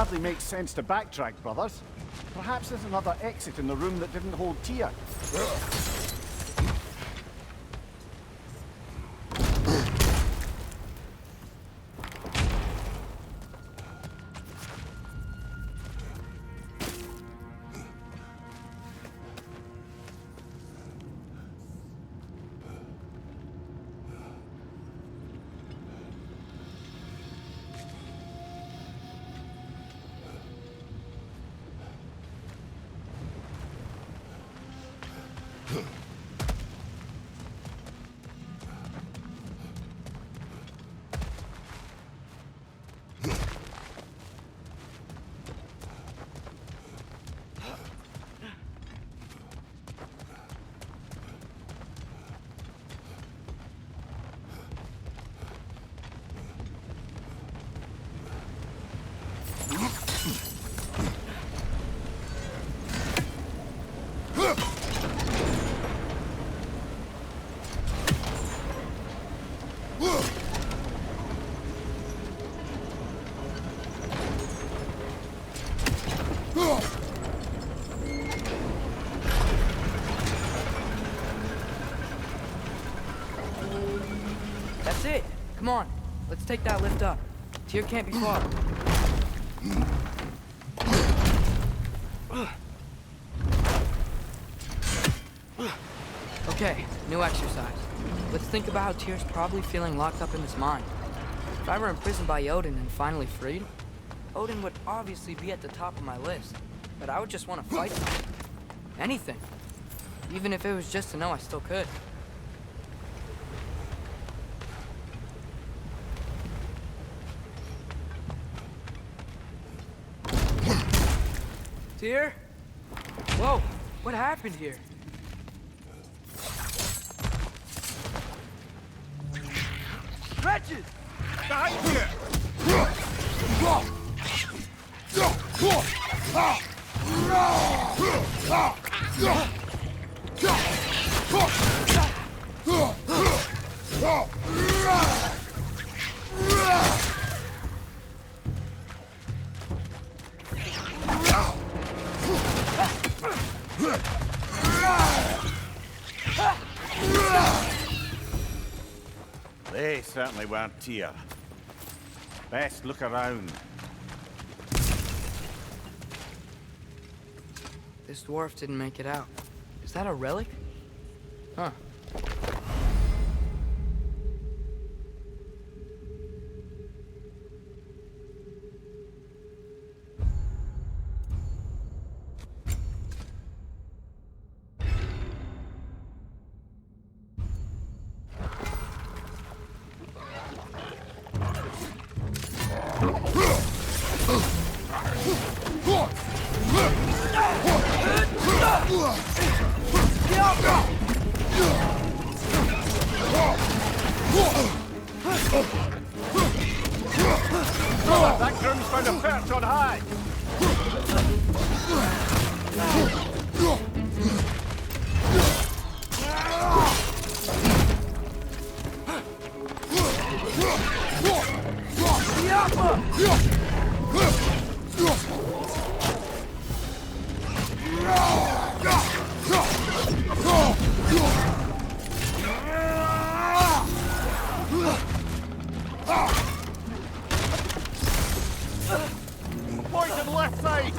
hardly makes sense to backtrack, brothers. Perhaps there's another exit in the room that didn't hold Tyr. That's it. Come on. Let's take that lift up. Tyr can't be far. Okay, new exercise. Let's think about how Tyr's probably feeling locked up in his mind. If I were imprisoned by Odin and finally freed, Odin would obviously be at the top of my list. But I would just want to fight something. Anything. Even if it was just to know I still could. Tyr? Whoa, what happened here? Wretches! Behind you! They certainly weren't Tyr. Best look around. This dwarf didn't make it out. Is that a relic? Huh. That groom's found a perch on high! Poison left side!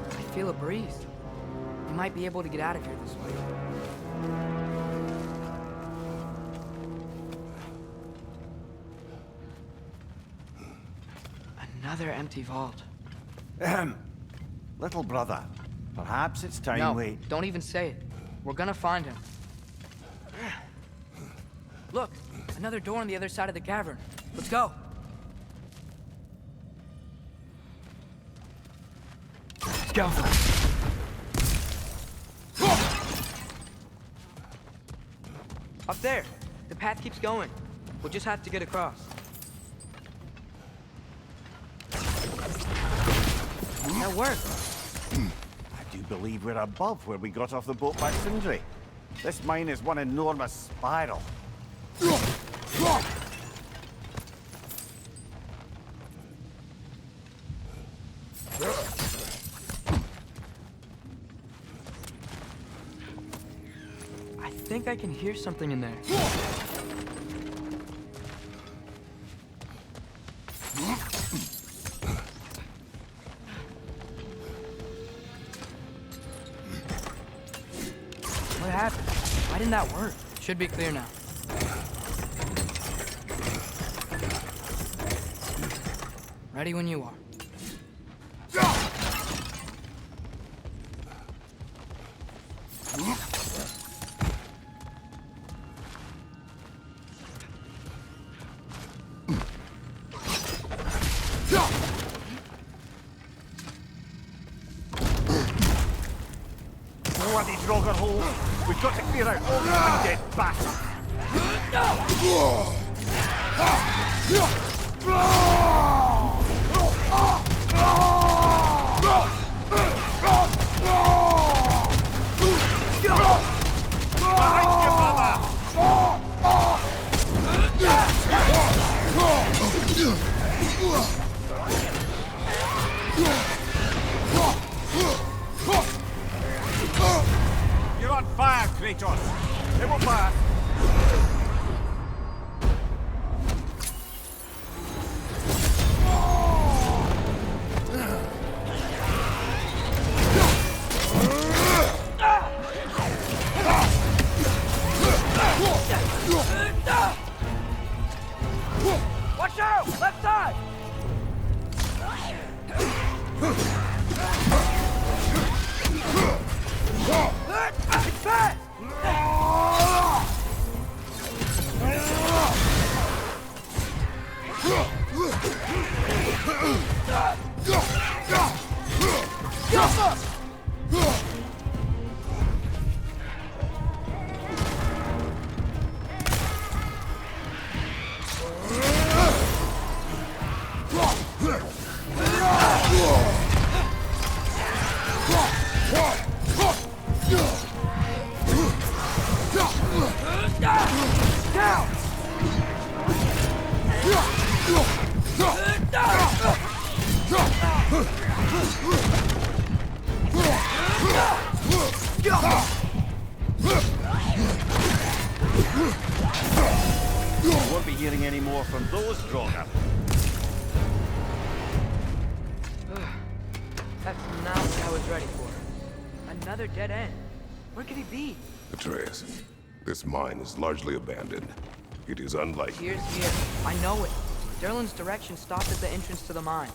I feel a breeze. We might be able to get out of here this way. Another empty vault. Little brother, perhaps it's time No, we... don't even say it. We're gonna find him. Look, another door on the other side of the cavern. Let's go. go. Up there. The path keeps going. We'll just have to get across. That worked. I do believe we're above where we got off the boat by Sindri. This mine is one enormous spiral. I think I can hear something in there. What happened? Why didn't that work? Should be clear now. Ready when you are. Bloody Draugr hole! We've got to clear out all these dead bastards! Behind you, brother! You're on fire, Kratos! It will pass! Watch out! Left side! It's fast! You won't be hearing any more from those Draugr. That's not what I was ready for. Another dead end. Where could he be? Atreus, this mine is largely abandoned. It is unlikely. Here's here. I know it. Derlin's direction stopped at the entrance to the mine.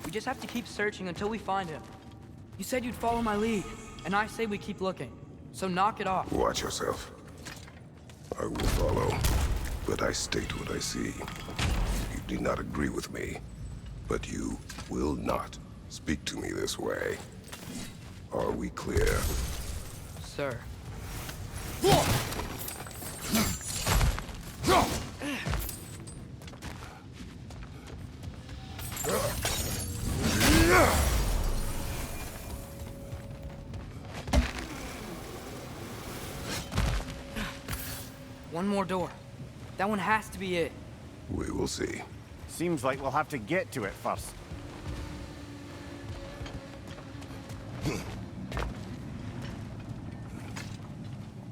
We just have to keep searching until we find him. You said you'd follow my lead, and I say we keep looking. So knock it off. Watch yourself. I will follow, but I state what I see. You do not agree with me, but you will not speak to me this way. Are we clear? Sir. One more door. That one has to be it. We will see. Seems like we'll have to get to it first.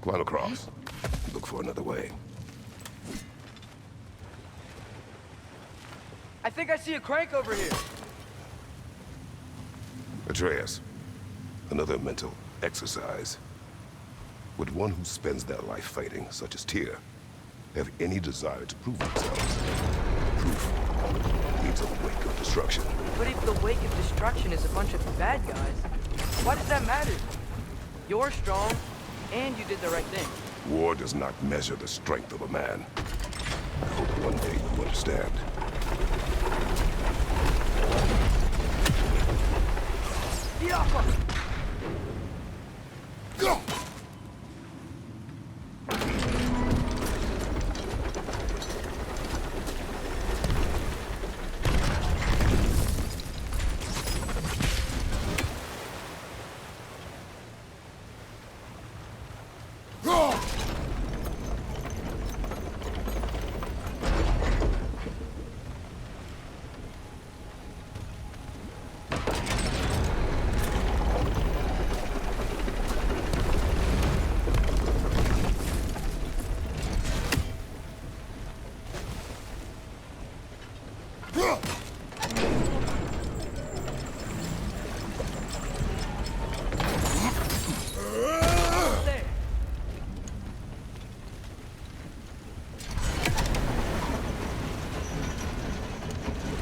Climb across. Look for another way. I think I see a crank over here. Atreus, another mental exercise. Would one who spends their life fighting, such as Tyr, have any desire to prove themselves? Proof leads a wake of destruction. But if the wake of destruction is a bunch of bad guys, why does that matter? You're strong, and you did the right thing. War does not measure the strength of a man. I hope one day you understand.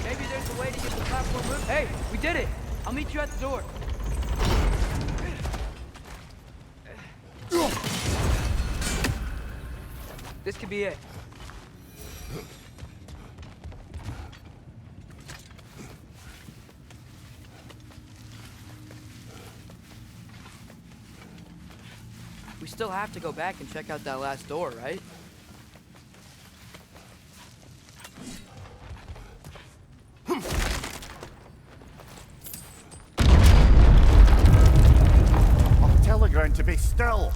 Maybe there's a way to get the platform moving. Hey, we did it! I'll meet you at the door. This could be it. We still have to go back and check out that last door, right? I'll tell the ground to be still.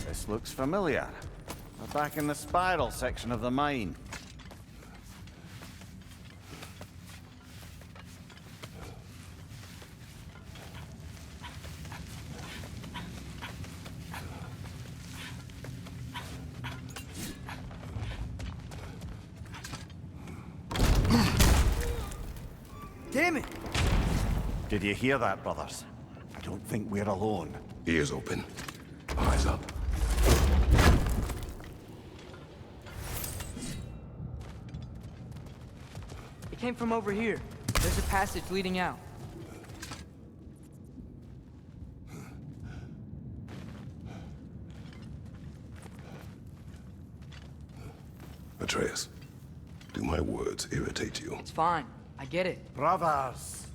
This looks familiar. We're back in the spiral section of the mine. Damn it! Did you hear that, brothers? I don't think we're alone. Ears open. Eyes up. It came from over here. There's a passage leading out. Atreus, do my words irritate you? It's fine. I get it. Brothers!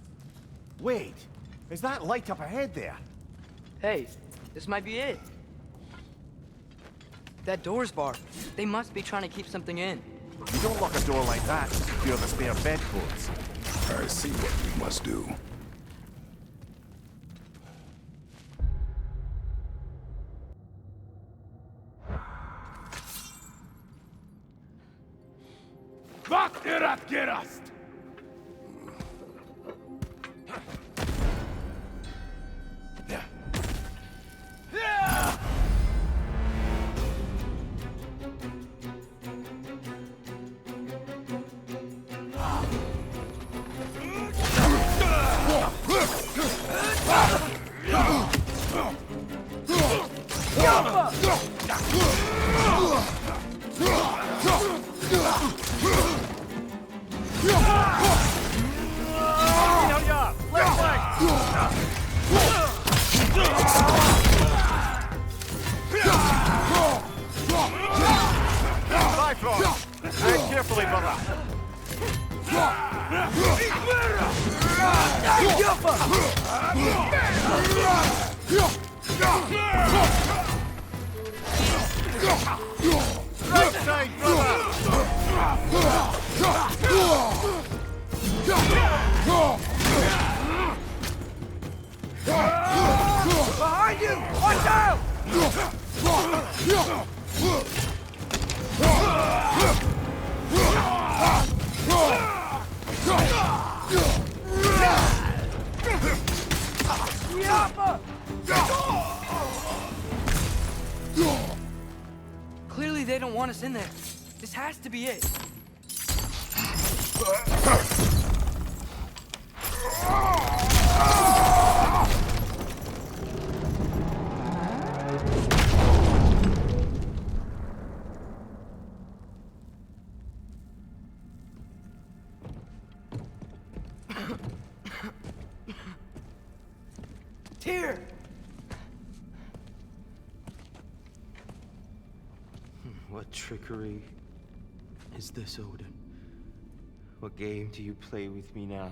Wait, is that light up ahead there? Hey, this might be it. That door's barred. They must be trying to keep something in. You don't lock a door like that to secure the spare bedclothes. I see what we must do. Gerast! Tread carefully, brother. Right side, Behind you! Watch out! Clearly they don't want us in there. This has to be it. Tyr! What trickery is this, Odin? What game do you play with me now?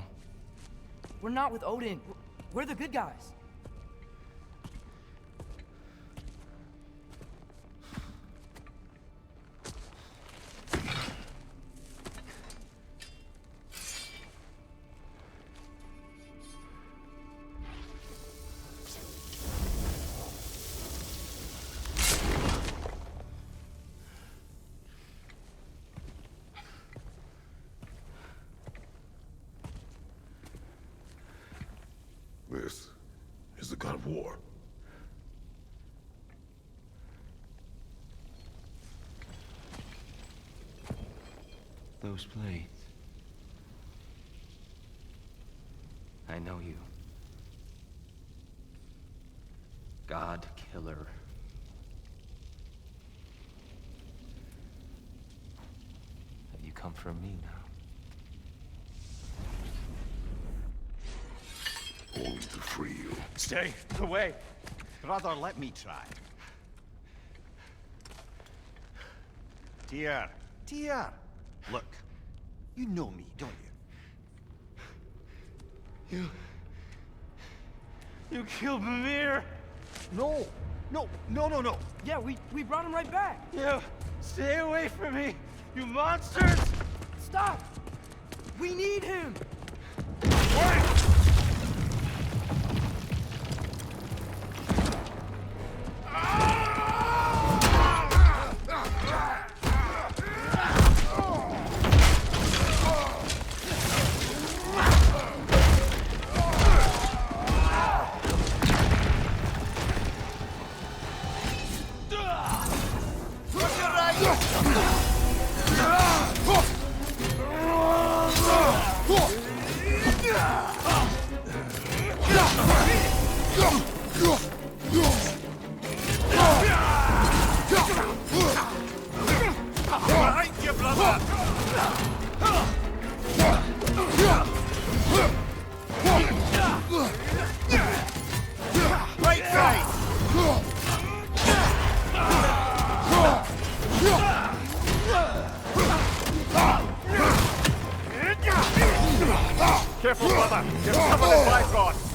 We're not with Odin. We're the good guys. This is the god of war. Those blades. I know you. God Killer. Have you come for me now? Only to free you. Stay away. Brother, let me try. Dear. Look, you know me, don't you? You killed Mimir! No. Yeah, we brought him right back. You stay away from me, you monsters! Stop! We need him! Careful, brother. You're covered in Bifrost.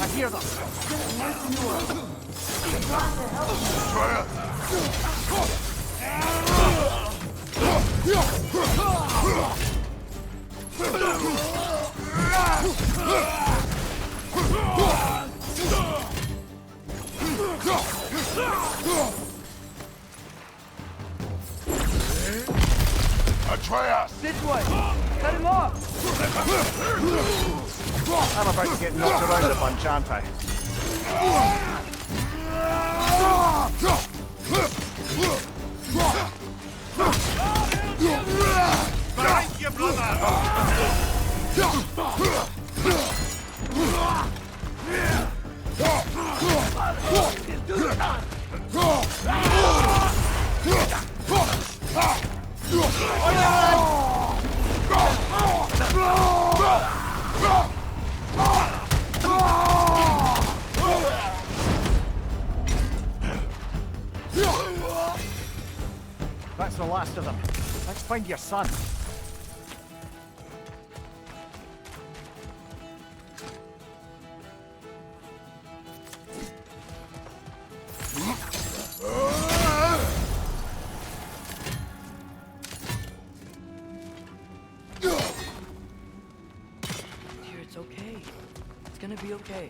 I hear them. Atreus! This way! Cut him off! I'm about to get knocked around a bunch, aren't I? Behind you, That's the last of them. Let's find your son. Dear, it's okay. It's gonna be okay.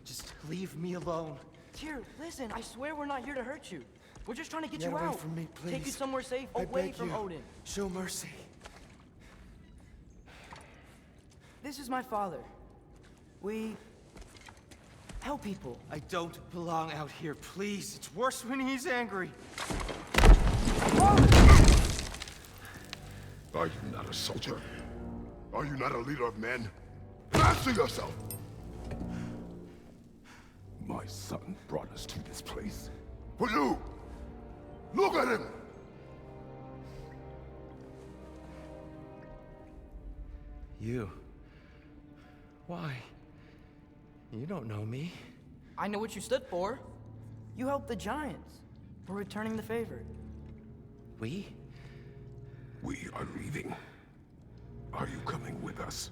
Just leave me alone. Tyr, listen, I swear we're not here to hurt you. We're just trying to get Get you away out. from me, Take you please. somewhere safe, I away beg from you. Odin. Show mercy. This is my father. We help people. I don't belong out here, please. It's worse when he's angry. Are you not a soldier? Are you not a leader of men? Answer yourself! My son brought us to this place. For you! Look at him! You. Why? You don't know me. I know what you stood for. You helped the Giants. We're returning the favor. We? We are leaving. Are you coming with us?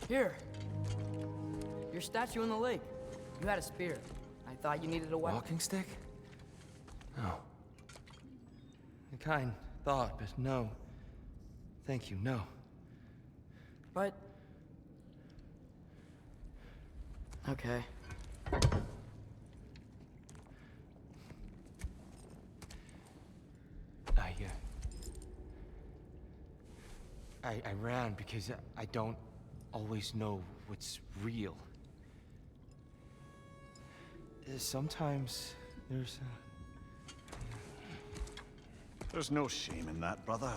Here. Your statue in the lake. You had a spear. I thought you needed a weapon. Walking stick? No. A kind thought, but no. Thank you, no. But... Okay. I ran because I don't always know what's real. Sometimes there's There's no shame in that, brother.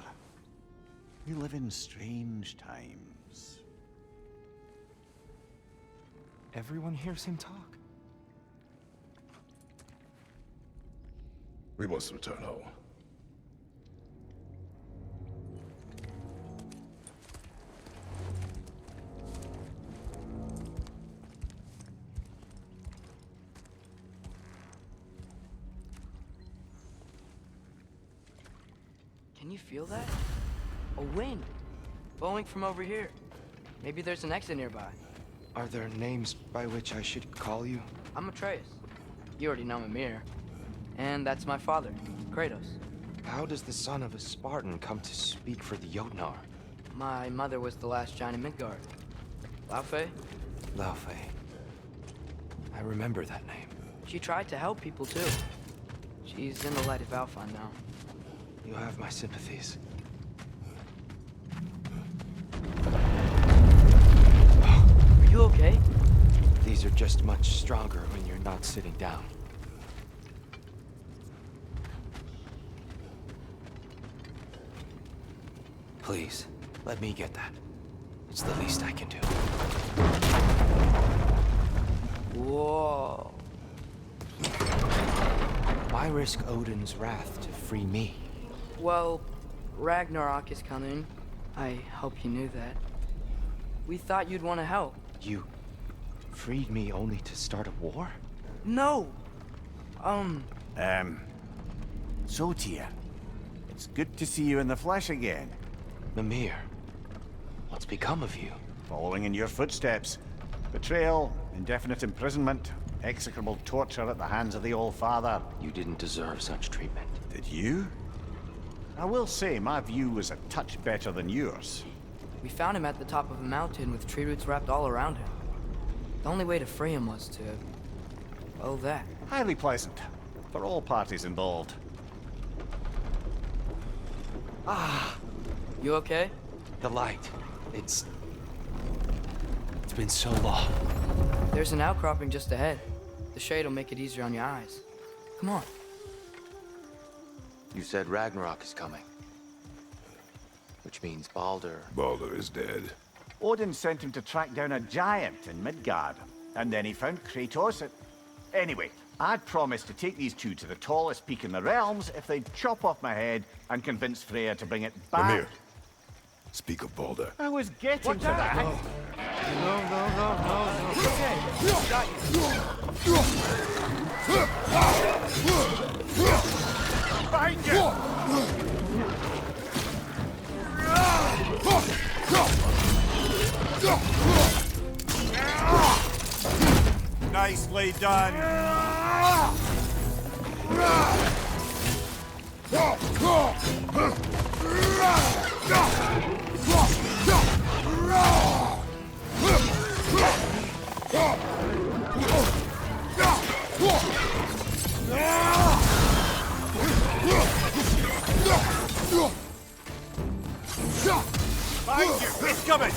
We live in strange times. Everyone hears him talk. We must return home. Can you feel that? A wind. Blowing from over here. Maybe there's an exit nearby. Are there names by which I should call you? I'm Atreus. You already know Mimir. And that's my father, Kratos. How does the son of a Spartan come to speak for the Jotnar? My mother was the last giant in Midgard. Laufey? Laufey. I remember that name. She tried to help people too. She's in the light of Alpha now. You have my sympathies. Are you okay? These are just much stronger when you're not sitting down. Please, let me get that. It's the least I can do. Whoa. Why risk Odin's wrath to free me? Well, Ragnarok is coming. I hope you knew that. We thought you'd want to help. You freed me only to start a war? No! So Tyr, it's good to see you in the flesh again. Mimir, what's become of you? Following in your footsteps. Betrayal, indefinite imprisonment, execrable torture at the hands of the Old Father. You didn't deserve such treatment. Did you? I will say, my view was a touch better than yours. We found him at the top of a mountain with tree roots wrapped all around him. The only way to free him was to... well, that. Highly pleasant. For all parties involved. You okay? The light. It's been so long. There's an outcropping just ahead. The shade will make it easier on your eyes. Come on. You said Ragnarok is coming. Which means Baldur. Baldur is dead. Odin sent him to track down a giant in Midgard. And then he found Kratos at... Anyway, I'd promised to take these two to the tallest peak in the realms if they'd chop off my head and convince Freya to bring it back. Mimir, speak of Baldur. I was getting to that. No. Behind you! Nicely done. coming!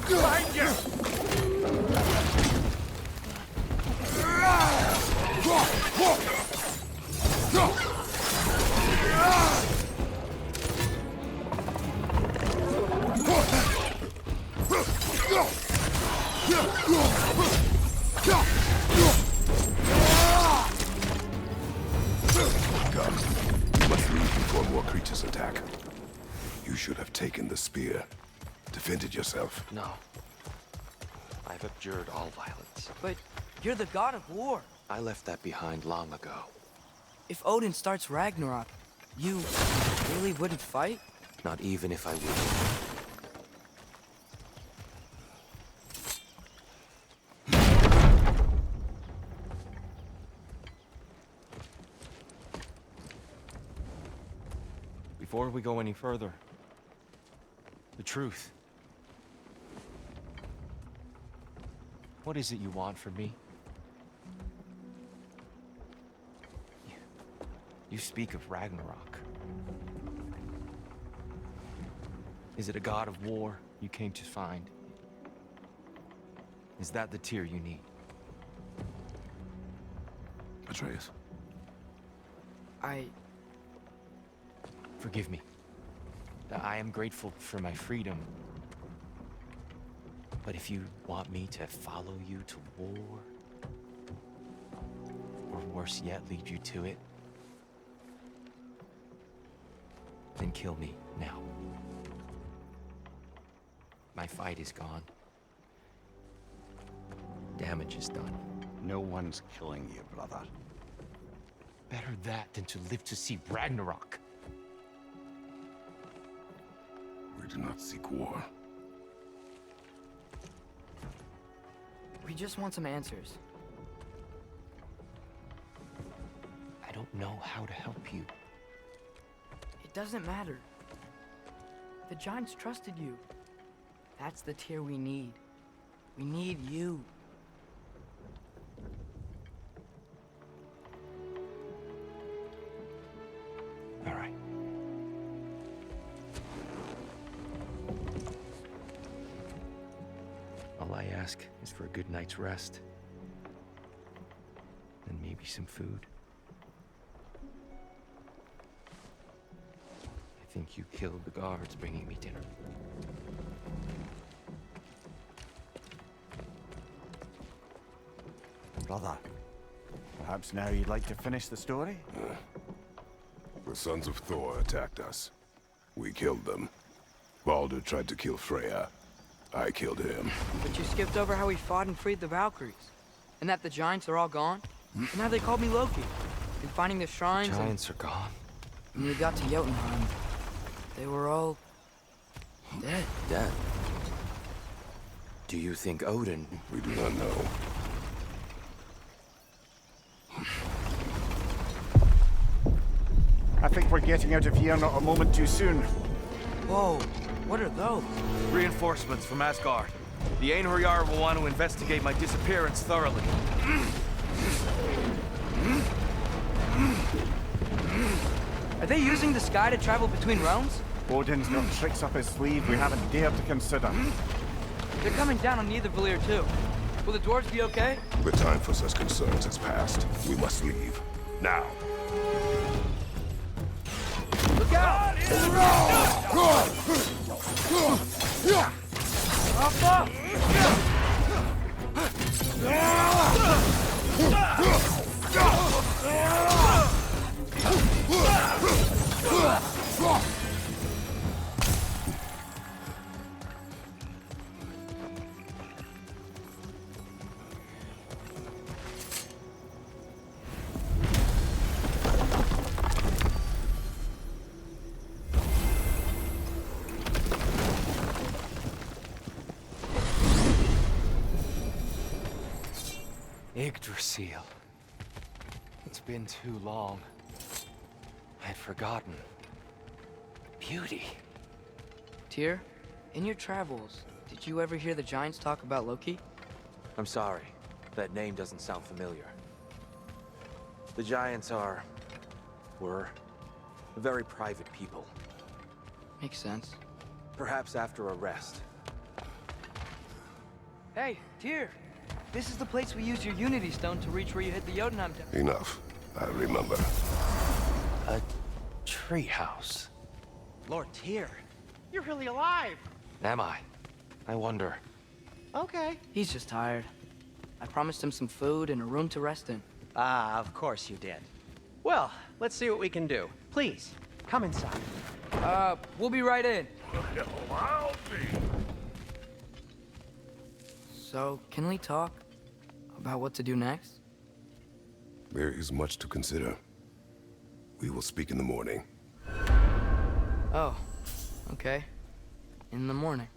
Behind you! Come. You must leave before more creatures attack. You should have taken the spear. Defended yourself. No. I've abjured all violence. But you're the god of war. I left that behind long ago. If Odin starts Ragnarok, you really wouldn't fight? Not even if I would. Before we go any further, the truth. What is it you want from me? You speak of Ragnarok. Is it a god of war you came to find? Is that the tear you need? Atreus. Forgive me. I am grateful for my freedom. But if you want me to follow you to war, or worse yet, lead you to it, then kill me now. My fight is gone. Damage is done. No one's killing you, brother. Better that than to live to see Ragnarok. We do not seek war. We just want some answers. I don't know how to help you. It doesn't matter. The Giants trusted you. That's the Tyr we need. We need you. All right. All I ask is for a good night's rest. And maybe some food. I think you killed the guards bringing me dinner. Brother, perhaps now you'd like to finish the story? The sons of Thor attacked us. We killed them. Baldur tried to kill Freya. I killed him. But you skipped over how we fought and freed the Valkyries. And that the Giants are all gone. And now they called me Loki. And finding the shrines The Giants are gone. and when we got to Jotunheim, they were all dead. Dead. Do you think Odin... We do not know. I think we're getting out of here not a moment too soon. Whoa, what are those? Reinforcements from Asgard. The Einherjar will want to investigate my disappearance thoroughly. Are they using the sky to travel between realms? Odin's got tricks up his sleeve we haven't dared to consider. They're coming down on Nidavellir too. Will the dwarves be okay? The time for such concerns has passed. We must leave. Now. Look out! Yggdrasil. It's been too long. I'd forgotten. Beauty. Tyr, in your travels, did you ever hear the Giants talk about Loki? I'm sorry. That name doesn't sound familiar. The Giants were very private people. Makes sense. Perhaps after a rest. Hey, Tyr! This is the place we used your Unity Stone to reach where you hid the Jotunheim temple. Enough. I remember. A treehouse. Lord Tyr, you're really alive. Am I? I wonder. Okay. He's just tired. I promised him some food and a room to rest in. Ah, of course you did. Well, let's see what we can do. Please, come inside. We'll be right in. Well, I'll be. So, can we talk about what to do next? There is much to consider. We will speak in the morning. Oh, okay. In the morning.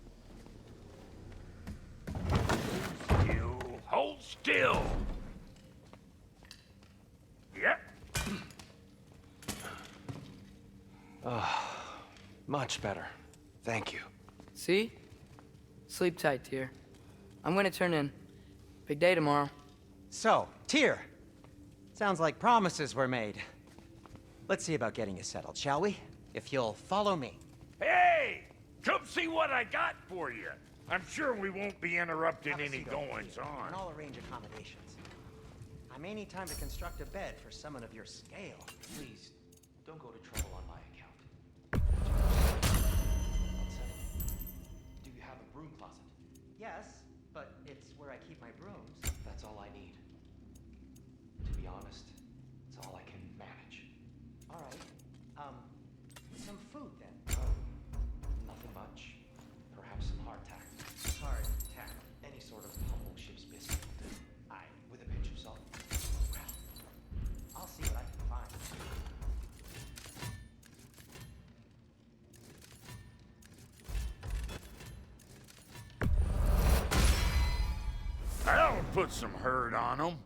Hold still. Yep. Much better. Thank you. See? Sleep tight, Tyr. I'm gonna turn in. Big day tomorrow. So, Tyr, sounds like promises were made. Let's see about getting you settled, shall we? If you'll follow me. Hey! Come see what I got for you. I'm sure we won't be interrupting Have a any seat over here, goings-on. and I'll arrange accommodations. I may need time to construct a bed for someone of your scale. Please, don't go to trouble on my account. Do you have a broom closet? Yes, but it's where I keep my brooms. That's all I need. To be honest, it's all I can manage. All right. Some food then. Nothing much. Perhaps some hardtack. Hardtack. Any sort of humble ship's biscuit will do. Aye. With a pinch of salt. Well, I'll see what I can find. That'll put some hurt on them.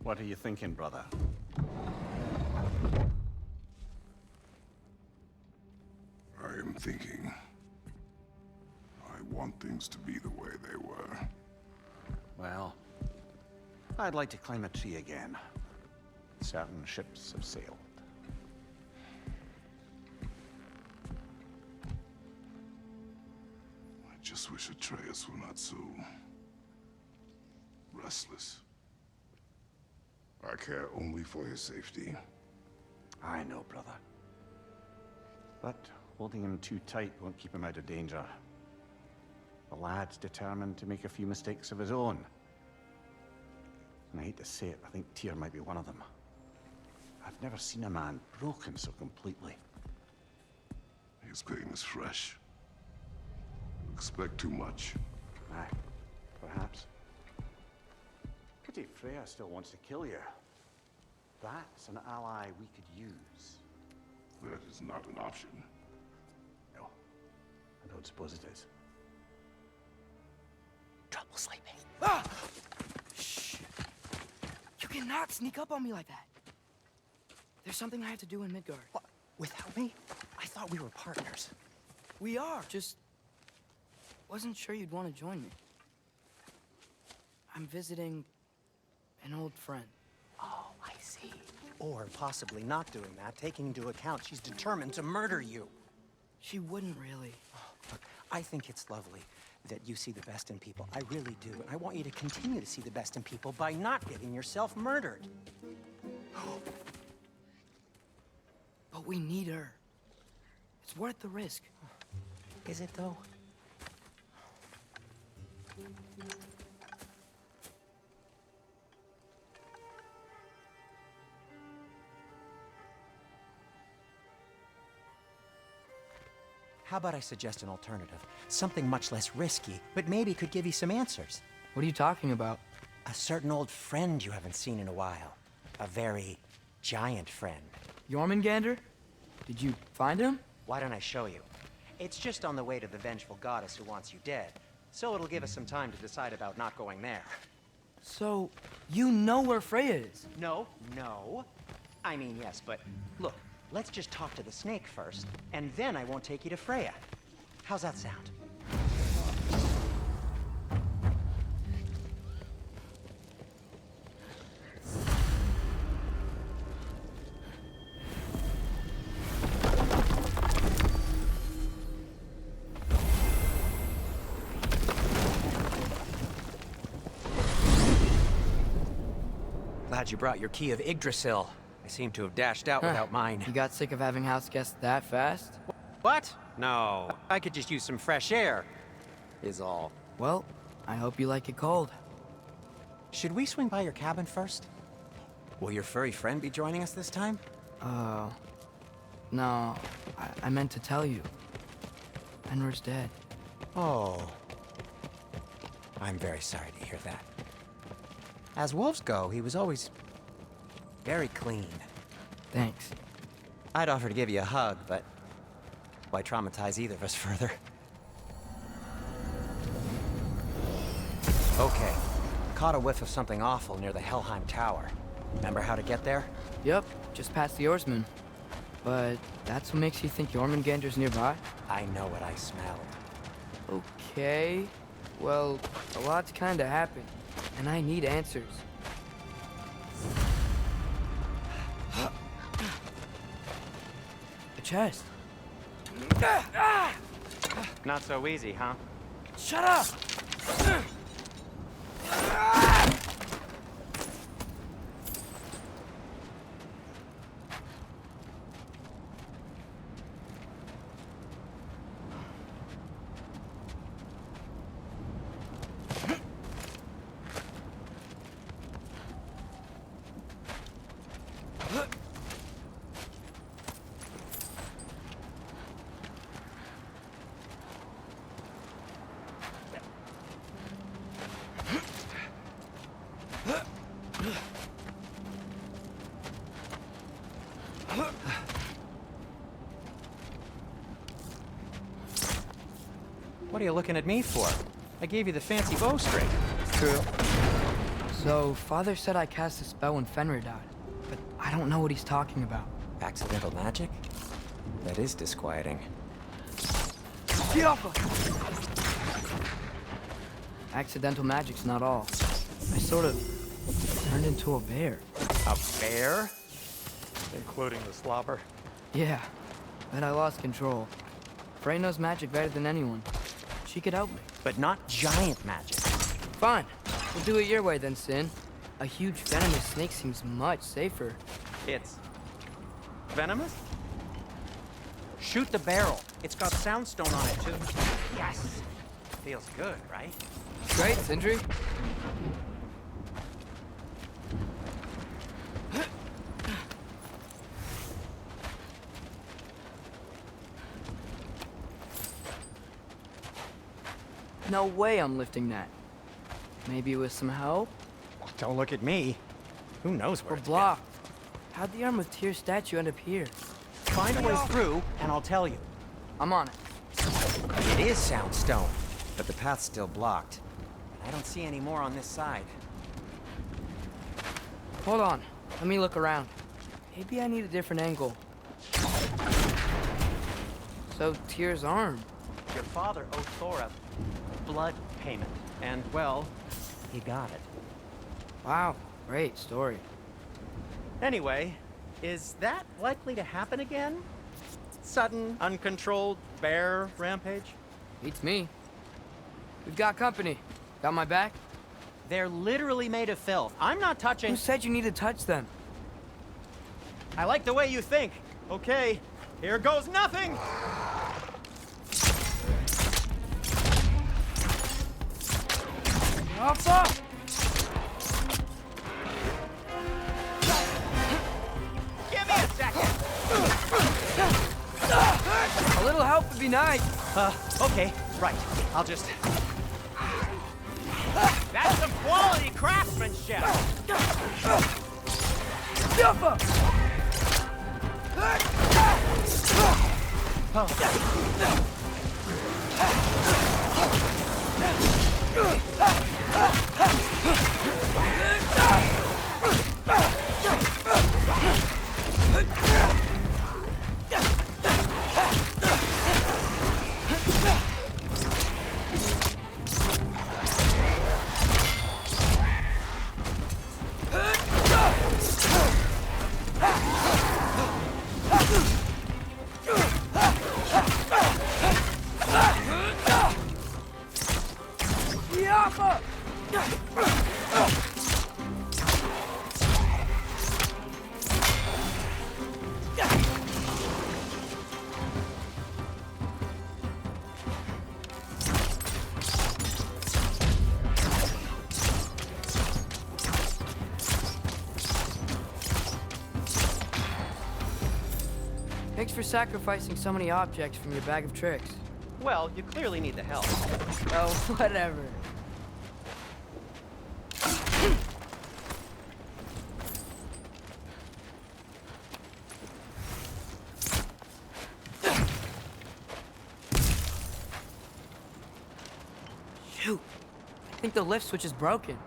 What are you thinking, brother? I am thinking. I want things to be the way they were. Well, I'd like to climb a tree again. Certain ships have sailed. I just wish Atreus were not so restless. I care only for his safety. I know, brother. But holding him too tight won't keep him out of danger. The lad's determined to make a few mistakes of his own. And I hate to say it, I think Tyr might be one of them. I've never seen a man broken so completely. His pain is fresh. You expect too much. Aye, perhaps. Pity Freya still wants to kill you. That's an ally we could use. That is not an option. No, I don't suppose it is. Trouble sleeping. Ah! Shh. You cannot sneak up on me like that. There's something I have to do in Midgard. What? Without me? I thought we were partners. We are, just wasn't sure you'd want to join me. I'm visiting an old friend. Oh, I see. Or possibly not doing that, taking into account she's determined to murder you. She wouldn't really. Look, I think it's lovely that you see the best in people. I really do. And I want you to continue to see the best in people by not getting yourself murdered. But we need her. It's worth the risk. Is it, though? How about I suggest an alternative? Something much less risky, but maybe could give you some answers. What are you talking about? A certain old friend you haven't seen in a while. A very giant friend. Jormungandr? Did you find him? Why don't I show you? It's just on the way to the vengeful goddess who wants you dead. So it'll give us some time to decide about not going there. So, you know where Freya is? No. I mean, yes, but look, let's just talk to the snake first, and then I won't take you to Freya. How's that sound? Glad you brought your key of Yggdrasil. I seem to have dashed out without mine. You got sick of having house guests that fast? What? No. I could just use some fresh air, is all. Well, I hope you like it cold. Should we swing by your cabin first? Will your furry friend be joining us this time? No. I meant to tell you. Fenrir's dead. Oh. I'm very sorry to hear that. As wolves go, he was always very clean. Thanks. I'd offer to give you a hug, but why traumatize either of us further? Okay. Caught a whiff of something awful near the Helheim Tower. Remember how to get there? Yep, just past the oarsman. But that's what makes you think Jormungandr's nearby? I know what I smelled. Okay. Well, a lot's kinda happened, and I need answers. A chest. Not so easy, huh? Shut up! What are you looking at me for? I gave you the fancy bowstring. True. So, Father said I cast a spell when Fenrir died, but I don't know what he's talking about. Accidental magic? That is disquieting. Get off of! Accidental magic's not all. I sort of turned into a bear. A bear? Including the slobber? Yeah, but I lost control. Frey knows magic better than anyone. She could help me. But not giant magic. Fine. We'll do it your way then, Sin. A huge venomous snake seems much safer. It's venomous? Shoot the barrel. It's got soundstone on it, too. Yes! Feels good, right? Great, Sindri. No way I'm lifting that. Maybe with some help? Don't look at me. Who knows where We're it's blocked. How'd the Arm of Tears statue end up here? Find a way through, and I'll tell you. I'm on it. It is Soundstone, but the path's still blocked. I don't see any more on this side. Hold on. Let me look around. Maybe I need a different angle. So, Tyr's arm. Your father owed Thor a blood payment, and, well, he got it. Wow, great story. Anyway, is that likely to happen again? Sudden, uncontrolled bear rampage? Beats me. We've got company. Got my back? They're literally made of filth. I'm not touching... Who said you need to touch them? I like the way you think. Okay, here goes nothing! Alpha! Give me a second! A little help would be nice. Okay, right. I'll just... That's some quality craftsmanship! Alpha! Thanks for sacrificing so many objects from your bag of tricks. Well, you clearly need the help. Oh, whatever. Shoot! I think the lift switch is broken.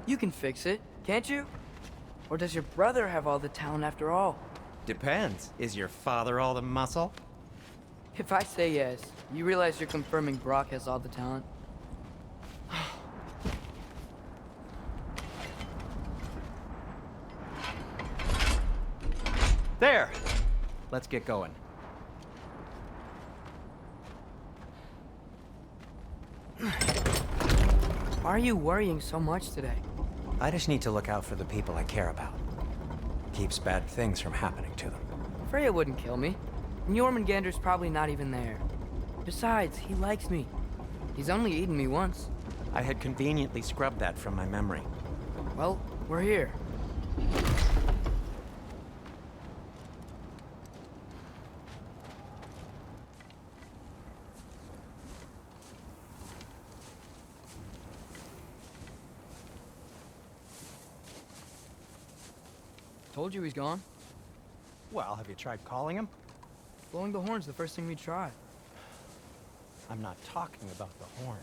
You can fix it, can't you? Or does your brother have all the talent after all? Depends. Is your father all the muscle? If I say yes, you realize you're confirming Brock has all the talent? There! Let's get going. Why are you worrying so much today? I just need to look out for the people I care about. Keeps bad things from happening to them. Freya wouldn't kill me. And Jormungandr's probably not even there. Besides, he likes me. He's only eaten me once. I had conveniently scrubbed that from my memory. Well, we're here. Told you he's gone. Well, have you tried calling him? Blowing the horn's the first thing we tried. I'm not talking about the horn.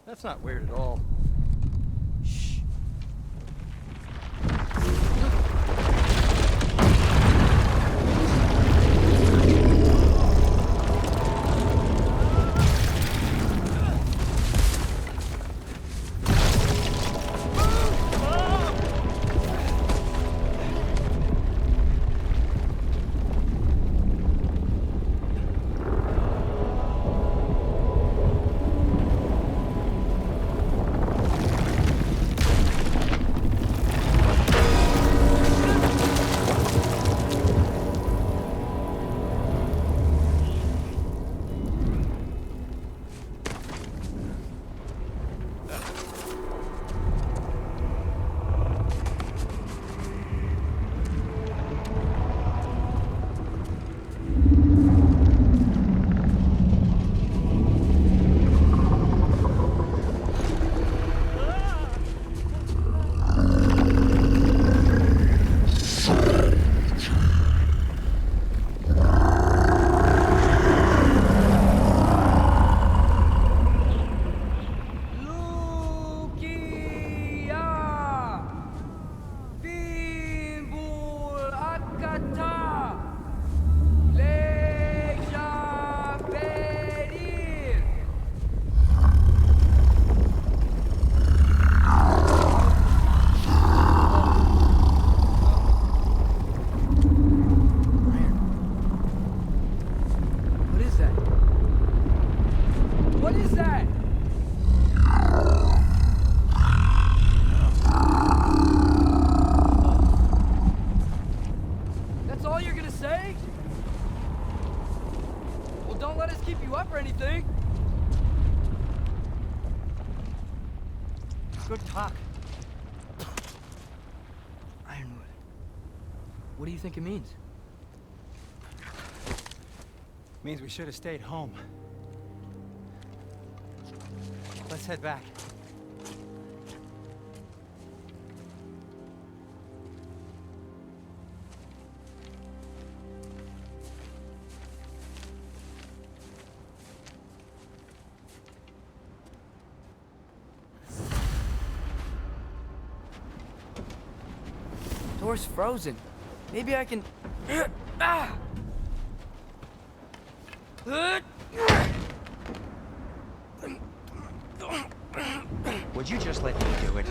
That's not weird at all. Shh. That's all you're gonna say? Well, don't let us keep you up or anything. Good talk. Ironwood. What do you think it means? Means we should have stayed home. Let's head back. Door's frozen. Maybe I can... Ah! Would you just let me do it?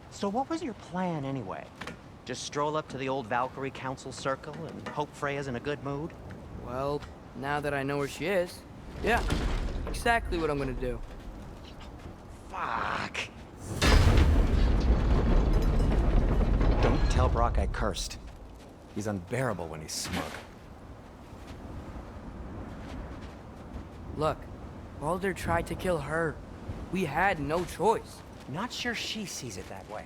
So what was your plan anyway? Just stroll up to the old Valkyrie Council Circle and hope Freya's in a good mood? Well, now that I know where she is, yeah, exactly what I'm gonna do. Fuck. Don't tell Brock I cursed. He's unbearable when he's smug. Look, Baldur tried to kill her. We had no choice. Not sure she sees it that way.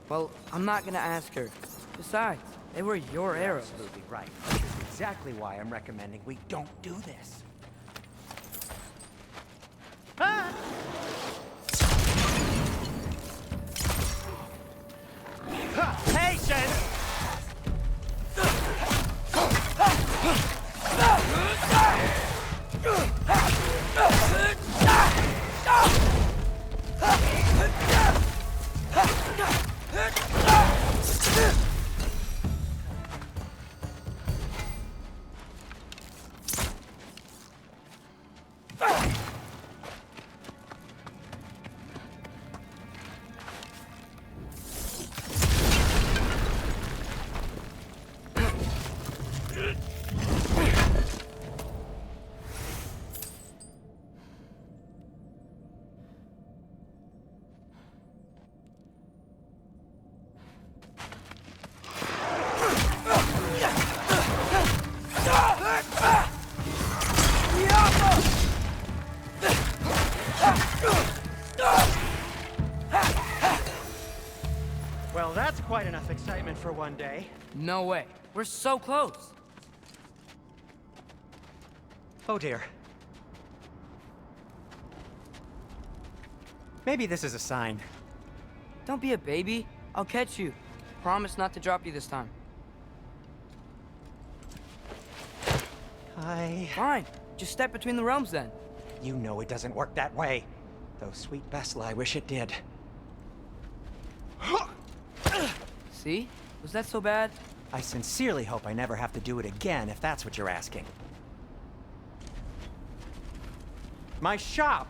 Well, I'm not gonna ask her. Besides, they were your You're arrows. absolutely right. Which is exactly why I'm recommending we don't do this. Ah! Patience! Well, that's quite enough excitement for one day. No way. We're so close. Oh dear. Maybe this is a sign. Don't be a baby. I'll catch you. Promise not to drop you this time. Fine. Just step between the realms then. You know it doesn't work that way. Though, sweet Bessel, I wish it did. See? Was that so bad? I sincerely hope I never have to do it again, if that's what you're asking. My shop!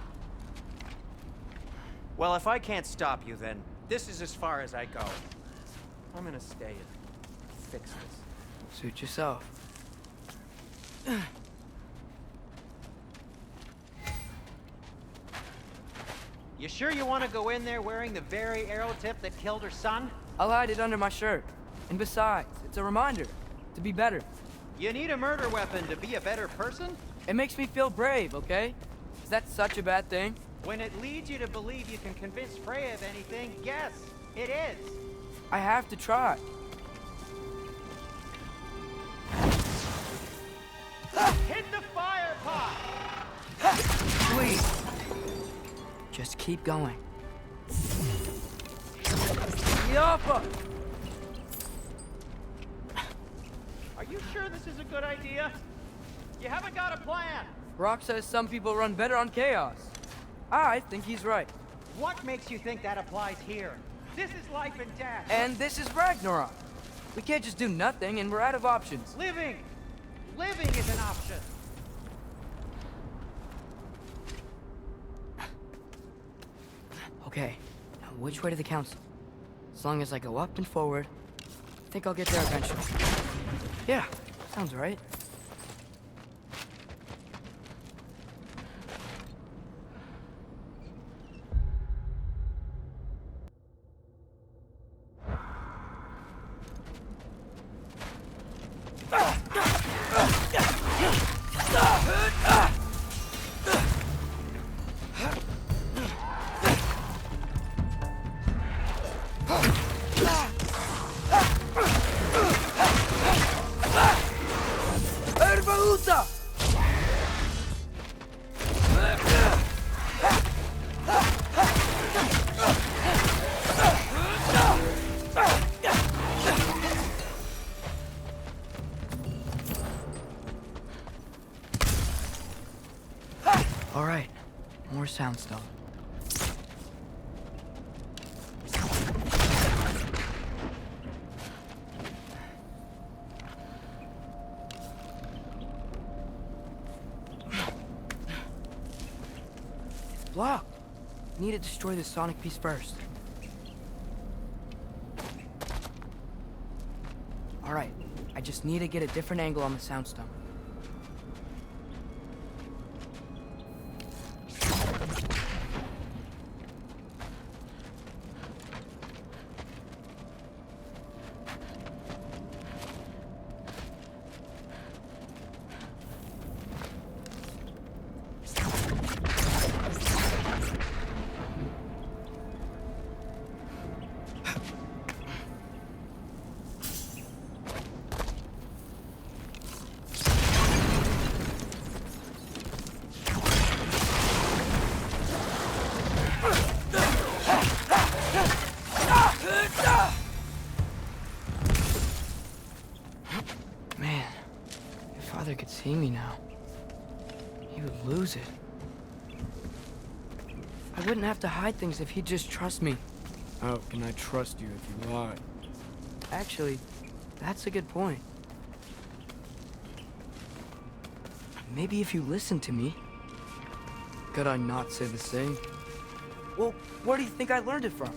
Well, if I can't stop you, then this is as far as I go. I'm gonna stay and fix this. Suit yourself. You sure you want to go in there wearing the very arrow tip that killed her son? I'll hide it under my shirt. And besides, it's a reminder to be better. You need a murder weapon to be a better person? It makes me feel brave, okay? Is that such a bad thing? When it leads you to believe you can convince Freya of anything, yes, it is. I have to try. Hit the fire pot! Please. Just keep going. Yappa! Are you sure this is a good idea? You haven't got a plan. Brock says some people run better on chaos. I think he's right. What makes you think that applies here? This is life and death. And this is Ragnarok. We can't just do nothing and we're out of options. Living is an option. Okay, now which way to the council? As long as I go up and forward, I think I'll get there eventually. Yeah, sounds right. All right, more soundstone. It's blocked. Need to destroy the sonic piece first. All right, I just need to get a different angle on the soundstone. Man, if Father could see me now, he would lose it. I wouldn't have to hide things if he'd just trust me. How can I trust you if you lie? Actually, that's a good point. Maybe if you listen to me. Could I not say the same? Well, where do you think I learned it from?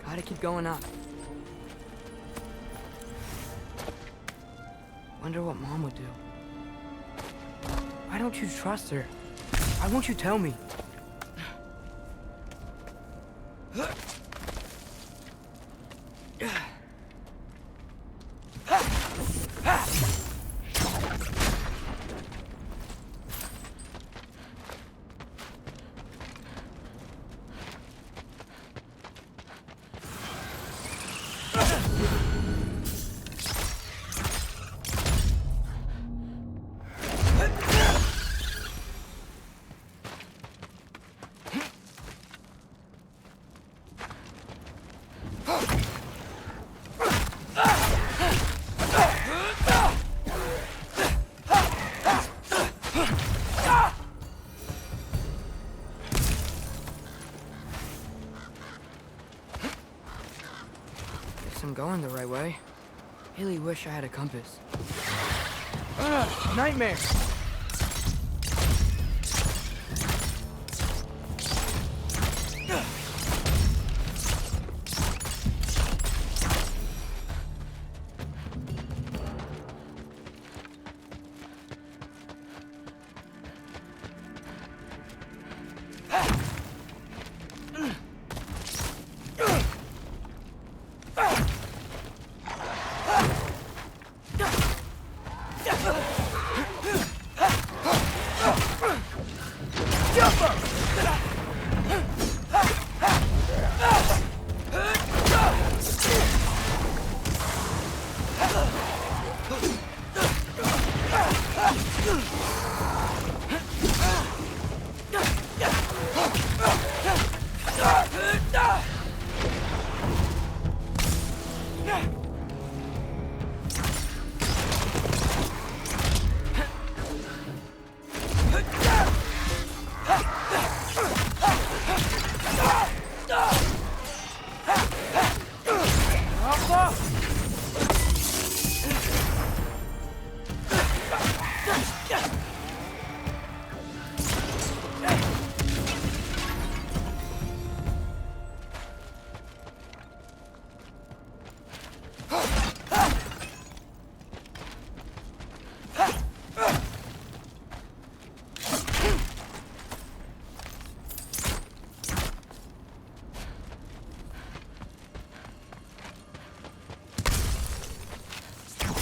Gotta keep going up. Wonder what Mom would do. Why don't you trust her? Why won't you tell me? I'm going the right way. Really wish I had a compass. Nightmare!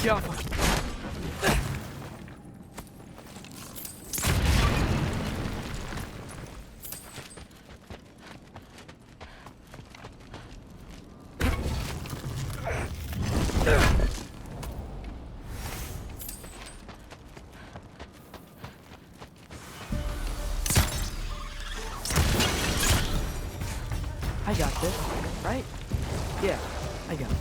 Jaffa. I got this, right? Yeah, I got it.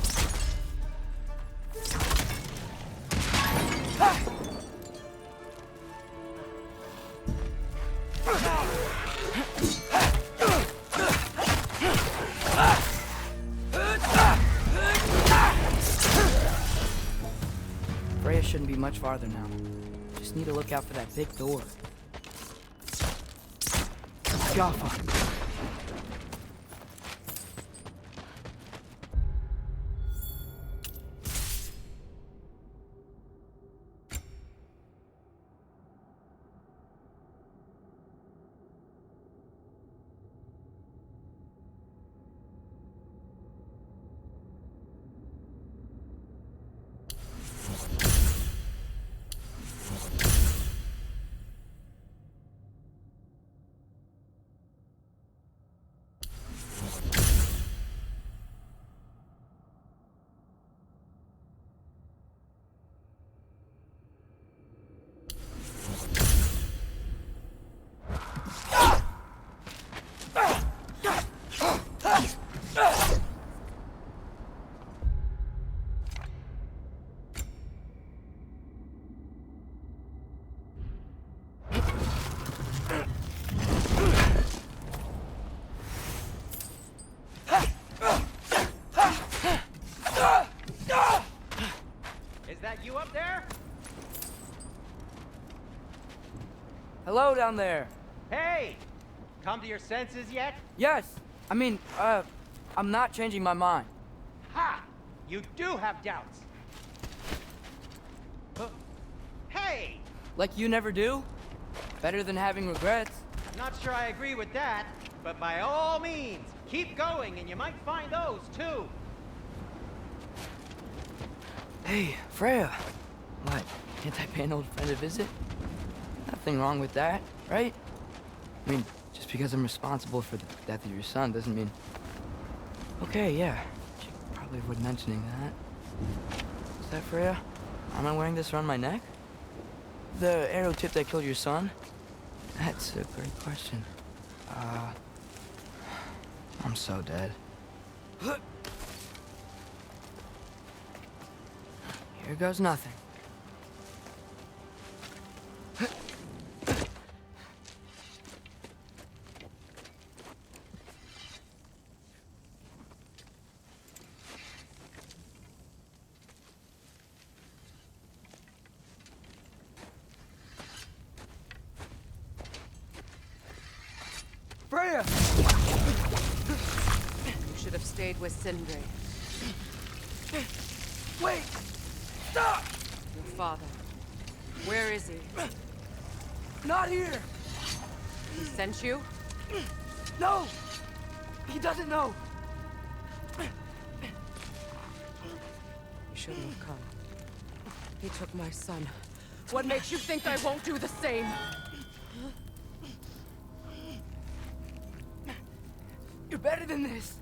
Freya shouldn't be much farther now. Just need to look out for that big door. Jaffa. Hello down there. Hey! Come to your senses yet? Yes. I mean, I'm not changing my mind. Ha! You do have doubts. Hey! Like you never do? Better than having regrets. Not sure I agree with that, but by all means, keep going and you might find those too. Hey, Freya. What? Can't I pay an old friend a visit? Nothing wrong with that, right? I mean, just because I'm responsible for the death of your son doesn't mean... Okay, yeah. She probably avoid mentioning that. Is that Freya? Am I wearing this around my neck? The arrow tip that killed your son? That's a great question. I'm so dead. Here goes nothing. Freya! You should have stayed with Sindri. Wait! Stop! Your father. Where is he? Not here! He sent you? No! He doesn't know! You shouldn't have come. He took my son. What makes you think I won't do the same? You're better than this!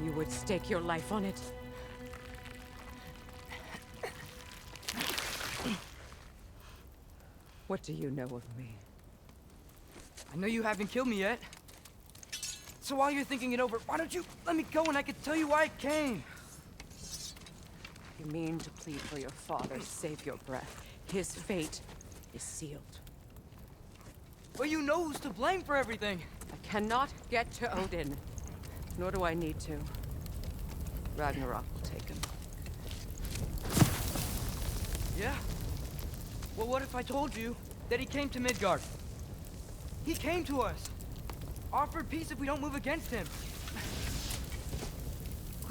You would stake your life on it. What do you know of me? I know you haven't killed me yet. So while you're thinking it over, why don't you let me go and I can tell you why I came? You mean to plead for your father, save your breath. His fate is sealed. But you know who's to blame for everything. I cannot get to Odin. Nor do I need to. Ragnarok will take him. Yeah? Well, what if I told you that he came to Midgard? He came to us. Offered peace if we don't move against him.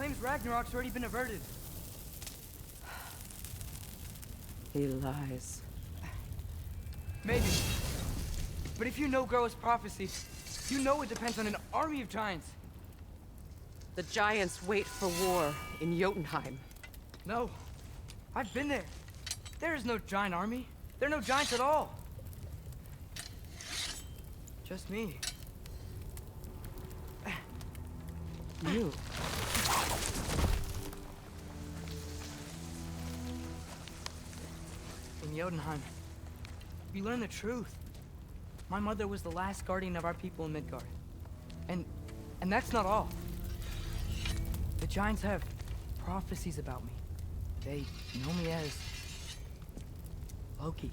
claims Ragnarok's already been averted. He lies. Maybe. But if you know Groa's prophecy, you know it depends on an army of giants. The giants wait for war in Jotunheim. No. I've been there. There is no giant army. There are no giants at all. Just me. You. In Jotunheim, we learn the truth. My mother was the last guardian of our people in Midgard. And that's not all. The giants have prophecies about me. They know me as Loki.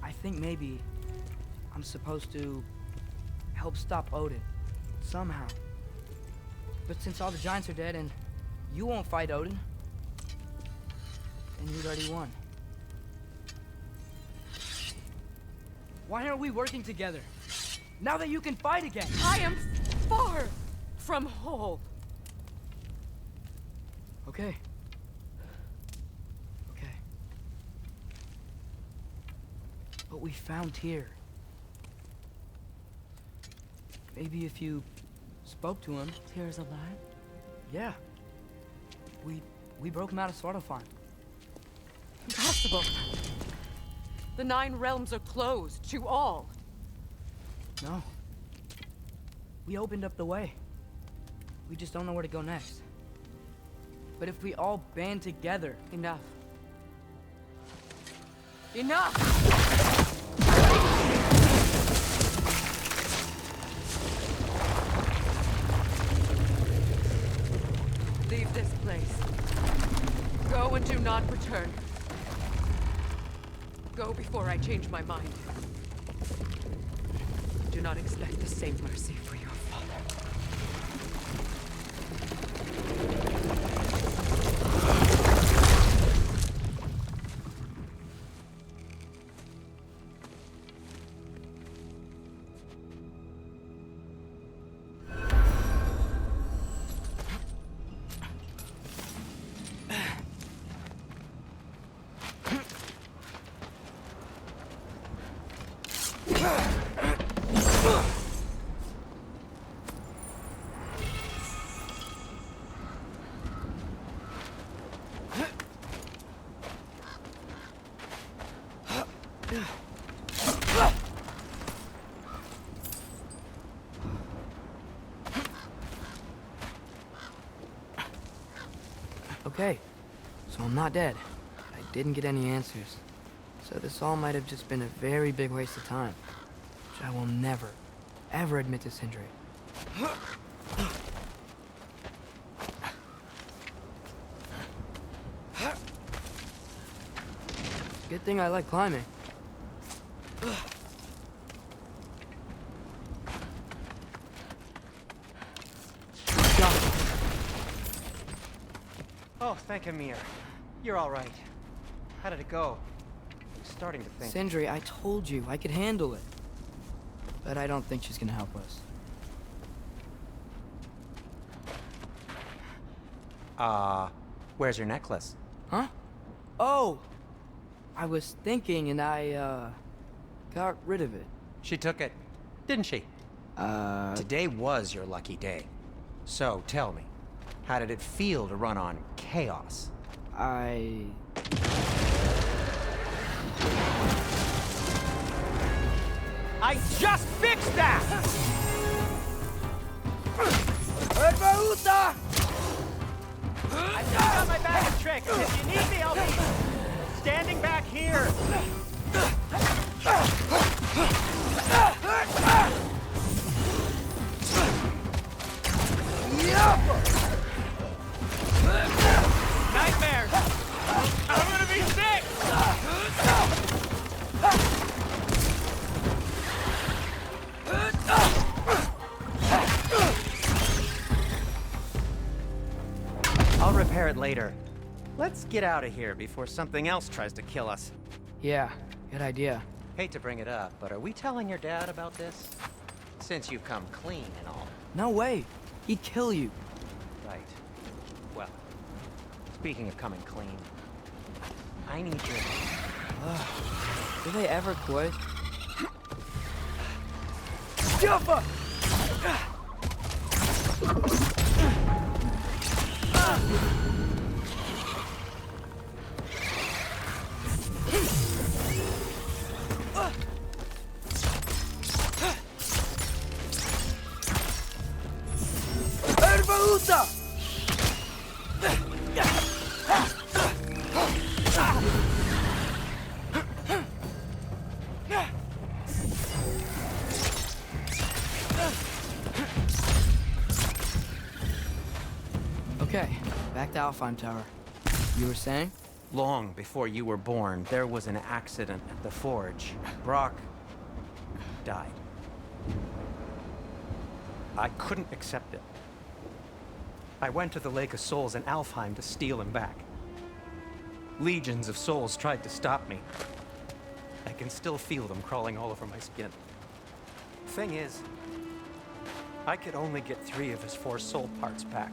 I think maybe I'm supposed to help stop Odin, somehow. But since all the giants are dead and you won't fight Odin, then you'd already won. Why aren't we working together? Now that you can fight again! I am far from whole. Okay. Okay. What we found here. Maybe if you spoke to him. Tyr's alive? Yeah. We broke him out of Svartalfheim. Impossible. The 9 realms are closed to all. No. We opened up the way. We just don't know where to go next. But if we all band together... Enough. Enough! Leave this place. Go and do not return. Go before I change my mind. Do not expect the same mercy for your father. Okay, so I'm not dead. I didn't get any answers. So this all might have just been a very big waste of time. Which I will never, ever admit to Sindri. Good thing I like climbing. Oh, thank Amir. You're all right. How did it go? I'm starting to think... Sindri, I told you I could handle it. But I don't think she's gonna help us. Where's your necklace? Huh? Oh! I was thinking and I, got rid of it. She took it, didn't she? Today was your lucky day. So, tell me, how did it feel to run on chaos? I just fixed that! I've got my bag of tricks. If you need me, I'll be standing back here. Nightmares! I'm gonna be sick! I'll repair it later. Let's get out of here before something else tries to kill us. Yeah, good idea. Hate to bring it up, but are we telling your dad about this? Since you've come clean and all. No way. He'd kill you. Right. Well, speaking of coming clean, I need your... Do they ever quit? Jumper! Okay, back to Alfheim Tower. You were saying? Long before you were born, there was an accident at the forge. Brock died. I couldn't accept it. I went to the Lake of Souls in Alfheim to steal him back. Legions of souls tried to stop me. I can still feel them crawling all over my skin. Thing is, I could only get 3 of his 4 soul parts back.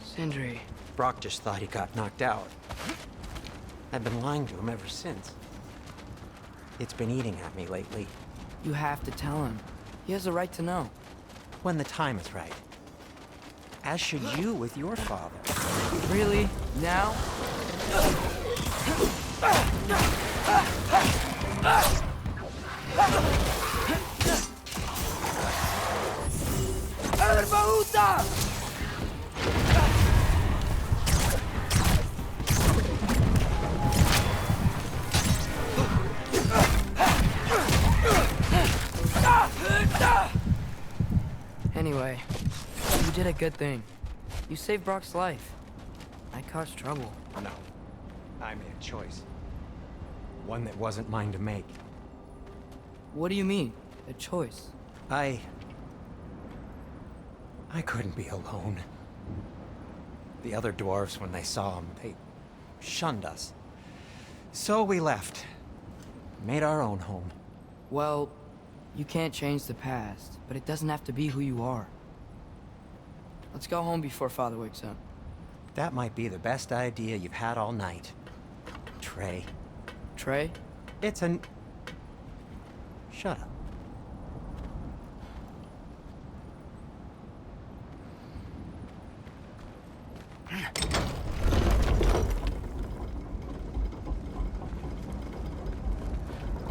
Sindri. Brock just thought he got knocked out. I've been lying to him ever since. It's been eating at me lately. You have to tell him. He has a right to know. When the time is right. As should you with your father. Really? Now? Anyway, you did a good thing. You saved Brock's life. I caused trouble. No. I made a choice. One that wasn't mine to make. What do you mean? A choice? I couldn't be alone. The other dwarves, when they saw him, they shunned us. So we left. Made our own home. Well, you can't change the past, but it doesn't have to be who you are. Let's go home before Father wakes up. That might be the best idea you've had all night. Trey. Trey? It's an... Shut up.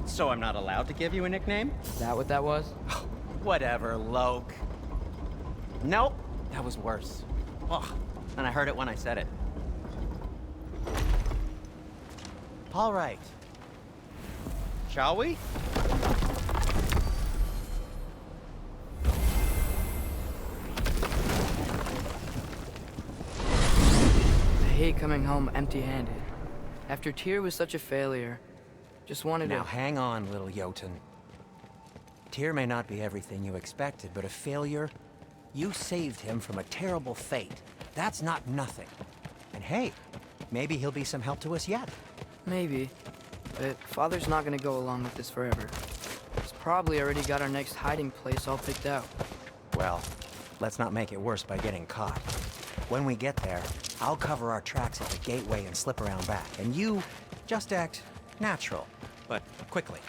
So I'm not allowed to give you a nickname? Is that what that was? Whatever, Loke. Nope, that was worse. Ugh, and I heard it when I said it. All right. Shall we? I hate coming home empty-handed. After Tyr was such a failure, just wanted Now to... hang on, little Jotun. Tyr may not be everything you expected, but a failure? You saved him from a terrible fate. That's not nothing. And hey, maybe he'll be some help to us yet. Maybe. But Father's not gonna go along with this forever. He's probably already got our next hiding place all picked out. Well, let's not make it worse by getting caught. When we get there, I'll cover our tracks at the gateway and slip around back. And you just act natural, but quickly.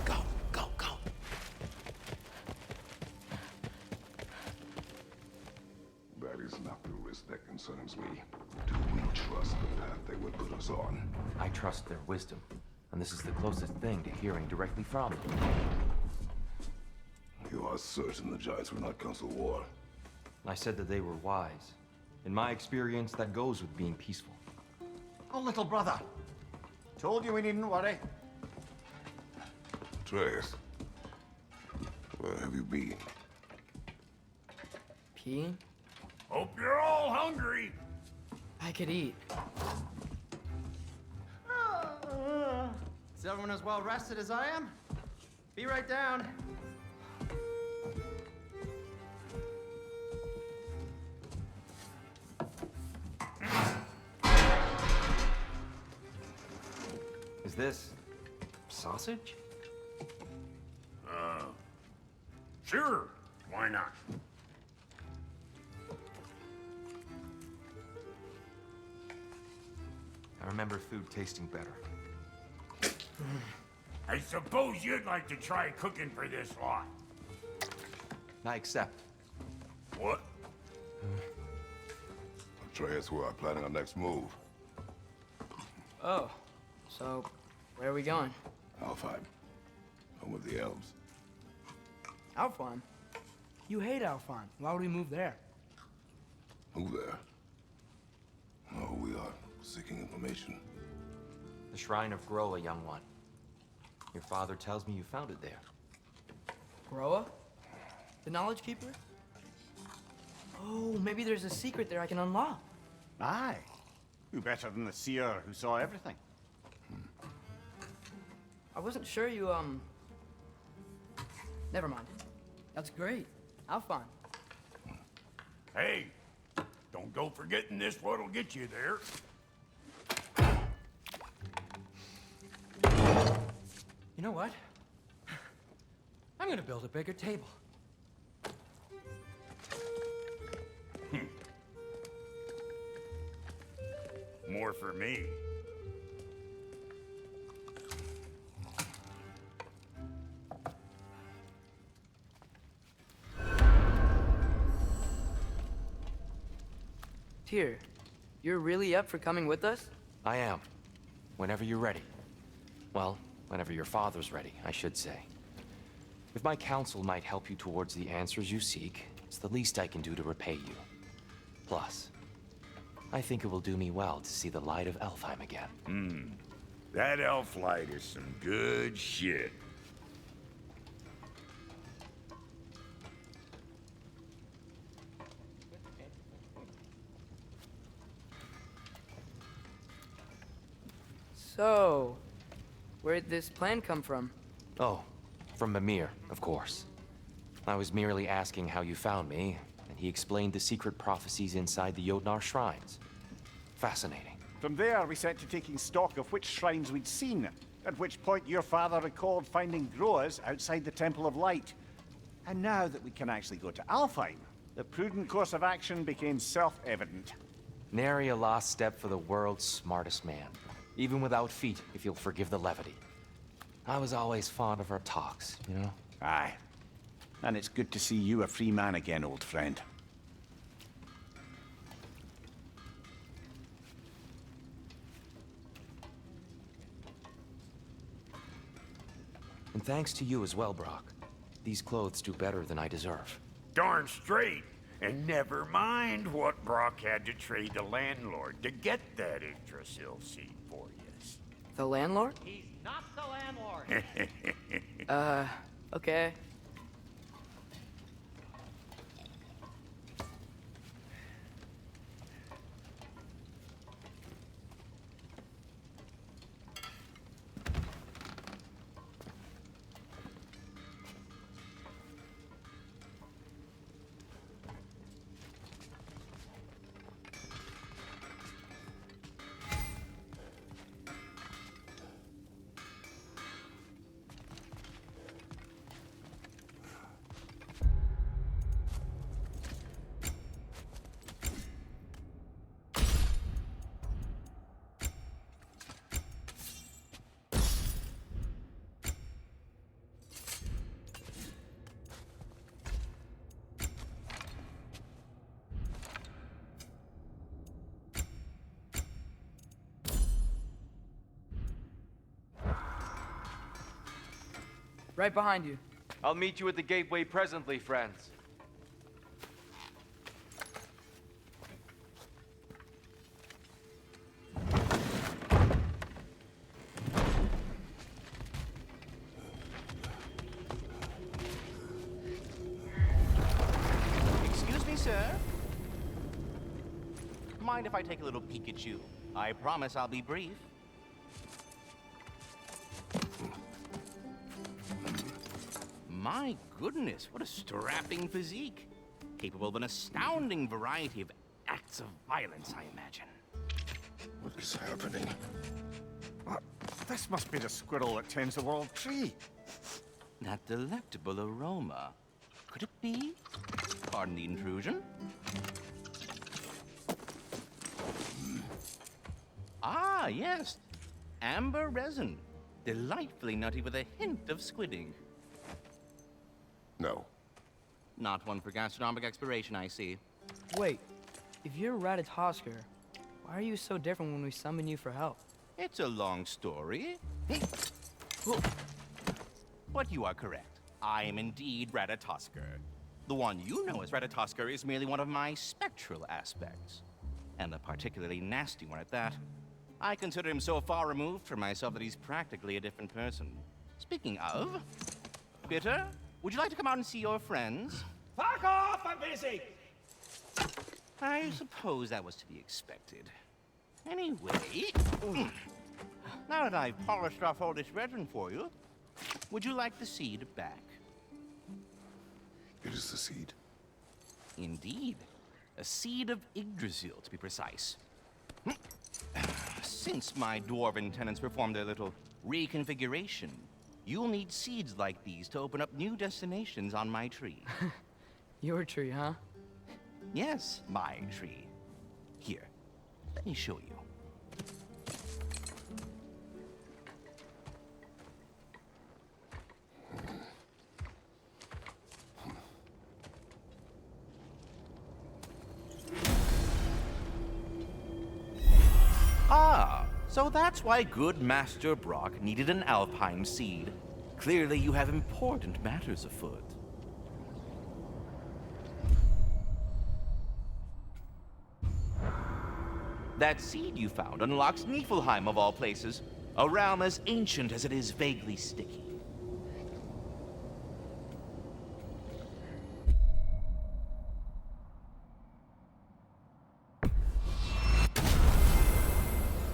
Go, go, go. That is not the risk that concerns me. Do we trust the path they would put us on? I trust their wisdom, and this is the closest thing to hearing directly from them. You are certain the Giants were not Council War? I said that they were wise. In my experience, that goes with being peaceful. Oh, little brother. Told you we needn't worry. Atreus, where have you been? Peeing? Hope you're all hungry. I could eat. Is everyone as well rested as I am? Be right down. Is this Sausage? Sure. Why not? I remember food tasting better. I suppose you'd like to try cooking for this lot. I accept. What? Atreus, we are planning our next move. Oh, so where are we going? Alfheim. Home of the elves. Alfheim? You hate Alfheim. Why would we move there? Move there? No, we are seeking information. The Shrine of Groa, young one. Your father tells me you found it there. Groa? The Knowledge Keeper? Oh, maybe there's a secret there I can unlock. Aye. Who better than the seer who saw everything? I wasn't sure you, Never mind. That's great. Alfheim. Hey, don't go forgetting this what'll get you there. You know what? I'm gonna build a bigger table. More for me. Tyr, you're really up for coming with us? I am. Whenever you're ready. Well, whenever your father's ready, I should say. If my counsel might help you towards the answers you seek, it's the least I can do to repay you. Plus, I think it will do me well to see the light of Alfheim again. That elf light is some good shit. So, where'd this plan come from? Oh, from Mimir, of course. I was merely asking how you found me, and he explained the secret prophecies inside the Jotnar shrines. Fascinating. From there, we set to taking stock of which shrines we'd seen, at which point your father recalled finding Groas outside the Temple of Light. And now that we can actually go to Alfheim, the prudent course of action became self-evident. Nary a lost step for the world's smartest man. Even without feet, if you'll forgive the levity. I was always fond of our talks, you know? Aye. And it's good to see you a free man again, old friend. And thanks to you as well, Brock. These clothes do better than I deserve. Darn straight. And never mind what Brock had to trade the landlord to get that Yggdrasil seed for you. The landlord? He's not the landlord. Okay. Right behind you. I'll meet you at the gateway presently, friends. Excuse me, sir. Mind if I take a little peek at you? I promise I'll be brief. My goodness, what a strapping physique. Capable of an astounding variety of acts of violence, I imagine. What is happening? this must be the squirrel that tends the world tree. That delectable aroma. Could it be? Pardon the intrusion. Ah, yes. Amber resin. Delightfully nutty with a hint of squidding. No. Not one for gastronomic exploration, I see. Wait, if you're Ratatosker, why are you so different when we summon you for help? It's a long story. But you are correct. I am indeed Ratatosker. The one you know as Ratatosker is merely one of my spectral aspects. And a particularly nasty one at that. I consider him so far removed from myself that he's practically a different person. Speaking of, Bitter, would you like to come out and see your friends? Fuck off! I'm busy! I suppose that was to be expected. Anyway, now that I've polished off all this resin for you, would you like the seed back? It is the seed. Indeed. A seed of Yggdrasil, to be precise. Since my dwarven tenants performed their little reconfiguration, you'll need seeds like these to open up new destinations on my tree. Your tree, huh? Yes, my tree. Here, let me show you. Ah, so that's why good Master Brock needed an Alpine seed. Clearly you have important matters afoot. That seed you found unlocks Niflheim of all places, a realm as ancient as it is vaguely sticky.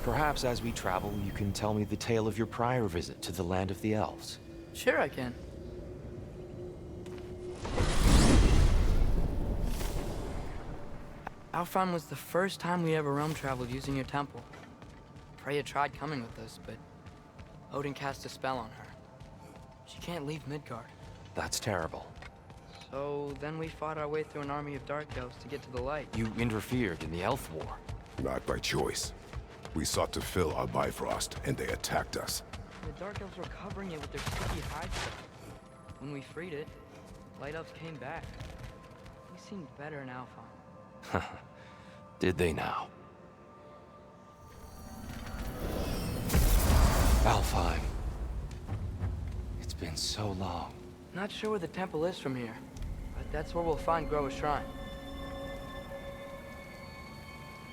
Perhaps as we travel, you can tell me the tale of your prior visit to the land of the elves. Sure I can. Alfheim was the first time we ever realm traveled using your temple. Freya tried coming with us, but Odin cast a spell on her. She can't leave Midgard. That's terrible. So then we fought our way through an army of dark elves to get to the light. You interfered in the Elf War. Not by choice. We sought to fill our Bifrost, and they attacked us. The dark elves were covering it with their sticky hide stuff. When we freed it, light elves came back. We seemed better in Alfheim. Did they now? Alfheim. It's been so long. Not sure where the temple is from here, but that's where we'll find Groa's shrine.